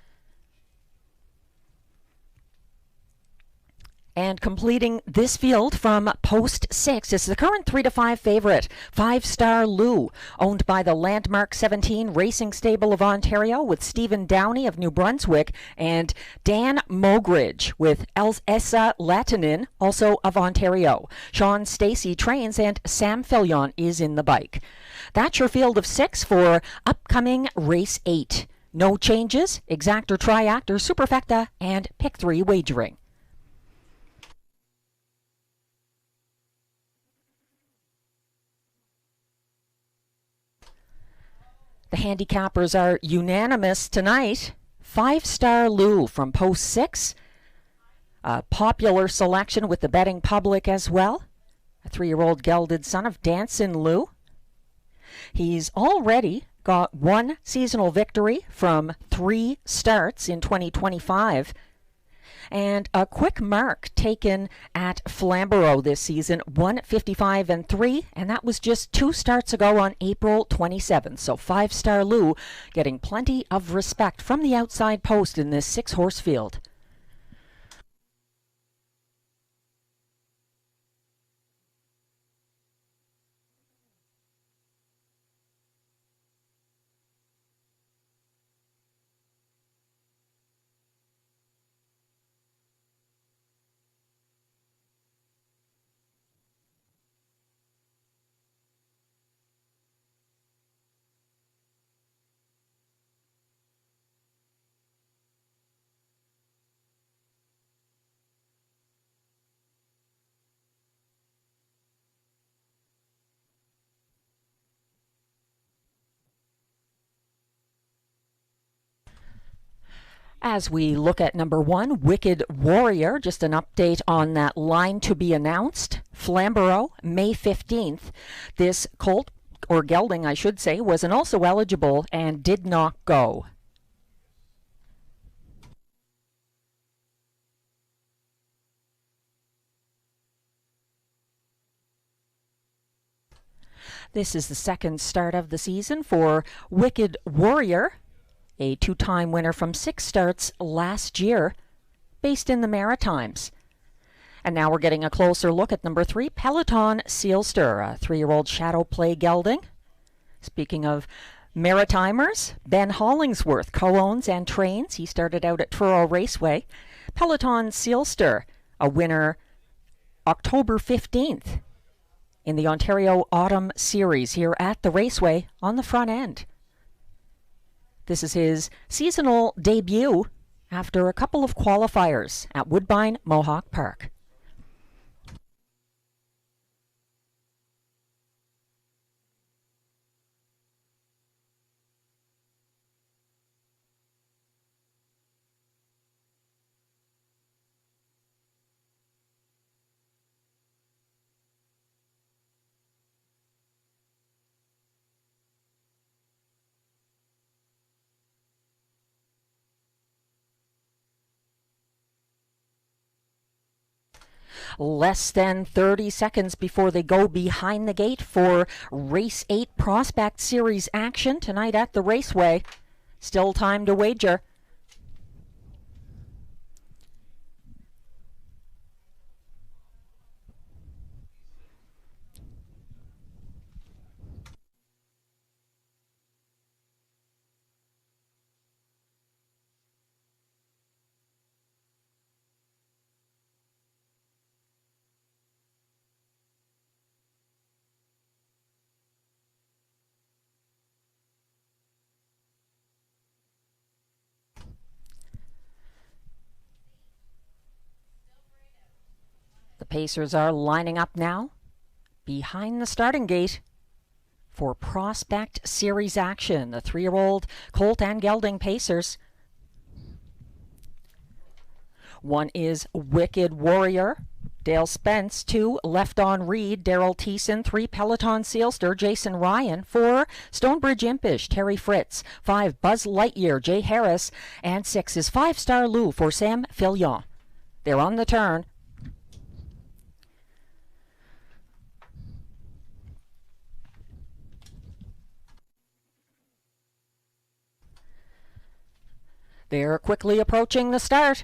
And completing this field from post 6 is the current 3 to 5 favorite, 5 Star Lou, owned by the Landmark 17 Racing Stable of Ontario with Stephen Downey of New Brunswick and Dan Mogridge with Elsa Latinin, also of Ontario. Sean Stacey trains and Sam Fillion is in the bike. That's your field of 6 for upcoming race 8. No changes, exactor, triactor, superfecta, and pick 3 wagering. The handicappers are unanimous tonight. 5 Star Lou from post 6. A popular selection with the betting public as well. A 3-year-old gelded son of Dancin' Lou. He's already got 1 seasonal victory from 3 starts in 2025. And a quick mark taken at Flamborough this season, 1:55-3, and that was just 2 starts ago on April 27th. So 5 Star Lou getting plenty of respect from the outside post in this 6-horse field. As we look at number 1, Wicked Warrior, just an update on that line to be announced. Flamborough, May 15th. This colt, or gelding I should say, was an also eligible and did not go. This is the second start of the season for Wicked Warrior, a 2-time winner from 6 starts last year, based in the Maritimes. And now we're getting a closer look at number 3, Peloton Sealster, a 3-year-old shadow play gelding. Speaking of Maritimers, Ben Hollingsworth co-owns and trains. He started out at Truro Raceway. Peloton Sealster, a winner October 15th in the Ontario Autumn Series here at the Raceway on the front end. This is his seasonal debut after a couple of qualifiers at Woodbine Mohawk Park. Less than 30 seconds before they go behind the gate for Race 8 Prospect Series action tonight at the Raceway. Still time to wager. The Pacers are lining up now behind the starting gate for Prospect Series action. The 3-year-old colt and gelding Pacers. 1 is Wicked Warrior, Dale Spence. 2, Left on Reed, Daryl Thiessen. 3, Peloton Sealster, Jason Ryan. 4, Stonebridge Impish, Terry Fritz. 5, Buzz Lightyear, Jay Harris. And 6 is 5 Star Lou for Sam Fillion. They're on the turn. They're quickly approaching the start.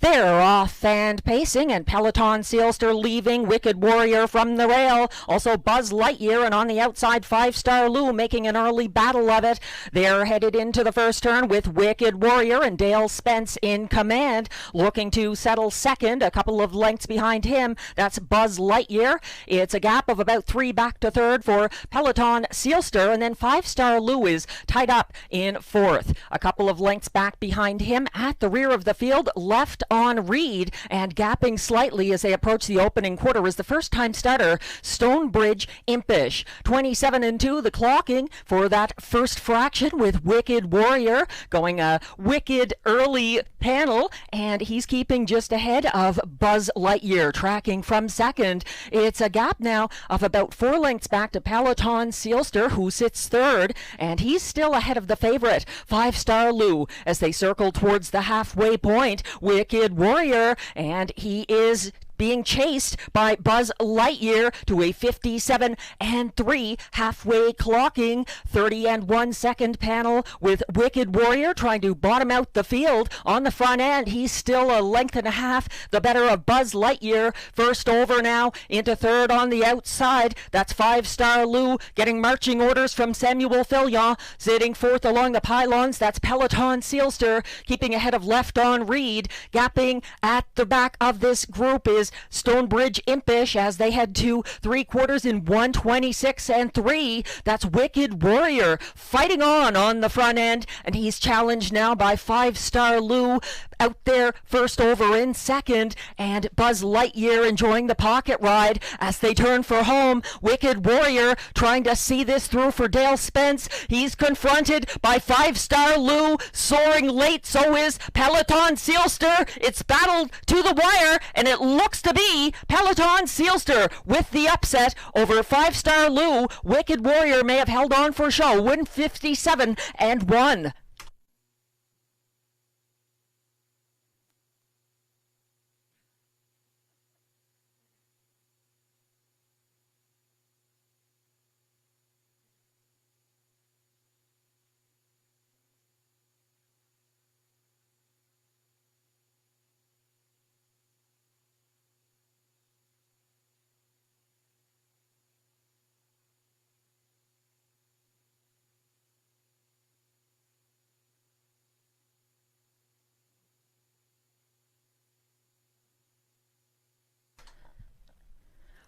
They're off and pacing, and Peloton Sealster leaving Wicked Warrior from the rail. Also Buzz Lightyear, and on the outside, 5-Star Lou making an early battle of it. They're headed into the first turn with Wicked Warrior and Dale Spence in command, looking to settle second, a couple of lengths behind him. That's Buzz Lightyear. It's a gap of about 3 back to third for Peloton Sealster, and then 5-Star Lou is tied up in fourth. A couple of lengths back behind him at the rear of the field, left on Reed, and gapping slightly as they approach the opening quarter is the first-time starter, Stonebridge Impish. 27-2 the clocking for that first fraction, with Wicked Warrior going a wicked early panel, and he's keeping just ahead of Buzz Lightyear, tracking from second. It's a gap now of about 4 lengths back to Peloton Sealster, who sits third, and he's still ahead of the favorite, 5-Star Lou, as they circle towards the halfway point. Wicked Warrior, and he is being chased by Buzz Lightyear to a 57-3 halfway clocking. 30-1 second panel, with Wicked Warrior trying to bottom out the field on the front end. He's still a length and a half the better of Buzz Lightyear. First over now into third on the outside. That's 5-Star Lou getting marching orders from Samuel Filion. Sitting fourth along the pylons, that's Peloton Sealster keeping ahead of Left on Reed. Gapping at the back of this group is Stonebridge Impish as they head to 3/4 in 1:26-3. That's Wicked Warrior fighting on the front end, and he's challenged now by 5-Star Lou out there first over in second, and Buzz Lightyear enjoying the pocket ride as they turn for home. Wicked Warrior trying to see this through for Dale Spence. He's confronted by 5-Star Lou, soaring late. So is Peloton Sealster. It's battled to the wire, and it looks to be Peloton Sealster with the upset over 5-Star Lou. Wicked Warrior may have held on for show. 157-1.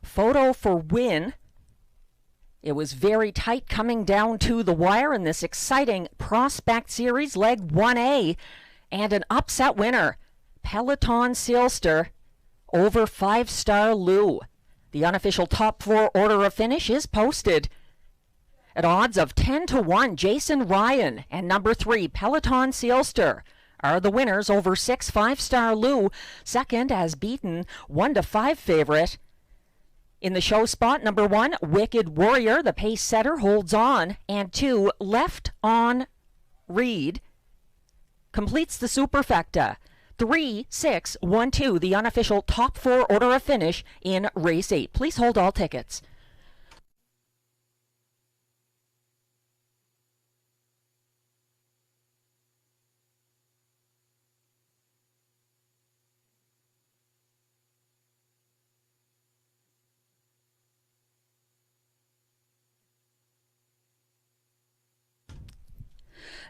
Photo for win. It was very tight coming down to the wire in this exciting Prospect Series Leg 1A. And an upset winner, Peloton Sealster over 5-Star Lou. The unofficial top 4 order of finish is posted. At odds of 10-1, Jason Ryan and number 3, Peloton Sealster, are the winners over 6 5-Star Lou. Second as beaten 1-5 favorite. In the show spot, number 1, Wicked Warrior, the pace setter, holds on, and 2, Left on Reed, completes the superfecta. 3-6-1-2, the unofficial top 4 order of finish in race 8. Please hold all tickets.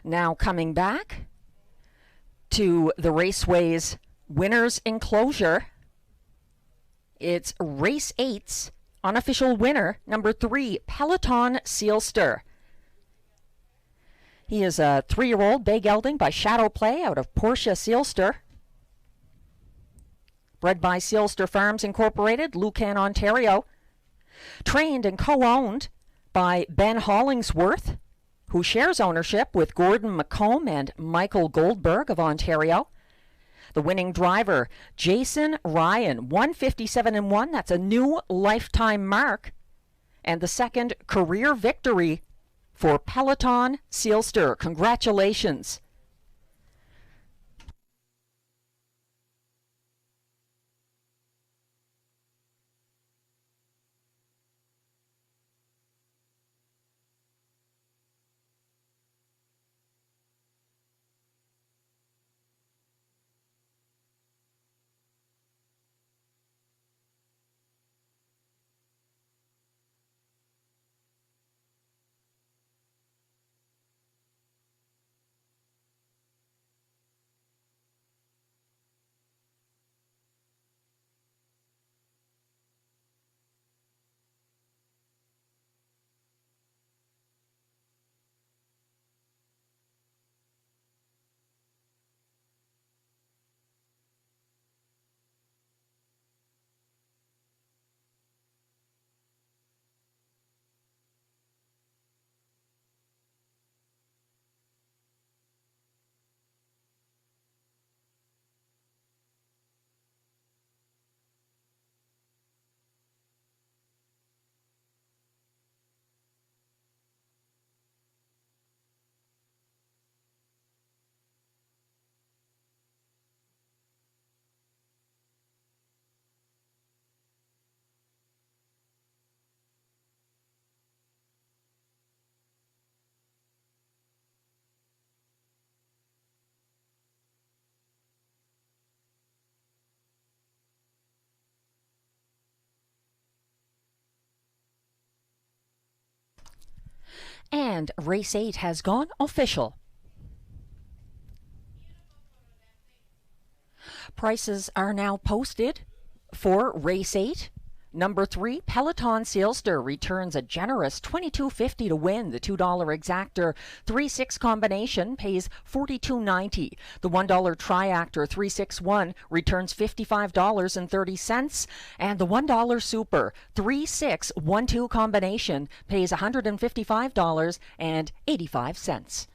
Now coming back to the Raceway's winners enclosure, it's race 8's unofficial winner, number 3, Peloton Sealster. He is a 3-year-old bay gelding by Shadow Play out of Portia Sealster. Bred by Sealster Farms Incorporated, Lucan, Ontario. Trained and co-owned by Ben Hollingsworth, who shares ownership with Gordon McComb and Michael Goldberg of Ontario. The winning driver, Jason Ryan, 157-1. That's a new lifetime mark. And the second career victory for Peloton Sealster. Congratulations. And race 8 has gone official. Prices are now posted for race 8. Number 3, Peloton Sealster returns a generous $22.50 to win. The $2 exactor 3-6 combination pays $42.90. The $1 triactor 3-6-1 returns $55.30. And the $1 super 3-6-1-2 combination pays $155.85.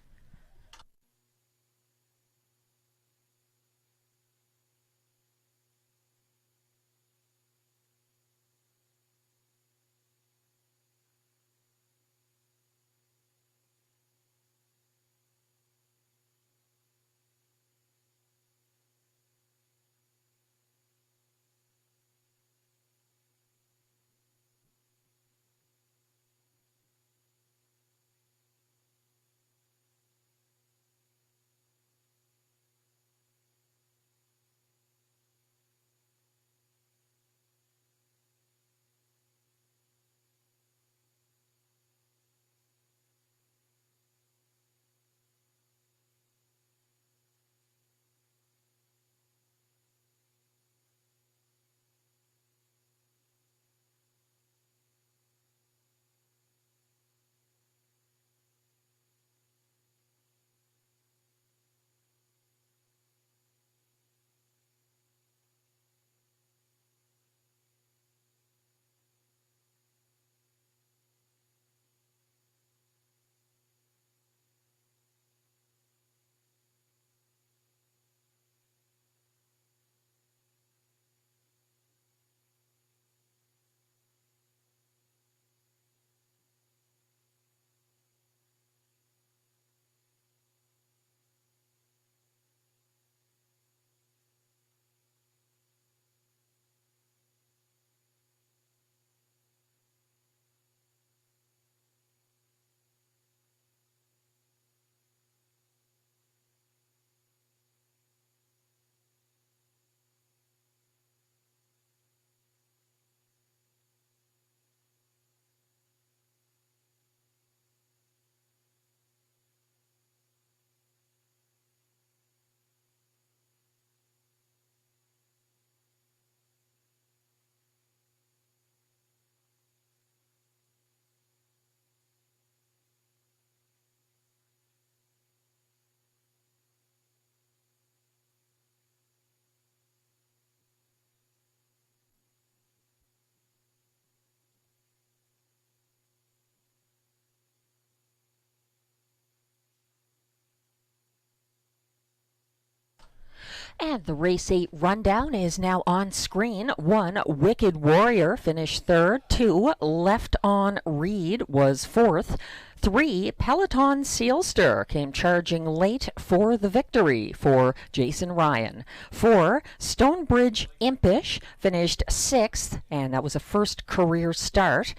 And the race 8 rundown is now on screen. 1, Wicked Warrior finished 3rd. 2, Left on Reed was 4th. 3, Peloton Sealster came charging late for the victory for Jason Ryan. 4, Stonebridge Impish finished 6th, and that was a first career start.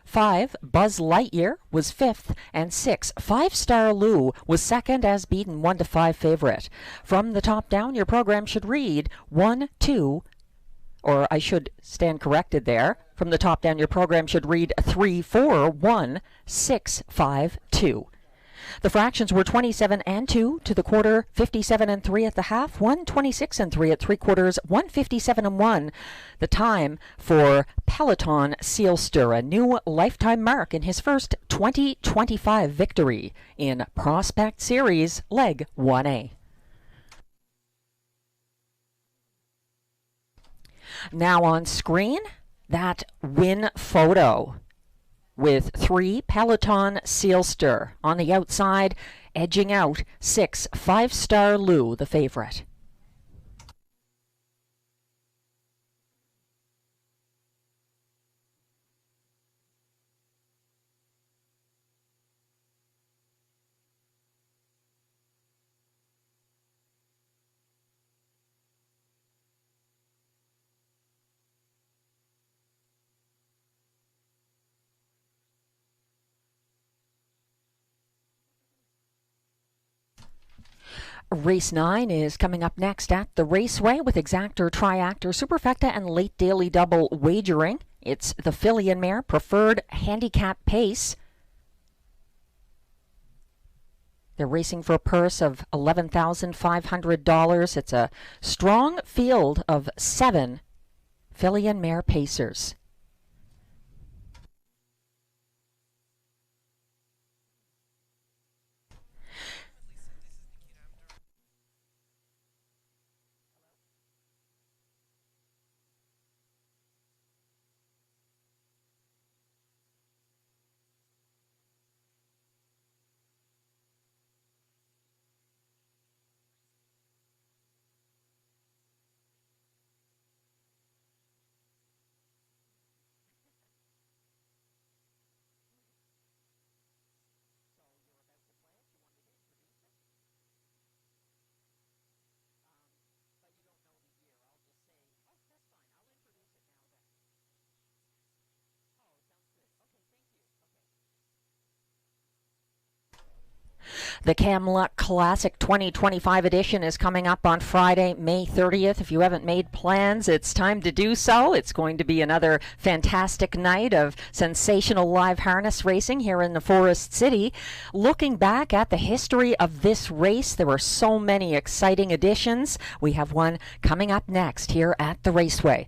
5, Buzz Lightyear was 5th, and 6, 5-Star Lou was 2nd as beaten 1-5 favorite. From the top down, your program should read 1, 2, or I should stand corrected there. From the top down, your program should read 3, 4, 1, 6, 5, 2. The fractions were 27 and 2 to the quarter, 57 and 3 at the half, 126 and 3 at 3/4, 157 and 1. The time for Peloton Sealster, a new lifetime mark in his first 2025 victory in Prospect Series Leg 1A. Now on screen, that win photo with 3, Peloton Sealster. On the outside, edging out 6, 5-Star Lou, the favorite. Race 9 is coming up next at the Raceway with exactor, triactor, superfecta, and late daily double wagering. It's the filly and mare preferred handicap pace. They're racing for a purse of $11,500. It's a strong field of 7 filly and mare pacers. The Camluck Classic 2025 edition is coming up on Friday, May 30th. If you haven't made plans, it's time to do so. It's going to be another fantastic night of sensational live harness racing here in the Forest City. Looking back at the history of this race, there were so many exciting editions. We have one coming up next here at the Raceway.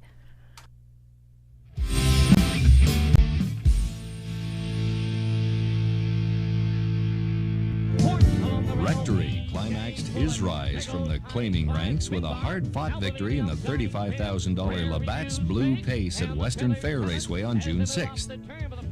Rectory climaxed his rise from the claiming ranks with a hard-fought victory in the $35,000 Labatt's Blue Pace at Western Fair Raceway on June 6th.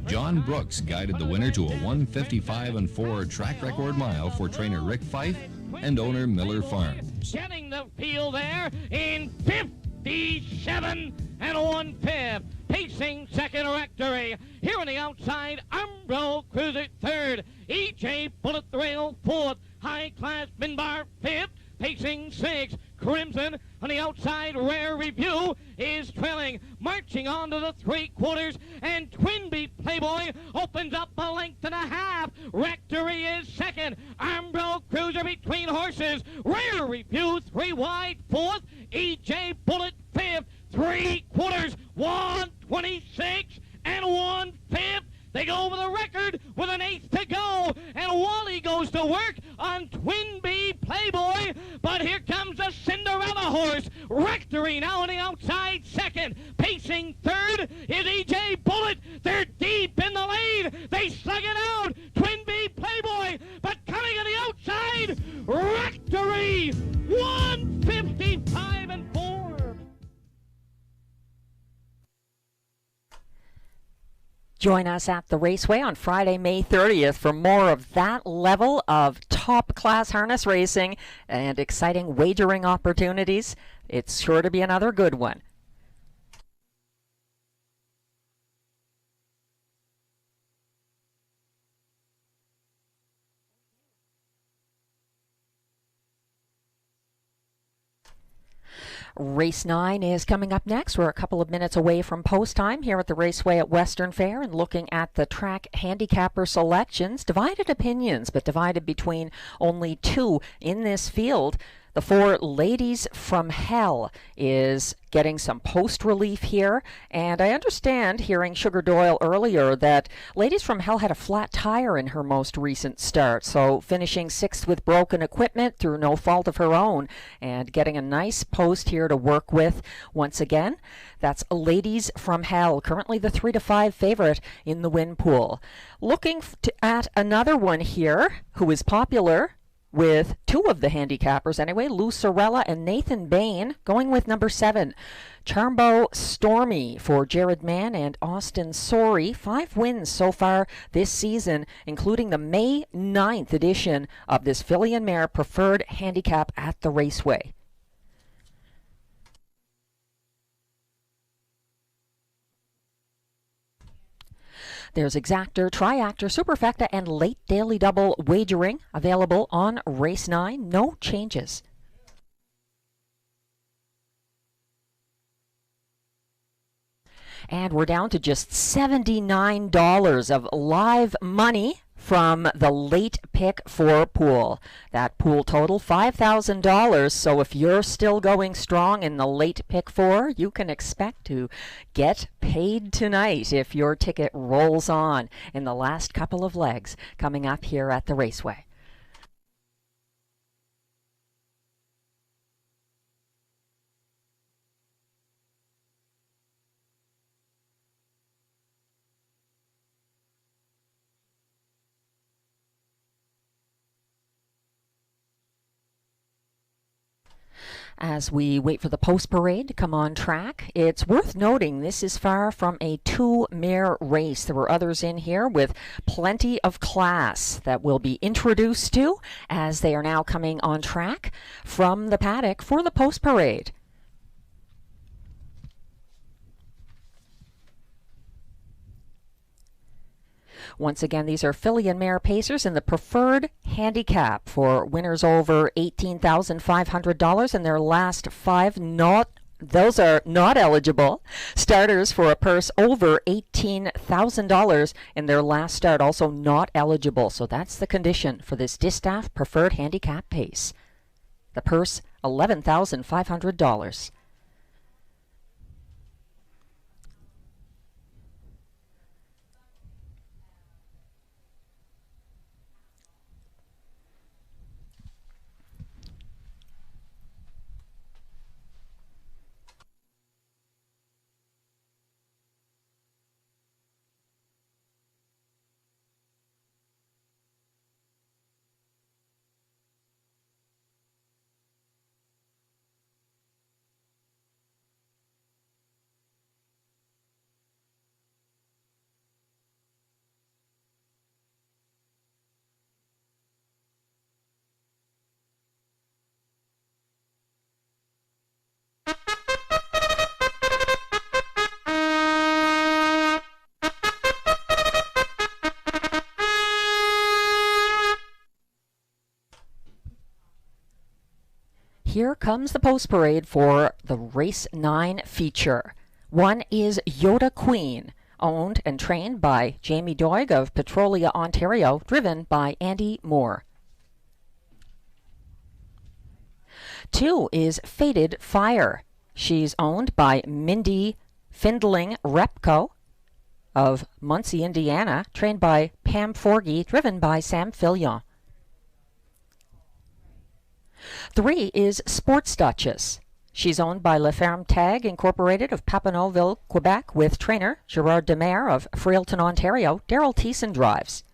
John Brooks guided the winner to a 1:55.4 track record mile for trainer Rick Fife and owner Miller Farms. Getting the field there in 57 1/5. Pacing second, Rectory. Here on the outside, Umbro Cruiser third. EJ Bullet Thrill fourth. High Class Minbar fifth. Pacing sixth. Crimson on the outside, Rare Review is trailing. Marching on to the 3/4, and Twin Beat Playboy opens up a length and a half. Rectory is second. Umbro Cruiser between horses. Rare Review 3 wide fourth. EJ Bullet fifth. 3/4, 1:26 1/5. They go over the record with an eighth to go, and Wally goes to work on Twin Bee Playboy, but here comes a Cinderella horse. Rectory now on the outside second. Pacing third is EJ Bullet. They're deep in the lane. They slug it out. Twin Bee Playboy, but coming on the outside, Rectory, 1:55.4. Join us at the Raceway on Friday, May 30th for more of that level of top-class harness racing and exciting wagering opportunities. It's sure to be another good one. Race 9 is coming up next. We're a couple of minutes away from post time here at the Raceway at Western Fair and looking at the track handicapper selections. Divided opinions, but divided between only 2 in this field. The 4 Ladies from Hell is getting some post relief here, and I understand, hearing Sugar Doyle earlier, that Ladies from Hell had a flat tire in her most recent start, so finishing 6th with broken equipment through no fault of her own, and getting a nice post here to work with once again. That's Ladies from Hell, currently the 3-5 favorite in the win pool. Looking at another one here who is popular with 2 of the handicappers anyway, Lou Sorella and Nathan Bain, going with number 7, Charmbo Stormy for Jared Mann and Austin Sorey. 5 wins so far this season, including the May 9th edition of this filly and mare preferred handicap at the Raceway. There's Exactor, Triactor, Superfecta, and late daily double wagering available on Race 9. No changes. And we're down to just $79 of live money from the late pick 4 pool. That pool total $5,000, so if you're still going strong in the late pick 4, you can expect to get paid tonight if your ticket rolls on in the last couple of legs coming up here at the Raceway. As we wait for the post parade to come on track, it's worth noting this is far from a two-mare race. There were others in here with plenty of class that we'll be introduced to as they are now coming on track from the paddock for the post parade. Once again, these are filly and mare pacers in the preferred handicap for winners over $18,500, and their last five those are not eligible. Starters for a purse over $18,000 in their last start, also not eligible. So that's the condition for this Distaff preferred handicap pace. The purse, $11,500. Here comes the post parade for the Race 9 feature. One is Yoda Queen, owned and trained by Jamie Doig of Petrolia, Ontario, driven by Andy Moore. 2 is Faded Fire. She's owned by Mindy Findling Repco of Muncie, Indiana, trained by Pam Forgy, driven by Sam Fillion. 3 is Sports Duchess. She's owned by La Ferme Tag Incorporated of Papineauville, Quebec, with trainer Gerard Demare of Frailton, Ontario. Daryl Thiessen drives.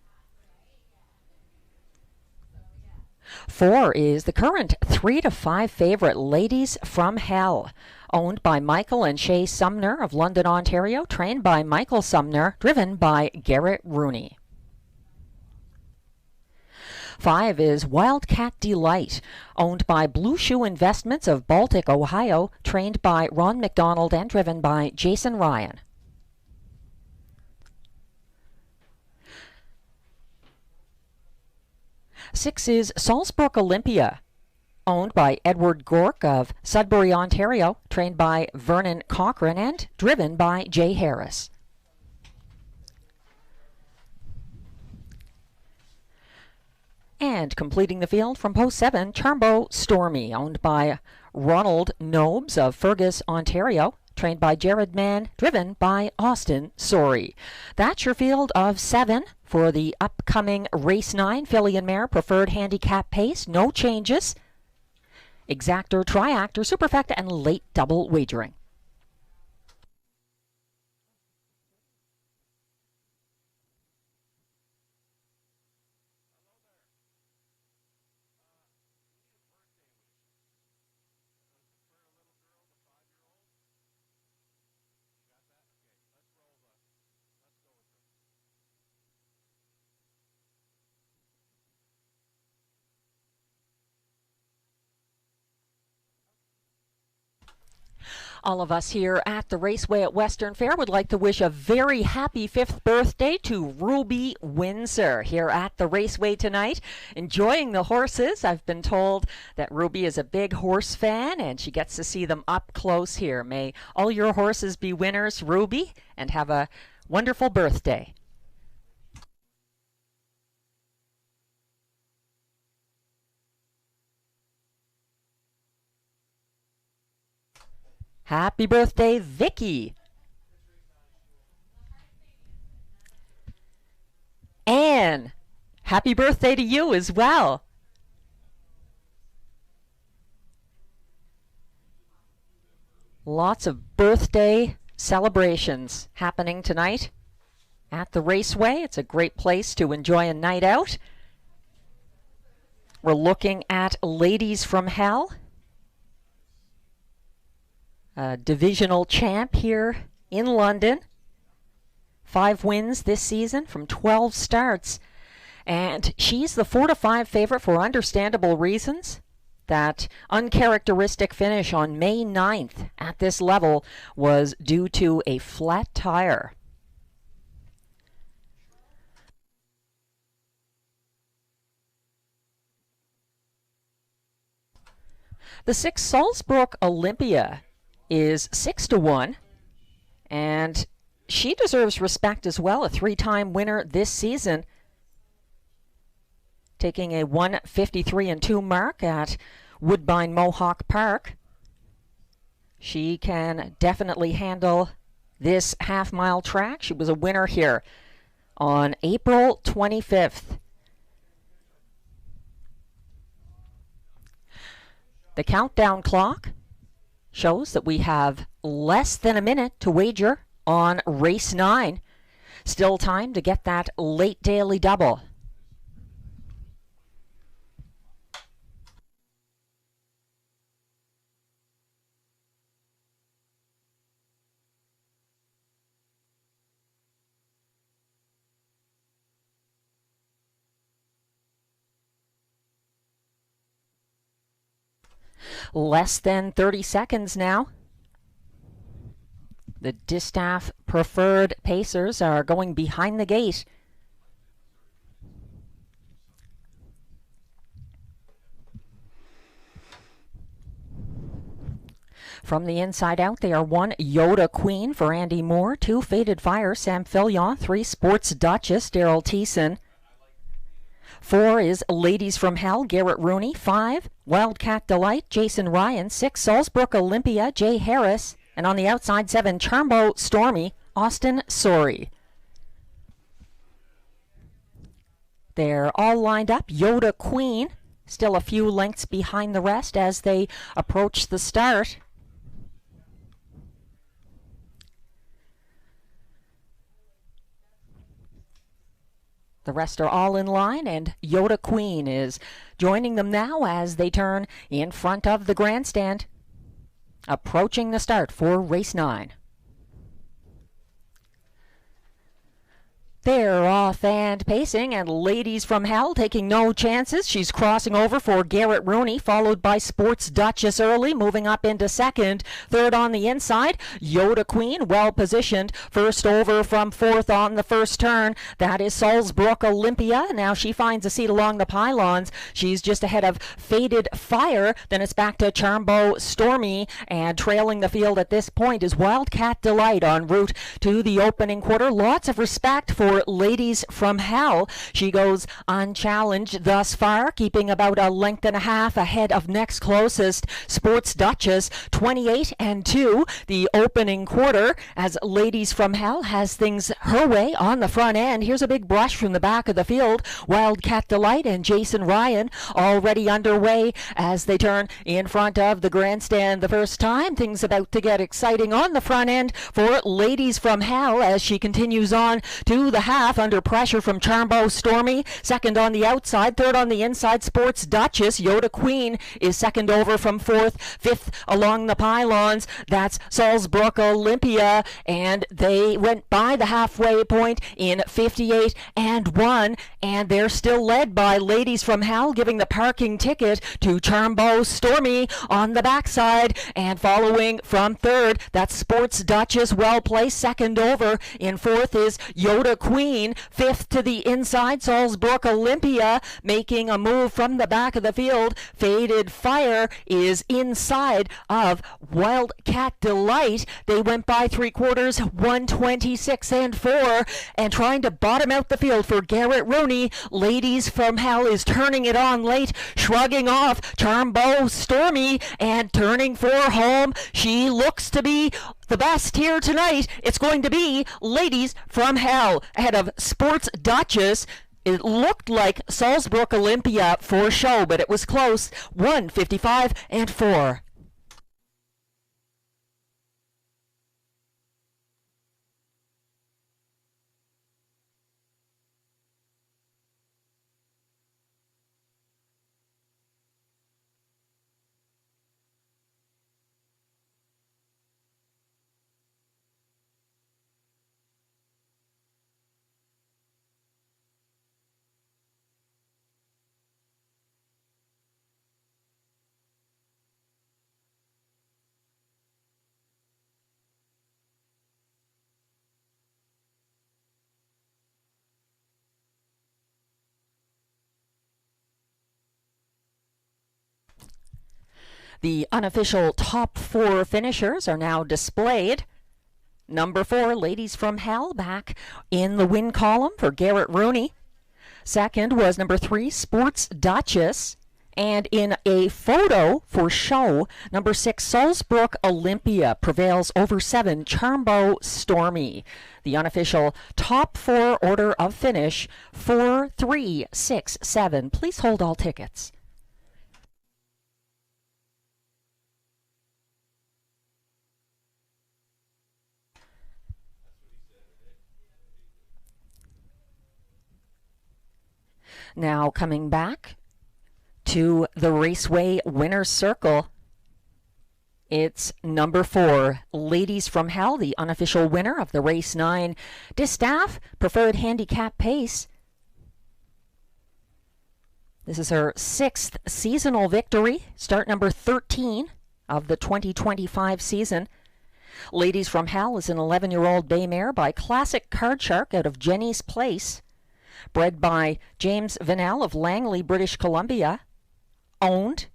4 is the current 3 to 5 favorite, Ladies from Hell, owned by Michael and Shay Sumner of London, Ontario, trained by Michael Sumner, driven by Garrett Rooney. 5 is Wildcat Delight, owned by Blue Shoe Investments of Baltic, Ohio, trained by Ron McDonald and driven by Jason Ryan. 6 is Salzbrook Olympia, owned by Edward Gork of Sudbury, Ontario, trained by Vernon Cochran and driven by Jay Harris. And completing the field from post 7, Charmbo Stormy, owned by Ronald Nobes of Fergus, Ontario, trained by Jared Mann, driven by Austin Sorey. That's your field of 7 for the upcoming Race 9 filly and mare preferred handicap pace. No changes. Exactor, triactor, superfecta, and late double wagering. All of us here at the Raceway at Western Fair would like to wish a very happy 5th birthday to Ruby Windsor here at the Raceway tonight, enjoying the horses. I've been told that Ruby is a big horse fan and she gets to see them up close here. May all your horses be winners, Ruby, and have a wonderful birthday. Happy birthday, Vicky. Anne, happy birthday to you as well. Lots of birthday celebrations happening tonight at the Raceway. It's a great place to enjoy a night out. We're looking at Ladies from Hell. divisional champ here in London. 5 wins this season from 12 starts. And she's the 4-5 favorite for understandable reasons. That uncharacteristic finish on May 9th at this level was due to a flat tire. The 6 Salzburg Olympia is 6-1, and she deserves respect as well, a 3-time winner this season, taking a 1:53.2 mark at Woodbine Mohawk Park. She can definitely handle this half-mile track. She was a winner here on April 25th. The countdown clock shows that we have less than a minute to wager on race 9. Still time to get that late daily double. Less than 30 seconds now. The Distaff preferred pacers are going behind the gate. From the inside out, they are 1 Yoda Queen for Andy Moore, 2 Faded Fire, Sam Fillion, 3 Sports Duchess, Daryl Thiessen. 4 is Ladies from Hell, Garrett Rooney. 5, Wildcat Delight, Jason Ryan. 6, Salzburg Olympia, Jay Harris. And on the outside, 7, Charmbo Stormy, Austin Sorey. They're all lined up. Yoda Queen, still a few lengths behind the rest as they approach the start. The rest are all in line, and Yoda Queen is joining them now as they turn in front of the grandstand, approaching the start for race 9. They're off and pacing, and Ladies from Hell taking no chances. She's crossing over for Garrett Rooney, followed by Sports Duchess early, moving up into second. Third on the inside, Yoda Queen, well positioned. First over from fourth on the first turn. That is Salzburg Olympia. Now she finds a seat along the pylons. She's just ahead of Faded Fire. Then it's back to Charmbo Stormy, and trailing the field at this point is Wildcat Delight en route to the opening quarter. Lots of respect for Ladies from Hell. She goes unchallenged thus far, keeping about a length and a half ahead of next closest Sports Duchess, 28-2, the opening quarter, as Ladies from Hell has things her way on the front end. Here's a big brush from the back of the field. Wildcat Delight and Jason Ryan already underway as they turn in front of the grandstand the first time. Things about to get exciting on the front end for Ladies from Hell as she continues on to the half under pressure from Charmbo Stormy. Second on the outside, third on the inside, Sports Duchess. Yoda Queen is second over from fourth, fifth along the pylons. That's Salzburg Olympia, and they went by the halfway point in 58-1, and they're still led by Ladies from Hell, giving the parking ticket to Charmbo Stormy on the backside, and following from third, that's Sports Duchess, well placed, second over. In fourth is Yoda Queen. Fifth to the inside, Salzburg Olympia making a move from the back of the field. Faded Fire is inside of Wildcat Delight. They went by 3/4, 1:26-4, and trying to bottom out the field for Garrett Rooney. Ladies from Hell is turning it on late, shrugging off Charmbo Stormy and turning for home. She looks to be the best here tonight. It's going to be Ladies from Hell ahead of Sports Duchess. It looked like Salzburg Olympia for show, but it was close. 1:55-4. The unofficial top 4 finishers are now displayed. Number 4, Ladies from Hell, back in the win column for Garrett Rooney. Second was number 3, Sports Duchess. And in a photo for show, number 6, Salzbrook Olympia prevails over 7, Charmbo Stormy. The unofficial top 4 order of finish, 4, 3, 6, 7. Please hold all tickets. Now coming back to the Raceway Winner's Circle. It's number 4, Ladies from Hell, the unofficial winner of the Race 9 Distaff Preferred Handicap Pace. This is her 6th seasonal victory, start number 13 of the 2025 season. Ladies from Hell is an 11-year-old bay mare by Classic Card Shark out of Jenny's Place, bred by James Vanel of Langley, British Columbia, owned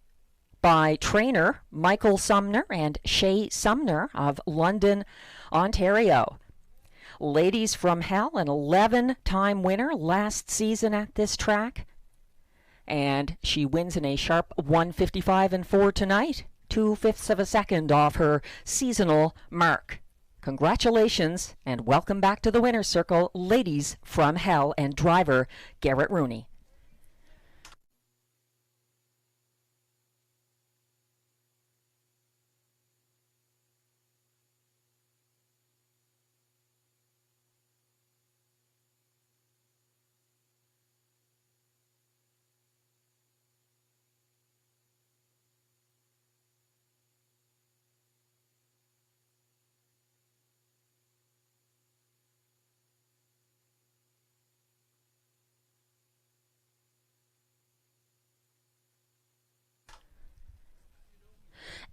by trainer Michael Sumner and Shay Sumner of London, Ontario. Ladies from Hell, an 11-time winner last season at this track. And she wins in a sharp 1:55 4 tonight, 2/5 of a second off her seasonal mark. Congratulations and welcome back to the Winner's Circle, Ladies from Hell and driver Garrett Rooney.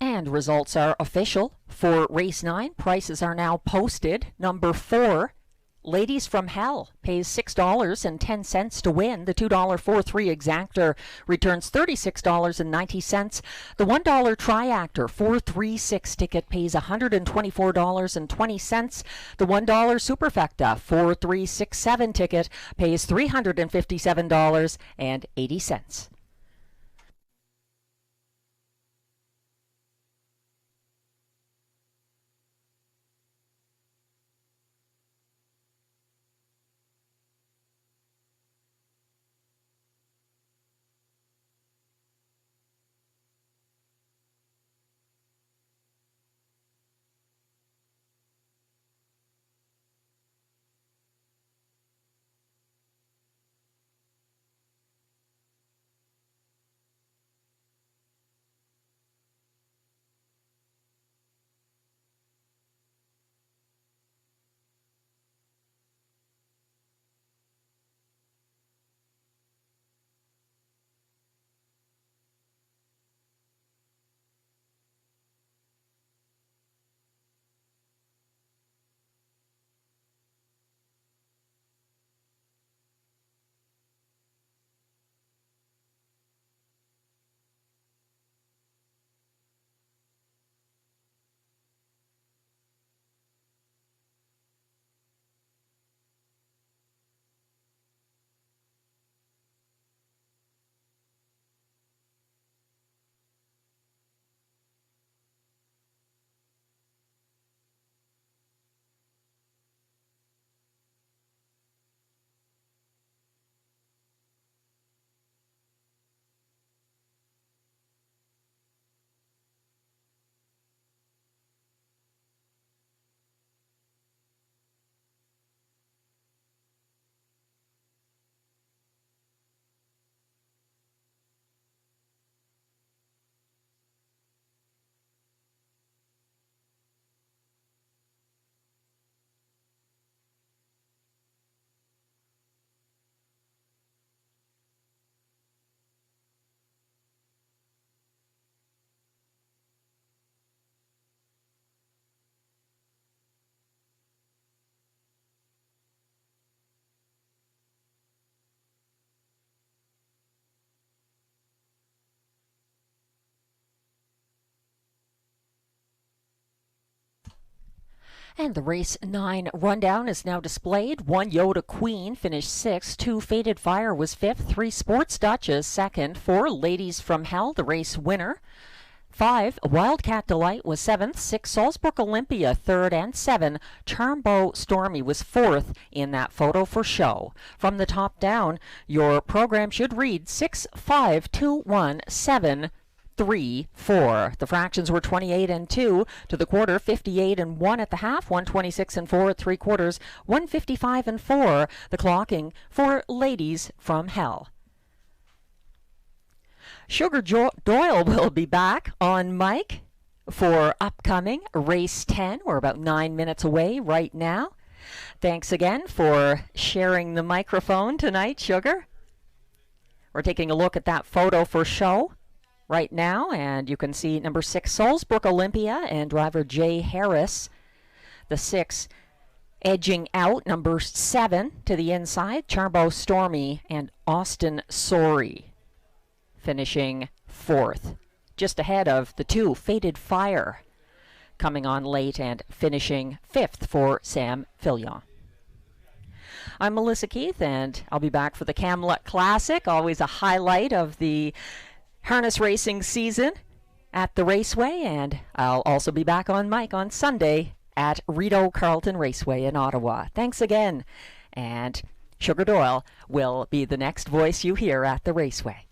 And results are official for Race 9. Prices are now posted. Number 4, Ladies from Hell, pays $6.10 to win. The $2 4-3 exactor returns $36.90. The $1 triactor 4-3-6 ticket pays $124.20. The $1 superfecta 4-3-6-7 ticket pays $357.80. And the race 9 rundown is now displayed. 1 Yoda Queen finished 6th, 2 Faded Fire was 5th, 3 Sports Duchess 2nd, 4 Ladies from Hell, the race winner. 5 Wildcat Delight was 7th, 6 Salzburg Olympia 3rd, and 7 Charmbo Stormy was 4th in that photo for show. From the top down, your program should read 6, 5, 2, 1, 7, 3, 4. The fractions were 28 and 2 to the quarter, 58 and 1 at the half, 126 and 4 at 3/4, 155 and 4. The clocking for Ladies from Hell. Sugar Doyle will be back on mic for upcoming race 10. We're about 9 minutes away right now. Thanks again for sharing the microphone tonight, Sugar. We're taking a look at that photo for show right now, and you can see number 6 Salzburg Olympia and driver Jay Harris. The 6 edging out, number 7 to the inside, Charbo Stormy and Austin Sorey finishing 4th, just ahead of the 2 Faded Fire coming on late and finishing 5th for Sam Fillion. I'm Melissa Keith, and I'll be back for the Camelot Classic, always a highlight of the harness racing season at the Raceway, and I'll also be back on mic on Sunday at Rideau Carleton Raceway in Ottawa. Thanks again, and Sugar Doyle will be the next voice you hear at the Raceway.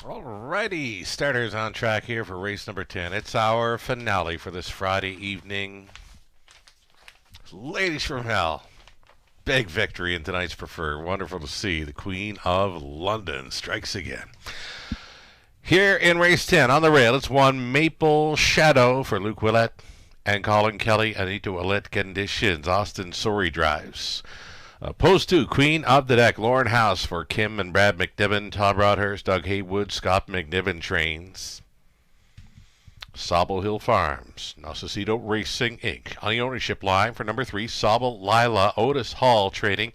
Alrighty, starters on track here for race number 10. It's our finale for this Friday evening. Ladies from Hell, big victory in tonight's preferred. Wonderful to see the Queen of London strikes again. Here in race 10 on the rail, it's one Maple Shadow for Luke Willett and Colin Kelly. Anita Willett conditions. Austin Sorey drives. Post 2, Queen of the Deck, Lauren House for Kim and Brad McNiven, Todd Broadhurst, Doug Haywood, Scott McNiven trains. Sauble Hill Farms, Nacecito Racing Inc. On the ownership line for number 3, Sauble Lila, Otis Hall trading,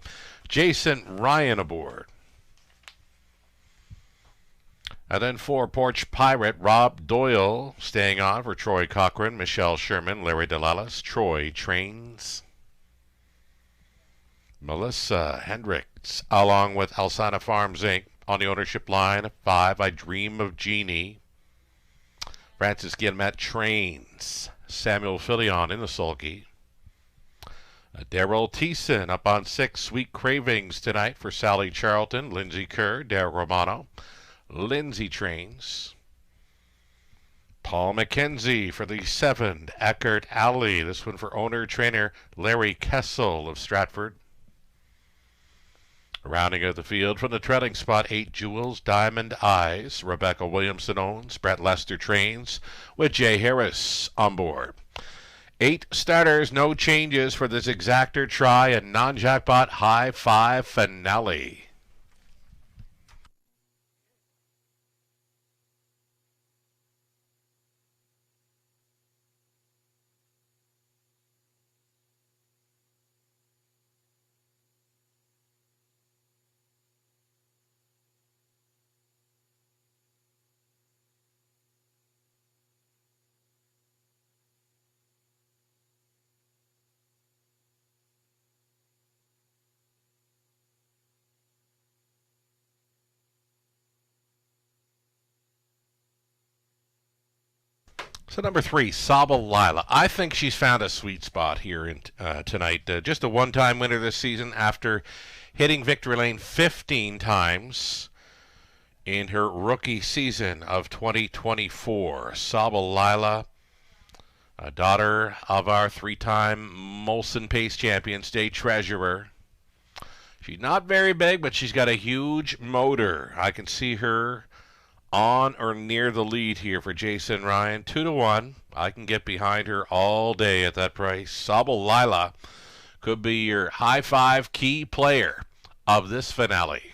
Jason Ryan aboard. And then 4, Porch Pirate, Rob Doyle staying on for Troy Cochran, Michelle Sherman, Larry DeLellis, Troy trains. Melissa Hendricks, along with Alsana Farms, Inc. On the ownership line, 5, I Dream of Jeannie. Francis Guillemette trains. Samuel Filion in the sulky. Daryl Thiessen up on 6, Sweet Cravings tonight for Sally Charlton, Lindsay Kerr, Daryl Romano. Lindsay trains. Paul McKenzie for the 7, Eckert Alley. This one for owner-trainer Larry Kessel of Stratford. Rounding out the field from the treading spot, 8, Jewels Diamond Eyes. Rebecca Williamson owns. Brett Lester trains with Jay Harris on board. 8 starters, no changes for this exactor try and non-jackpot high 5 finale. So number 3, Sauble Lila. I think she's found a sweet spot here in, tonight. Just a one-time winner this season after hitting victory lane 15 times in her rookie season of 2024. Sauble Lila, a daughter of our 3-time Molson Pace champion, state treasurer. She's not very big, but she's got a huge motor. I can see her on or near the lead here for Jason Ryan. 2-1. I can get behind her all day at that price. Sauble Lila could be your high 5 key player of this finale.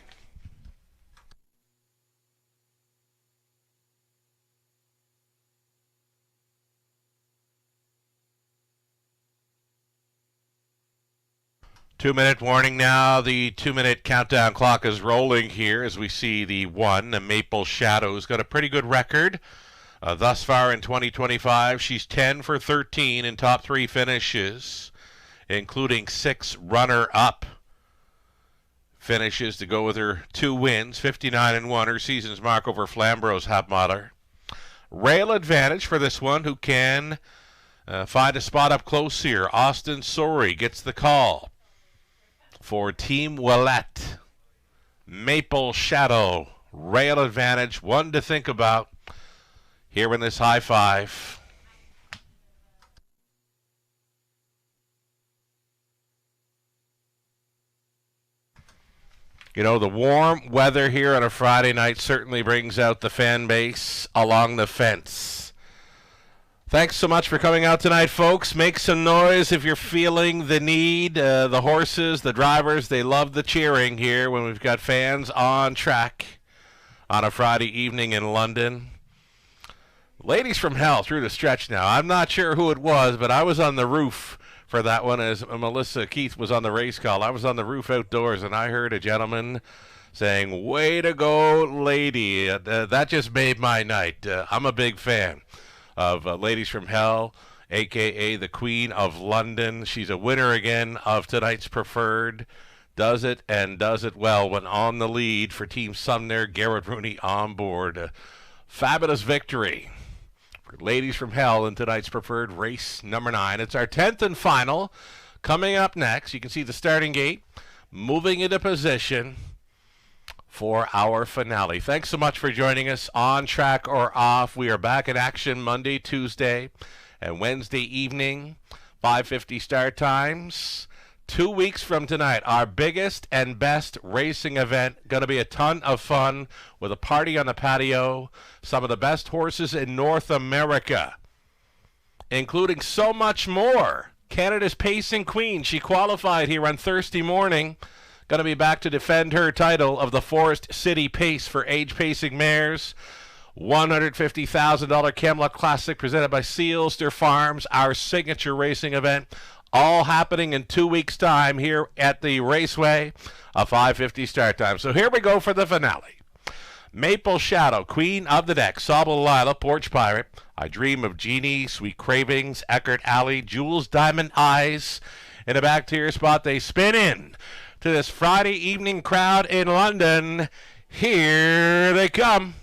Two-minute warning now. The 2-minute countdown clock is rolling here as we see the 1, the Maple Shadow's got a pretty good record. Thus far in 2025, she's 10 for 13 in top 3 finishes, including 6 runner-up finishes to go with her 2 wins, 59-1, her season's mark over Flamboro's Hapmodder. Rail advantage for this one, who can find a spot up close here. Austin Sorey gets the call for Team Willett. Maple Shadow, rail advantage, one to think about here in this high 5. You know, the warm weather here on a Friday night certainly brings out the fan base along the fence. Thanks so much for coming out tonight, folks. Make some noise if you're feeling the need. The horses, the drivers, they love the cheering here when we've got fans on track on a Friday evening in London. Ladies from Hell through the stretch now. I'm not sure who it was, but I was on the roof for that one as Melissa Keith was on the race call. I was on the roof outdoors, and I heard a gentleman saying, "Way to go, lady." That just made my night. I'm a big fan of Ladies from Hell, a.k.a. the Queen of London. She's a winner again of tonight's preferred. Does it and does it well when on the lead for Team Sumner. Garrett Rooney on board. Fabulous victory for Ladies from Hell in tonight's preferred race number 9. It's our 10th and final. Coming up next, you can see the starting gate moving into position for our finale. Thanks so much for joining us on Track or Off. We are back in action Monday, Tuesday, and Wednesday evening, 5:50 start times. 2 weeks from tonight, our biggest and best racing event. Going to be a ton of fun with a party on the patio. Some of the best horses in North America, including so much more. Canada's pacing queen. She qualified here on Thursday morning. Going to be back to defend her title of the Forest City Pace for age pacing mares. $150,000 Camelot Classic presented by Sealster Farms, our signature racing event. All happening in 2 weeks' time here at the Raceway, a 5:50 start time. So here we go for the finale. Maple Shadow, Queen of the Deck, Sable Lila, Porch Pirate, I Dream of Jeannie, Sweet Cravings, Eckert Alley, Jules Diamond Eyes. In a back tier spot, they spin in to this Friday evening crowd in London. Here they come.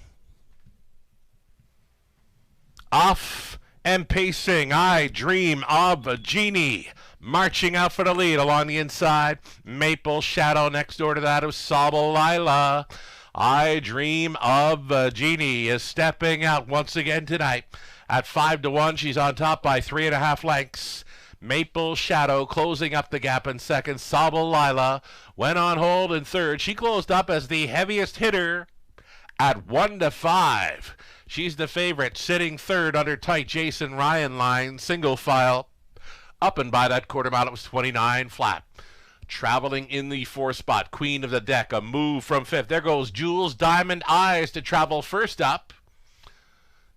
Off and pacing, I Dream of Jeannie. Marching out for the lead along the inside. Maple Shadow next door to that is Sable Lila. I Dream of Jeannie is stepping out once again tonight. At 5-1, she's on top by 3.5 lengths. Maple Shadow closing up the gap in second. Sable Lila went on hold in third. She closed up as the heaviest hitter at 1-5. She's the favorite, sitting third under tight Jason Ryan line, single file. Up and by that quarter mile, it was 29 flat. Traveling in the fourth spot, Queen of the Deck, a move from fifth. There goes Jules Diamond Eyes to travel first up.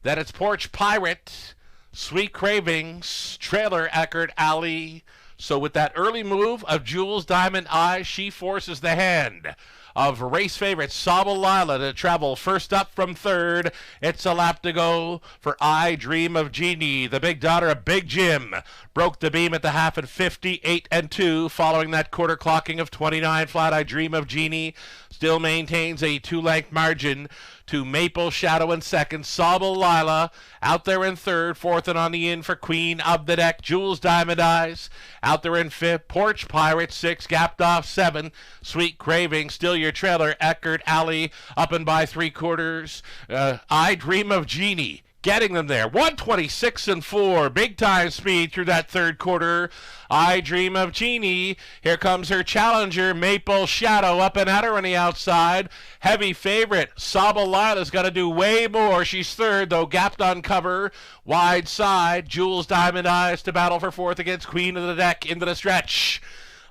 Then it's Porch Pirate, Sweet Cravings, Trailer Eckert Alley. So with that early move of Jules Diamond Eyes, she forces the hand of race favorite Sable Lila to travel first up from third. It's a lap to go for I Dream of Jeannie. The big daughter of Big Jim broke the beam at the half at 58-2, following that quarter clocking of 29 flat. I Dream of Jeannie still maintains a 2-length margin to Maple Shadow in second. Sable Lila out there in third. Fourth and on the in for Queen of the Deck, Jules Diamond Eyes. Out there in fifth, Porch Pirate, 6, gapped off 7. Sweet Craving, still your trailer, Eckert Alley, up and by 3/4. I Dream of Jeannie getting them there. 126-4, big time speed through that third quarter. I Dream of Jeannie. Here comes her challenger, Maple Shadow, up and at her on the outside. Heavy favorite, Sable Lila's got to do way more. She's third, though, gapped on cover. Wide side, Jules Diamond Eyes to battle for fourth against Queen of the Deck into the stretch.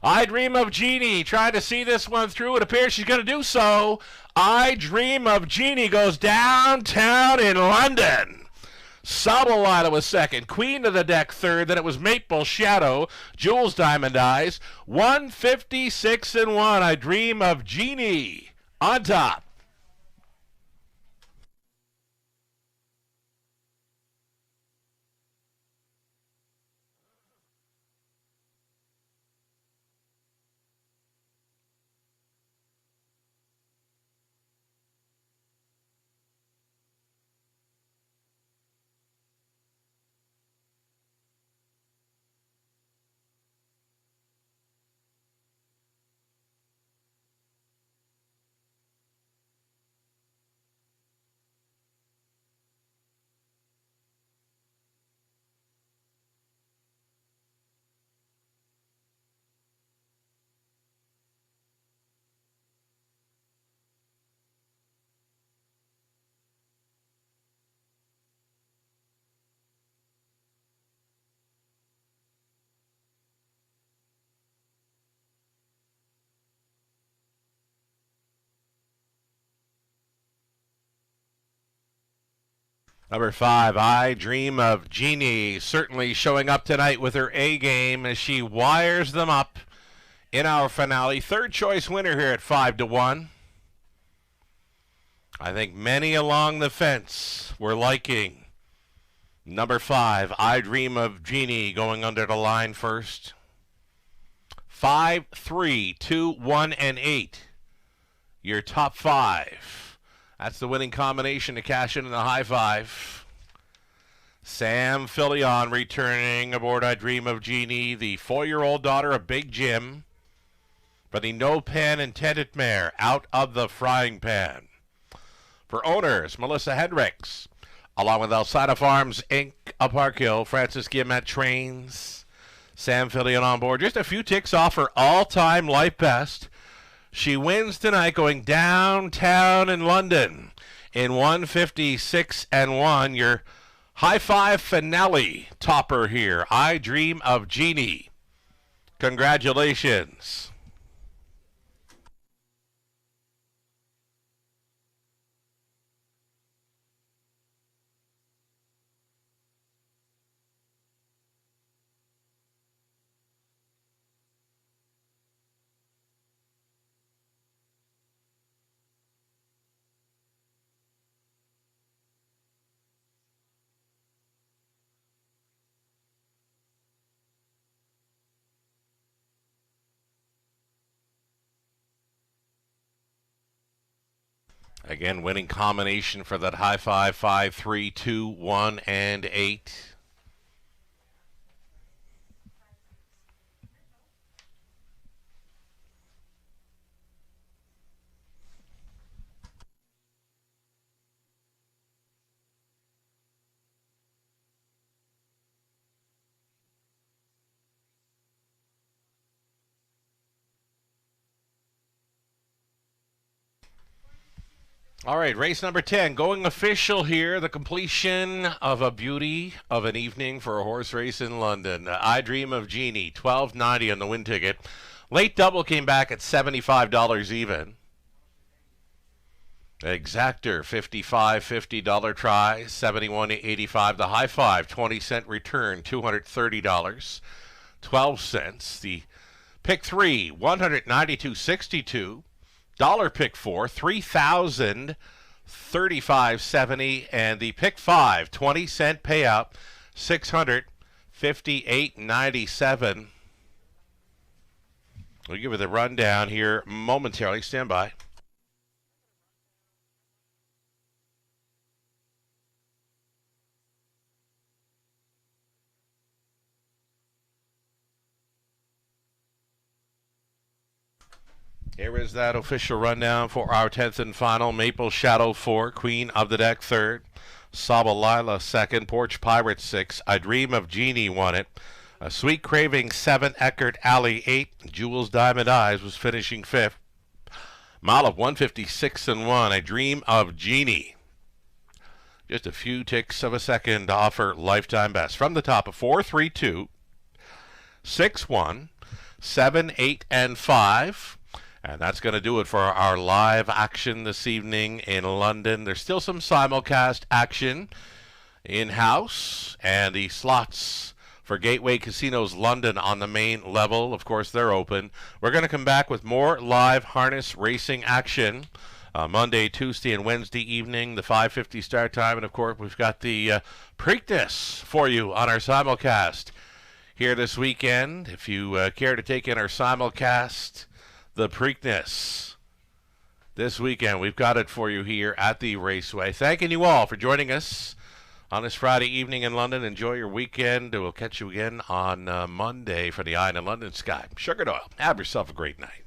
I Dream of Jeannie trying to see this one through. It appears she's going to do so. I Dream of Jeannie goes downtown in London. Sable Lila was second, Queen of the Deck third, then it was Maple Shadow, Jules Diamond Eyes, 156-1. I Dream of Jeannie on top. Number 5, I Dream of Jeannie, certainly showing up tonight with her A game as she wires them up in our finale. Third choice winner here at 5-1. I think many along the fence were liking number 5, I Dream of Jeannie, going under the line first. 5, 3, 2, 1, and 8. Your top 5. That's the winning combination to cash in the high five. Sam Filion returning aboard I Dream of Jeannie, the 4-year-old daughter of Big Jim. for the no pan intended mare, Out of the Frying Pan. For owners, Melissa Hendricks, along with Alsina Farms Inc. of Park Hill, Francis Guillemette Trains, Sam Fillion on board. Just a few ticks off her all-time life best. She wins tonight going downtown in London in 156-1. Your high five finale topper here, I Dream of Jeannie. Congratulations. Again, winning combination for that high five, 5, 3, 2, 1, and 8. All right, race number 10, going official here, the completion of a beauty of an evening for a horse race in London. I Dream of Jeannie, $12.90 on the win ticket. Late double came back at $75 even. Exactor, $55.50 try, $71.85. The high five, 20-cent return, $230, 12 cents. The pick 3, $192.62. Dollar pick 4, $3,035.70, and the pick 5, 20-cent payout, $658.97. We'll give you the rundown here momentarily. Stand by. Here is that official rundown for our 10th and final. Maple Shadow 4, Queen of the Deck 3rd, Sabalila 2nd, Porch Pirate 6, I Dream of Jeannie won it, Sweet Craving 7, Eckert Alley 8, Jewel's Diamond Eyes was finishing 5th, Mile of 156-1, I Dream of Jeannie. Just a few ticks of a second to offer lifetime best. From the top of 4, 3, 2, 6, 1, 7, 8, and 5. And that's going to do it for our live action this evening in London. There's still some simulcast action in-house, and the slots for Gateway Casinos London on the main level, of course, they're open. We're going to come back with more live harness racing action Monday, Tuesday, and Wednesday evening, the 5:50 start time. And, of course, we've got the Preakness for you on our simulcast here this weekend. If you care to take in our simulcast, the Preakness this weekend, we've got it for you here at the Raceway. Thanking you all for joining us on this Friday evening in London. Enjoy your weekend. We'll catch you again on Monday for the Eye in London Sky. Sugar Doyle, have yourself a great night.